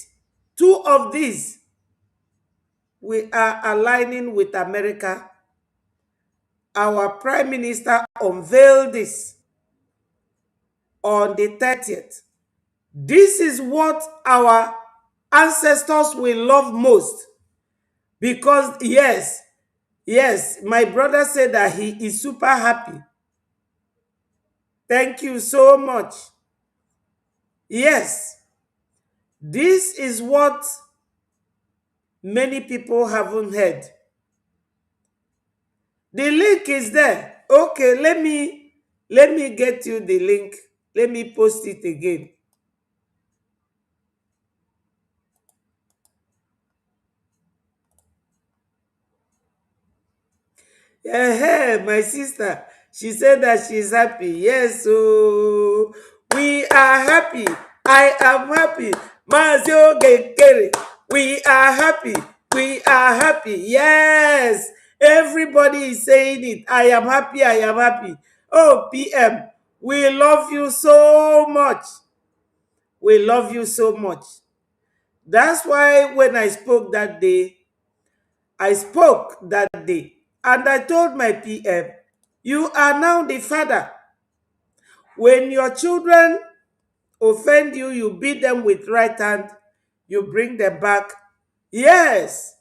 Two of these. We are aligning with America. Our Prime Minister unveiled this on the 30th. This is what our ancestors will love most. Because, yes, my brother said that he is super happy. Thank you so much. Yes, This is what many people haven't heard. The link is there. Okay, let me get you the link. Let me post it again. My sister, she said that she's happy. Yes, so we are happy. I am happy. Mazio Gekere. We are happy. We are happy. Yes. Everybody is saying it. I am happy. I am happy. Oh, PM, we love you so much. We love you so much. That's why when I spoke that day, and I told my PM, you are now the father. When your children offend you, you beat them with right hand, you bring them back. Yes,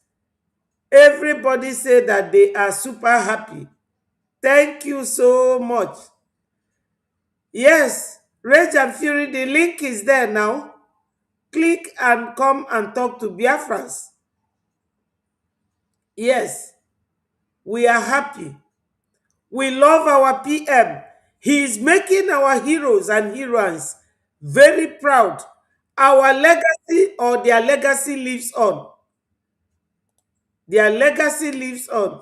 everybody say that they are super happy. Thank you so much. Yes, Rage and Fury, the link is there now. Click and come and talk to Biafrans. Yes, we are happy. We love our PM. He is making our heroes and heroines very proud. Our legacy or their legacy lives on. Their legacy lives on.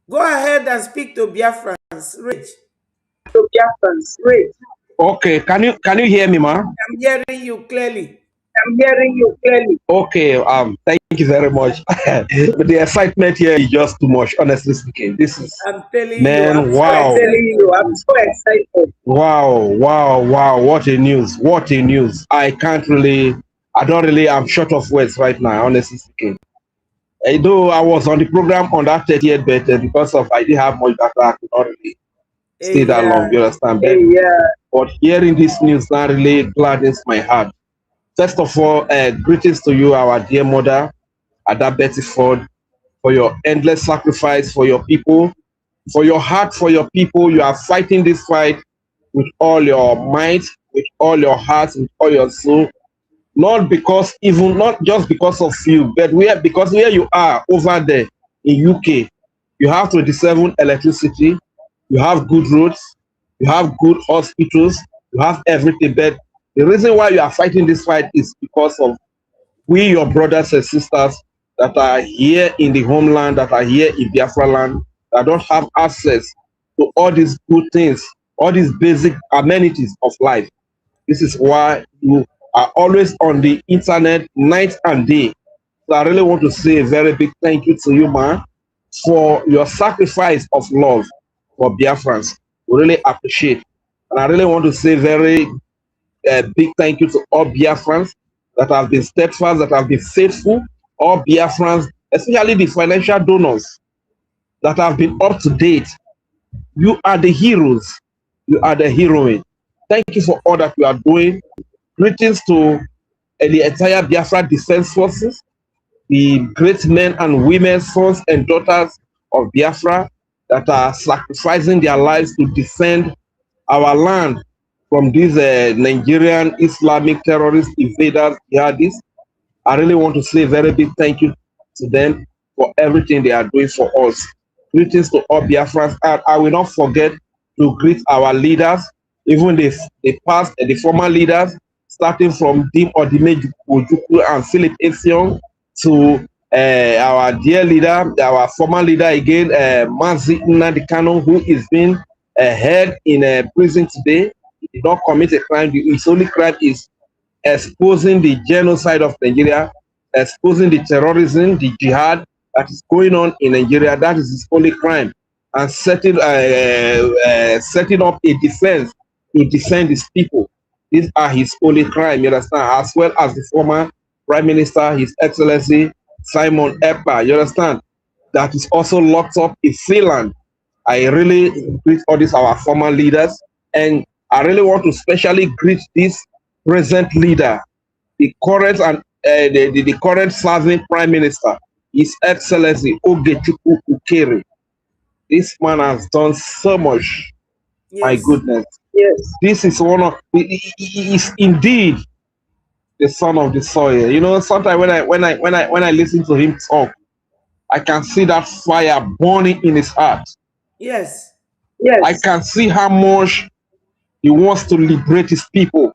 Go ahead and speak to Biafrans. Rich. To Biafrans. Rich. Okay, can you hear me, ma? I'm hearing you clearly. I'm hearing you clearly. Okay, thank you very much. But the excitement here is just too much, honestly speaking. This is, I'm telling man, you. I'm wow. telling you, I'm so excited. Wow, what a news. What a news. I'm short of words right now, honestly speaking. Though I was on the program on that 30th, but because of I didn't have much data, I could not really stay that long, you understand? But hearing this news now really gladdens my heart. First of all, greetings to you, our dear mother, Ada Betty Ford, for your endless sacrifice for your people, for your heart for your people. You are fighting this fight with all your might, with all your heart, with all your soul. Not just because of you, but because where you are over there in UK, you have 27 electricity, you have good roads, you have good hospitals, you have everything. But the reason why you are fighting this fight is because of we, your brothers and sisters that are here in the homeland, that are here in Biafra land, that don't have access to all these good things, all these basic amenities of life. This is why you are always on the internet night and day. So I really want to say a very big thank you to you, man, for your sacrifice of love for Biafrans. We really appreciate. And I really want to say very big thank you to all Biafrans that have been steadfast, that have been faithful, all Biafrans, especially the financial donors that have been up to date. You are the heroes. You are the heroine. Thank you for all that you are doing. Greetings to the entire Biafra Defense Forces, the great men and women, sons and daughters of Biafra that are sacrificing their lives to defend our land from these Nigerian Islamic terrorist invaders, jihadists. I really want to say a very big thank you to them for everything they are doing for us. Greetings to all Biafrans. And I will not forget to greet our leaders, even the past and the former leaders, starting from Dim Odimeju Ojukwu and Philip Efiong to our dear leader, our former leader again, Mazi Nnamdi Kanu, who is being held in prison today. He did not commit a crime. His only crime is exposing the genocide of Nigeria, exposing the terrorism, the jihad that is going on in Nigeria. That is his only crime. And setting up a defense to defend his people. These are his only crime, you understand? As well as the former Prime Minister, His Excellency Simon Ekpa, you understand? That is also locked up in Finland. I really greet all these our former leaders, and I really want to specially greet this present leader, the current and the current serving Prime Minister, His Excellency Ogechukwu Ukere. This man has done so much. Yes. My goodness. Yes. This is one of is indeed the son of the soil. You know, sometimes when I listen to him talk, I can see that fire burning in his heart. Yes. I can see how much he wants to liberate his people.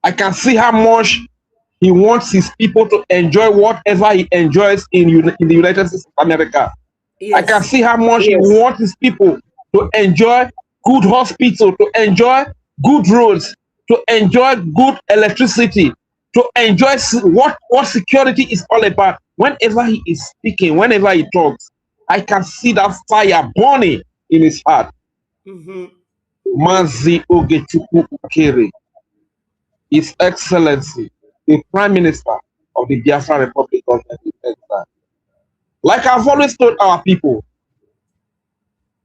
I can see how much he wants his people to enjoy whatever he enjoys in the United States of America. Yes. I can see how much he wants his people to enjoy good hospital, to enjoy good roads, to enjoy good electricity, to enjoy what security is all about. Whenever he is speaking, whenever he talks, I can see that fire burning in his heart. Mazi Ogechukwu Ukere, His Excellency, the Prime Minister of the Biafran Republic of Nigeria. Like I've always told our people,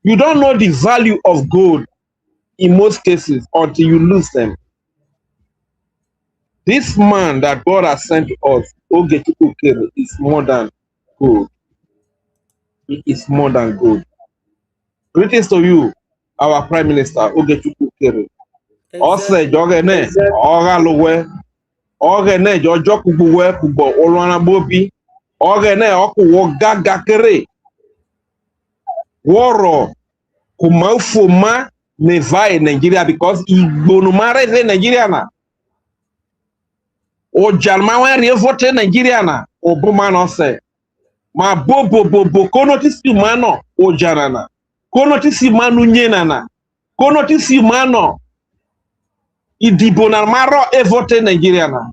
you don't know the value of gold in most cases until you lose them. This man that God has sent to us, Ogechukwu Ukere, is more than gold. He is more than gold. Greetings to you, our Prime Minister, Ogechukwu Ukere. Ose jogene, oga lowe, ogene jojo kubuwe kubo olwana bobi, ogene okuwo gaga kere. Woro kumaufuma nevai Nigeria because igbonumare ve Nigeria na. O jalmawe revote Nigeria na. Obuma no se. Ma bobo kono tisi mano o janana. Kono tisi manu nyenana. Kono tisi mano idibo na maro evote Nigeria na.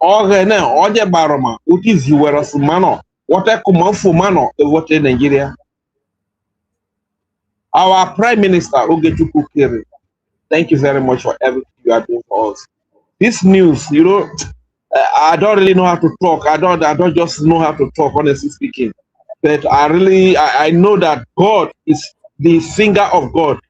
Ogene oje baroma uti ziwero sumano. Wote kumaufumano evote Nigeria. Our Prime Minister, Ogechukwu Ukere, thank you very much for everything you are doing for us. This news, you know, I don't really know how to talk. I don't just know how to talk, honestly speaking. But I know that God is, the finger of God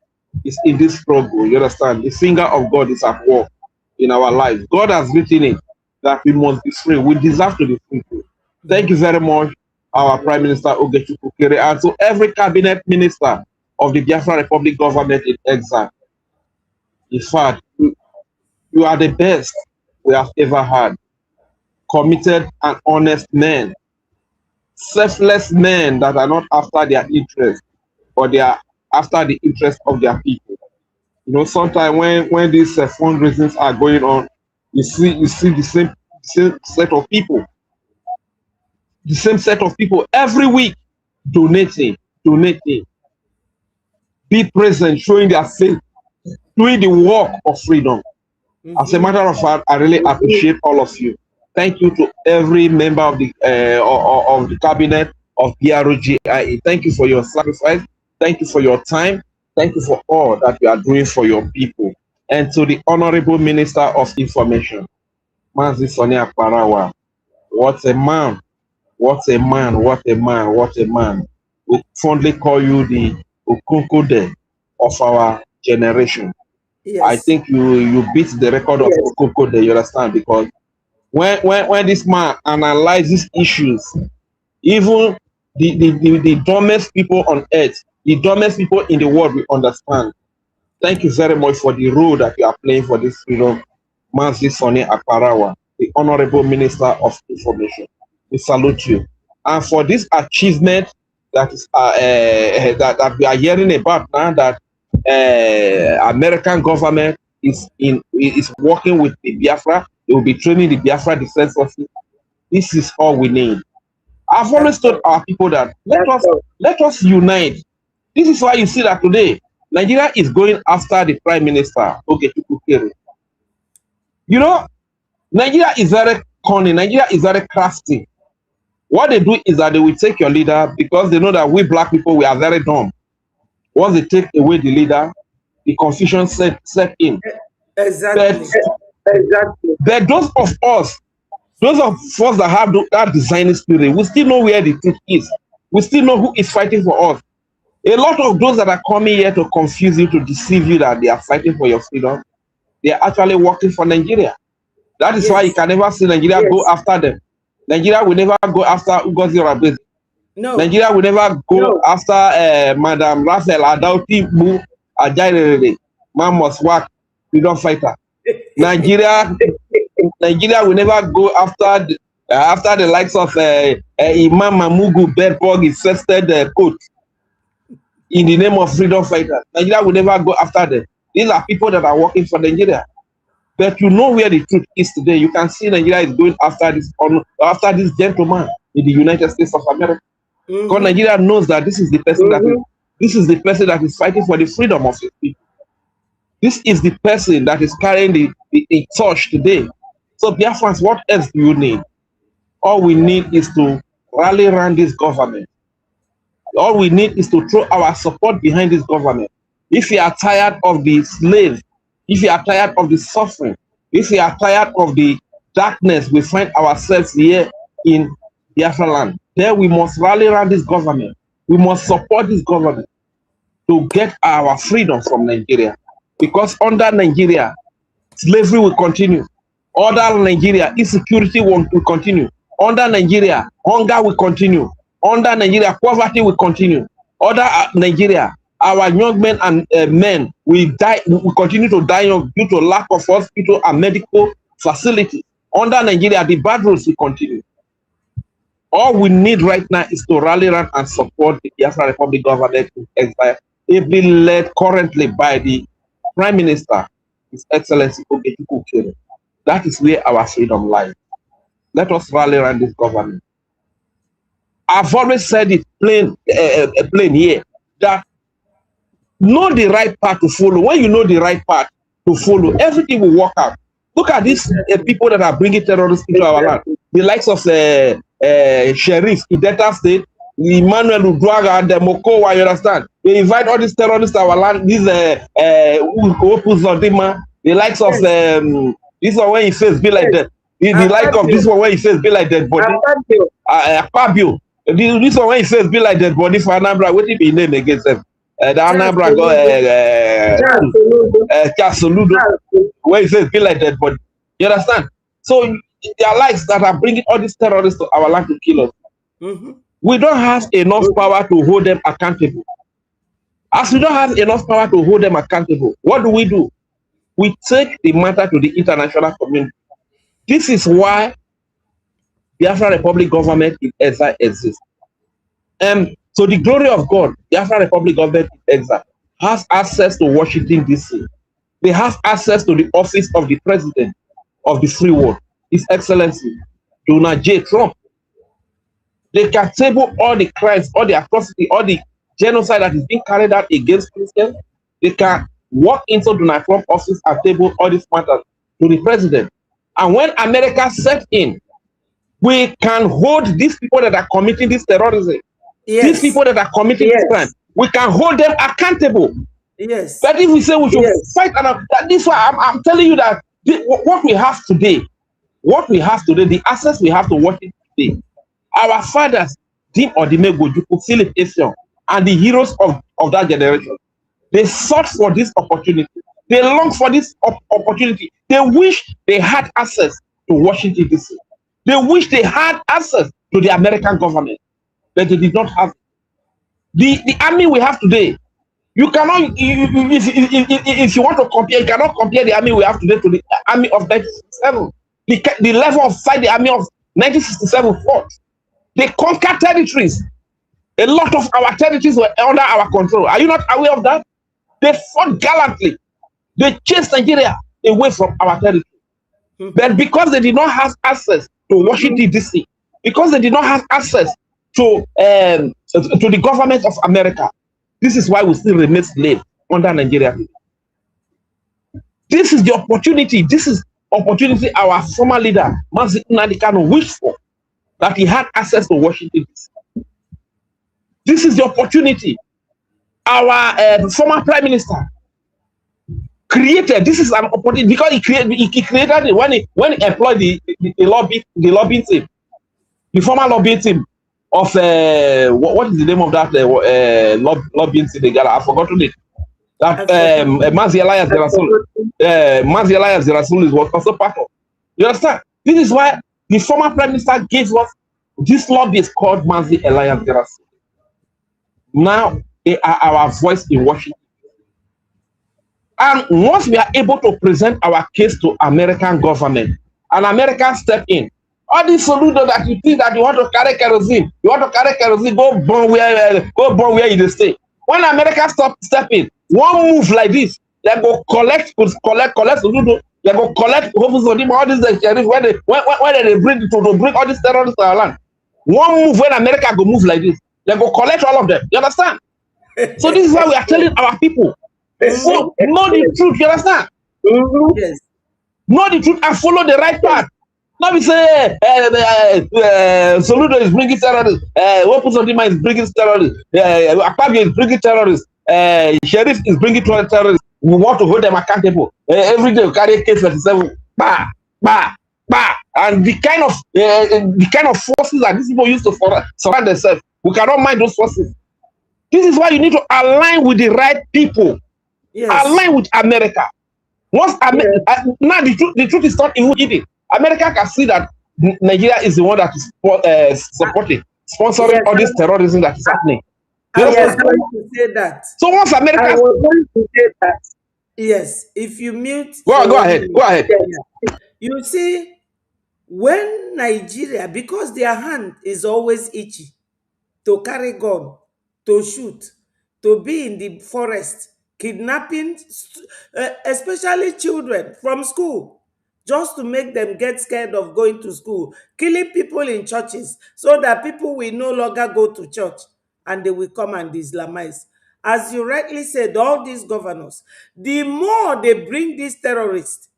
is in this struggle. You understand? The finger of God is at work in our lives. God has written it that we must be free. We deserve to be free. Thank you very much, our Prime Minister, Ogechukwu Ukere, and to every cabinet minister of the Biafran Republic government in exile. In fact, you are the best we have ever had. Committed and honest men. Selfless men that are not after their interest, but they are after the interest of their people. You know, sometimes when these fundraisings are going on, you see the same set of people. The same set of people every week donating. Be present, showing their faith, doing the work of freedom. As a matter of fact, I really appreciate all of you. Thank you to every member of the cabinet of BROGIE. Thank you for your sacrifice. Thank you for your time. Thank you for all that you are doing for your people. And to the Honorable Minister of Information, Mazi Sonia Parawa. What a man. What a man. What a man. What a man. We fondly call you the Okunkode of our generation. Yes. I think you beat the record of Okunkode, you understand? Because when this man analyzes issues, even the dumbest people on earth, the dumbest people in the world will understand. Thank you very much for the role that you are playing for this freedom. Mazi Soni Akparawa, the Honorable Minister of Information. We salute you. And for this achievement that is that we are hearing about now, that American government is working with the Biafra. They will be training the Biafra Defense Forces. This is all we need. I've always told our people that let us unite. This is why you see that today Nigeria is going after the Prime Minister, Ogechukwu Ukere. You know, Nigeria is very cunning. Nigeria is very crafty. What they do is that they will take your leader because they know that we black people, we are very dumb. Once they take away the leader, the confusion set in. Exactly. But those of us that have that designing spirit, we still know where the truth is. We still know who is fighting for us. A lot of those that are coming here to confuse you, to deceive you that they are fighting for your freedom, they are actually working for Nigeria. That is why you can never see Nigeria go after them. Nigeria will never go after Ugozi Rabezi. No. Nigeria will never go after Madam Raphael Adauti Bu Ajairere. Man must work, freedom fighter. Nigeria Nigeria will never go after the likes of Imam Mamugu Bedbug infested coach in the name of freedom fighters. Nigeria will never go after them. These are people that are working for Nigeria. But you know where the truth is today. You can see Nigeria is going after this gentleman in the United States of America. Because Nigeria knows that this is the person that is fighting for the freedom of his people. This is the person that is carrying the torch today. So Biafrans, what else do you need? All we need is to rally around this government. All we need is to throw our support behind this government. If you are tired of the slave, if you are tired of the suffering, if you are tired of the darkness we find ourselves here in Biafra land, then we must rally around this government. We must support this government to get our freedom from Nigeria. Because under Nigeria, slavery will continue. Under Nigeria, insecurity will continue. Under Nigeria, hunger will continue. Under Nigeria, poverty will continue. Under Nigeria, our young men and men will die. Will continue to die due to lack of hospital and medical facilities. Under Nigeria, the bad roads will continue. All we need right now is to rally around and support the Biafra Republic government in exile, being led currently by the Prime Minister, His Excellency Okechukwu Ukere. That is where our freedom lies. Let us rally around this government. I've always said it plain here, that know the right path to follow. When you know the right path to follow, everything will work out. Look at these people that are bringing terrorists into our land. The likes of Sheriff in Delta State, Emmanuel Udwaga, and the Mokowa, you understand? They invite all these terrorists to our land. These Opus Zodima, the likes of this one when he says be like that. The like of this one when he says be like that body. Fabio. This one when he says be like that body for Anambra. What did he name against them? The Anambra go Casoludo. When he says be like that body. You understand? So there are likes that are bringing all these terrorists to our land to kill us. We don't have enough power to hold them accountable. As we don't have enough power to hold them accountable, what do? We take the matter to the international community. This is why the Biafra Republic government in exile exists. So the glory of God, the Biafra Republic government in exile has access to Washington, D.C. They have access to the office of the president of the free world, His Excellency Donald J. Trump. They can table all the crimes, all the atrocity, all the genocide that is being carried out against Christians. They can walk into Donald Trump's office and table all these matters to the president. And when America steps in, we can hold these people that are committing this terrorism, these people that are committing this crime, we can hold them accountable. But if we say we should fight, this why I'm telling you that what we have today, the access we have to watch it today, our fathers, Dim Odime Gojuku, Philip Efion, and the heroes of that generation, they sought for this opportunity. They longed for this opportunity. They wish they had access to Washington, D.C. They wish they had access to the American government, but they did not have it. The army we have today, you cannot, if you want to compare, you cannot compare the army we have today to the army of 1967. The level of fight the army of 1967 fought. They conquered territories. A lot of our territories were under our control. Are you not aware of that? They fought gallantly. They chased Nigeria away from our territory. But because they did not have access to Washington, D.C., because they did not have access to the government of America, this is why we still remain slaves under Nigeria. This is the opportunity. This is opportunity our former leader, Mazi Nnamdi Kanu, wished for, that he had access to Washington, D.C. This is the opportunity our former prime minister created. This is an opportunity because he created it when he employed the lobbying team, the former lobbying team of what is the name of that lobbying team? I've forgotten it. That Mazi Elias Zerasul was also part of. You understand? This is why the former prime minister gave us this lobby is called Mazi Elias Zerasul. Now they are our voice in Washington. And once we are able to present our case to American government, and America step in. All these solutions that you think that you want to carry kerosene, go burn where you stay. When America step in, one move like this, they go collect solution, they go collect all these sheriff when they bring all these terrorists to our land. One move when America go move like this, they go collect all of them. You understand? So this is why we are telling our people. So know the truth, you understand? Yes. Know the truth and follow the right path. Not be say Soludo is bringing terrorists, Weapons of Dima is bringing terrorists, Akpabio is bringing terrorists, Sheriff is bringing terrorists. We want to hold them accountable. Every day we carry case 37, and the kind of forces that these people use to surround themselves, we cannot mind those forces. This is why you need to align with the right people. Yes. Align with America. Once now the truth is not even hidden. America can see that Nigeria is the one that is sponsoring all this terrorism that is happening. I was going to say that. So once America, I was going to say that. Yes, if you mute. Go ahead. You see, when Nigeria, because their hand is always itchy to carry gun, to shoot, to be in the forest, kidnapping, especially children from school, just to make them get scared of going to school, killing people in churches so that people will no longer go to church and they will come and Islamize. As you rightly said, all these governors, the more they bring these terrorists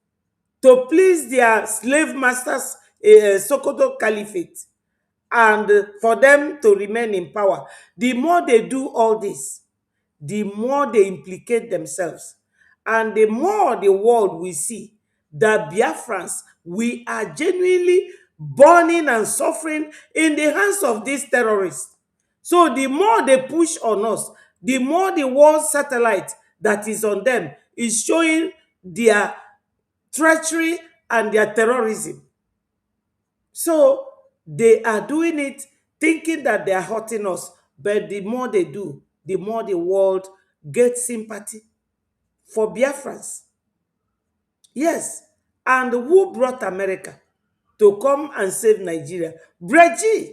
to please their slave masters, Sokoto Caliphate, and for them to remain in power, the more they do all this, the more they implicate themselves, and the more the world will see that Biafrans, we are genuinely burning and suffering in the hands of these terrorists. So the more they push on us, the more the world satellite that is on them is showing their treachery and their terrorism. So they are doing it thinking that they are hurting us, but the more they do, the more the world gets sympathy for Biafrans. Yes, and who brought America to come and save Nigeria? Bdia.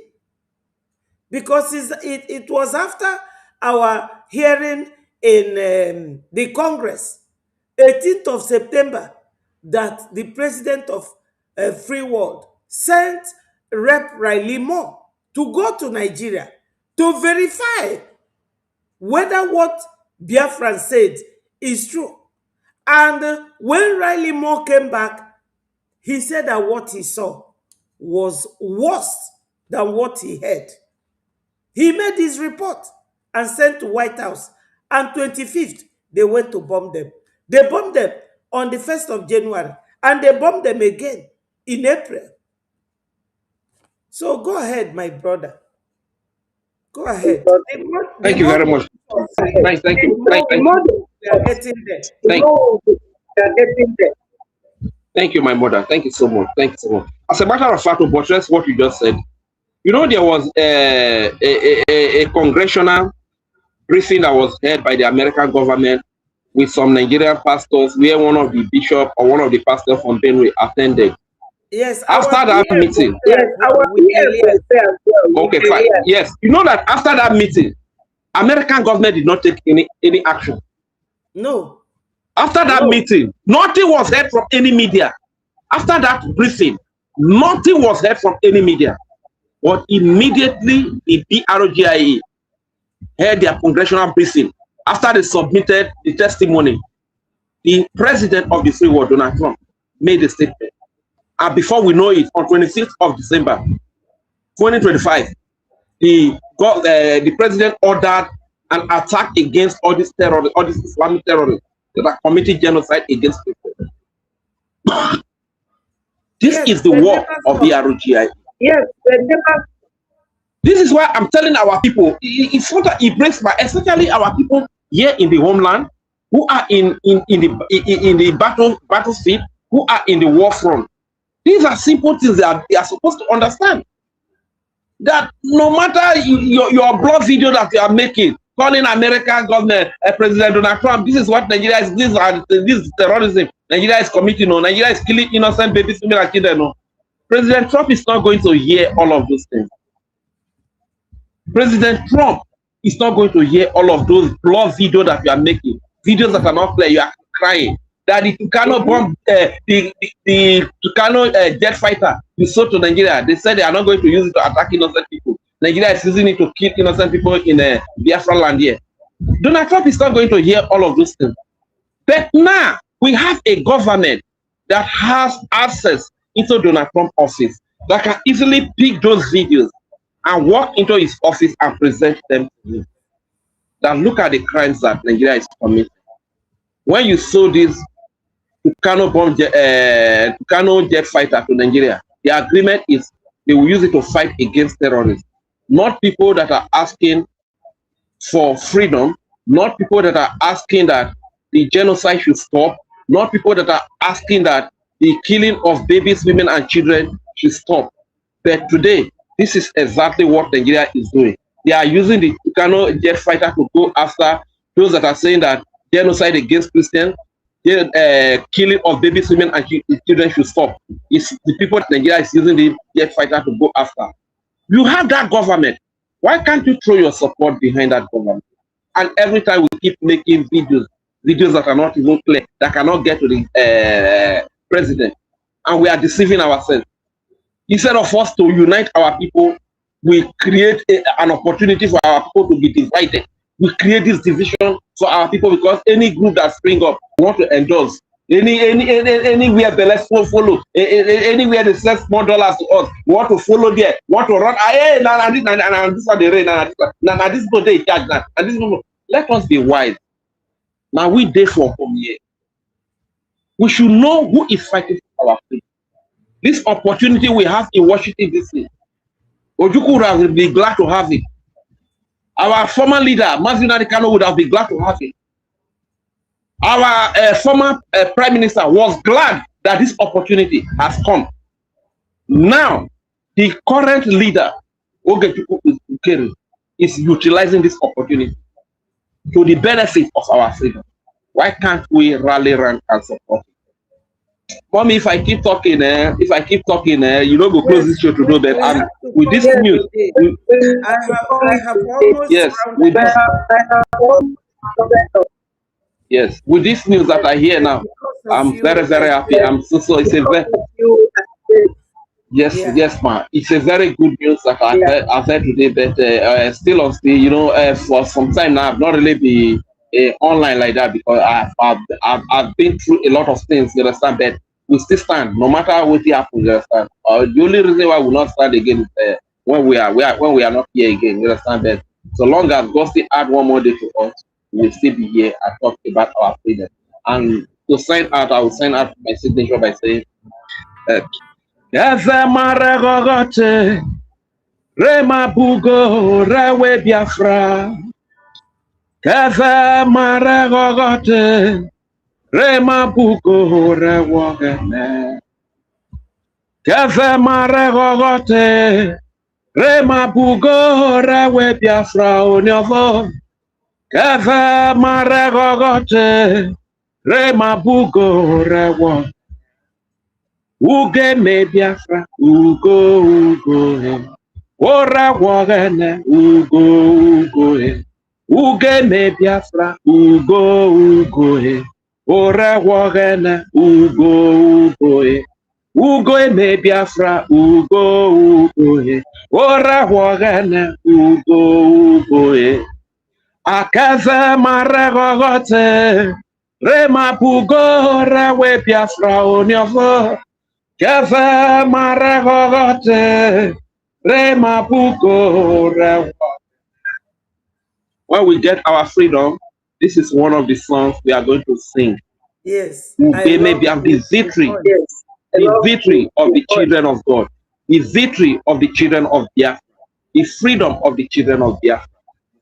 Because it was after our hearing in the Congress, 18th of September, that the president of Free World sent Rep. Riley Moore to go to Nigeria to verify whether what Biafran said is true. And when Riley Moore came back, he said that what he saw was worse than what he heard. He made his report and sent to White House. And 25th, they went to bomb them. They bombed them on the 1st of January. And they bombed them again in April. So go ahead, my brother. Go ahead. Thank you very much. Nice, thank you. They are getting there. Thank you, my mother. Thank you so much. Thank you so much. As a matter of fact, to buttress what you just said, you know, there was a congressional briefing that was held by the American government with some Nigerian pastors, where one of the bishops or one of the pastors from Benue attended. Yes. After that meeting. Okay, fine. Yes. You know that after that meeting, American government did not take any action. No. After that meeting, nothing was heard from any media. After that briefing, nothing was heard from any media. But immediately, the BRGIA held their congressional briefing. After they submitted the testimony, the president of the Free World, Donald Trump, made a statement. And before we know it, on 26th of December, 2025, the president ordered an attack against all these terrorists, all these Islamic terrorists that are committing genocide against people. This is the war of the ROGI. Yes, this is why I'm telling our people, it's what it breaks my, especially our people here in the homeland, who are in the battlefield, who are in the war front. These are simple things that they are supposed to understand. That no matter your blog video that you are making, calling American government, President Donald Trump, this is what Nigeria is, this is terrorism Nigeria is committing. No, Nigeria is killing innocent babies, women, and children. No. President Trump is not going to hear all of those things. President Trump is not going to hear all of those blog videos that you are making, videos that are not clear. You are crying that the Tucano bomb, the Tucano jet fighter you sold to Nigeria. They said they are not going to use it to attack innocent people. Nigeria is using it to kill innocent people in Biafra land here. Donald Trump is not going to hear all of those things. But now we have a government that has access into Donald Trump's office that can easily pick those videos and walk into his office and present them to him. That look at the crimes that Nigeria is committing. When you sold this Tucano jet fighter to Nigeria, the agreement is they will use it to fight against terrorists. Not people that are asking for freedom, not people that are asking that the genocide should stop, not people that are asking that the killing of babies, women, and children should stop. But today, this is exactly what Nigeria is doing. They are using the Tucano jet fighter to go after those that are saying that genocide against Christians, killing of babies, women, and children should stop. It's the people that Nigeria is using the jet fighter to go after. You have that government. Why can't you throw your support behind that government? And every time we keep making videos that are not even clear, that cannot get to the president, and we are deceiving ourselves. Instead of us to unite our people, we create an opportunity for our people to be divided. We create this division for our people because any group that spring up want to endorse. Anywhere the less follow, anywhere they send small dollars to us, we want to follow there, want to run. This are the rain, this is they charge now. And this let us be wise. Now we therefore from here. We should know who is fighting for our freedom. This opportunity we have in Washington DC, Ojukwu will be glad to have it. Our former leader, Mazinari Kano, would have been glad to have it. Our former prime minister was glad that this opportunity has come. Now, the current leader, Ogechukwu Ukeri, is utilizing this opportunity to the benefit of our freedom. Why can't we rally around and support it? Mommy, if I keep talking, you know, go close this show to do that. With this news, I have almost yes, with this news that I hear now, I'm very, very happy. I'm so it's a very yes, ma. It's a very good news that I've heard today, but still on still, you know, for some time now, I've not really been online like that because I've been through a lot of things, you understand, but we still stand, no matter what happens, you understand. The only reason why we will not stand again is when we are not here again, you understand, that so long as God still add one more day to us, we will still be here and talk about our freedom. And to sign out, I will sign out my signature by saying, Rema Bugo Rawe Biafra Kaza Maragogote Rema Bugo Rawagane Kaza Maragogote Rema Bugo Rawe Biafra Onyovo Kaza Maragogote Rema Bugo Rawa Uge me Biafra Ugo Ora wagane ugo uge me Biafra ugo ora wagane ugo ugo me Biafra ugo ora wagane ugo akaza maragogote rema pugo rawe Biafra onyovo kaza maragogote. When we get our freedom, this is one of the songs we are going to sing. Yes. They may have the victory, the victory of the children of God, the victory of the children of Biafra, the freedom of the children of Biafra.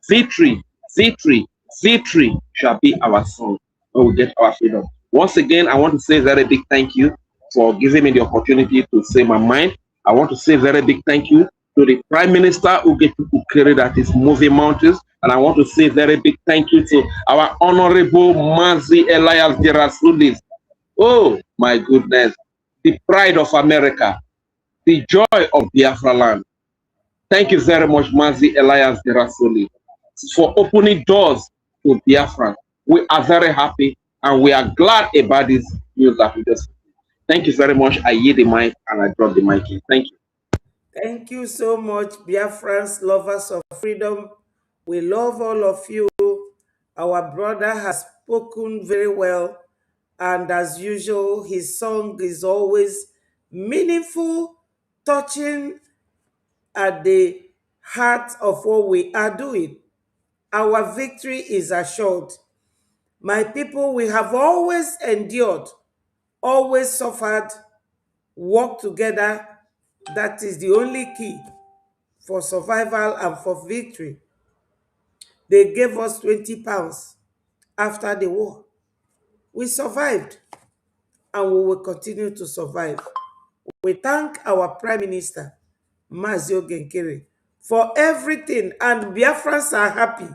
Victory, victory, victory shall be our song when we get our freedom. Once again, I want to say a very big thank you for giving me the opportunity to say my mind. I want to say a very big thank you to the Prime Minister Ukere that is moving mountains. And I want to say very big thank you to our Honorable Mazi Elias Gerasulis. Oh, my goodness. The pride of America, the joy of Biafra land. Thank you very much, Mazi Elias Gerasoli, for opening doors to Biafra. We are very happy and we are glad about this news that we just. Thank you very much. I yield the mic and I drop the mic in. Thank you. Thank you so much, Biafrans, lovers of freedom. We love all of you. Our brother has spoken very well, and as usual, his song is always meaningful, touching at the heart of what we are doing. Our victory is assured. My people, we have always endured, always suffered, worked together. That is the only key for survival and for victory. They gave us 20 pounds after the war. We survived and we will continue to survive. We thank our Prime Minister, Mazio Genkere, for everything, and Biafrans are happy.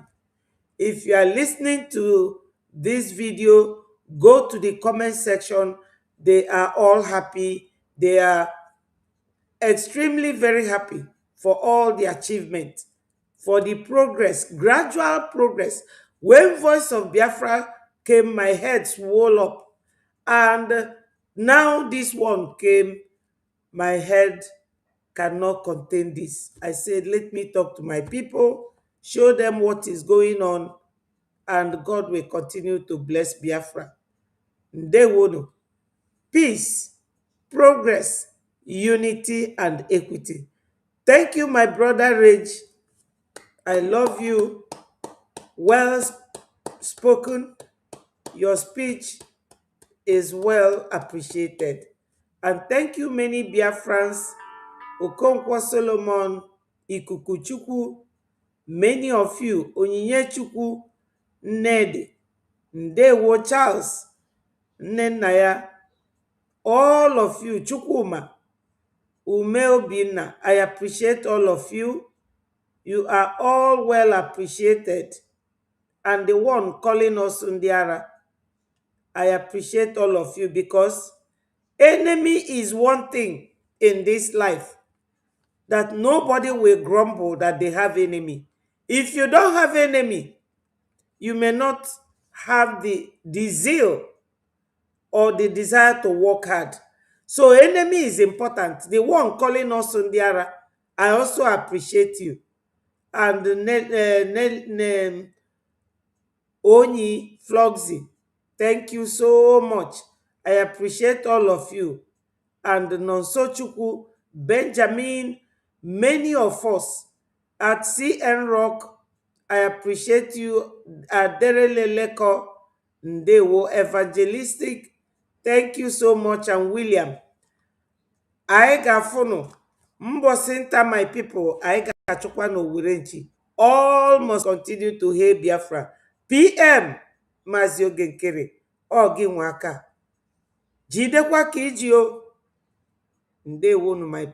If you are listening to this video, go to the comment section. They are all happy. They are extremely very happy for all the achievement, for the progress, gradual progress. When Voice of Biafra came, my head swelled up. And now this one came, my head cannot contain this. I said, let me talk to my people, show them what is going on, and God will continue to bless Biafra. Ndewono. Peace, progress, unity, and equity. Thank you, my brother Rage. I love you. Well spoken. Your speech is well appreciated. And thank you, many Biafrans, Okonkwo Solomon, Ikuku Chukwu, many of you, Onyinye Chukwu, Ned, Ndewo Charles, Nnennaya, all of you, Chukwuma, Ume Obinna, I appreciate all of you. You are all well appreciated. And the one calling us Undiara, I appreciate all of you, because enemy is one thing in this life that nobody will grumble that they have enemy. If you don't have enemy, you may not have the zeal or the desire to work hard. So enemy is important. The one calling us Undiara, I also appreciate you. And Onyi Flogsy, thank you so much. I appreciate all of you. And Nonso Chukwu, Benjamin, many of us at CN Rock, I appreciate you. Aderele Leko, Ndewo Evangelistic, thank you so much. And William, I gafuno, Mbosinta, my people, I gachukwa no Wirenchi. All must continue to hail Biafra. PM Mazio Genkere, Ogi Nwaka. Jidekwa ka iji o. Ndewo nu my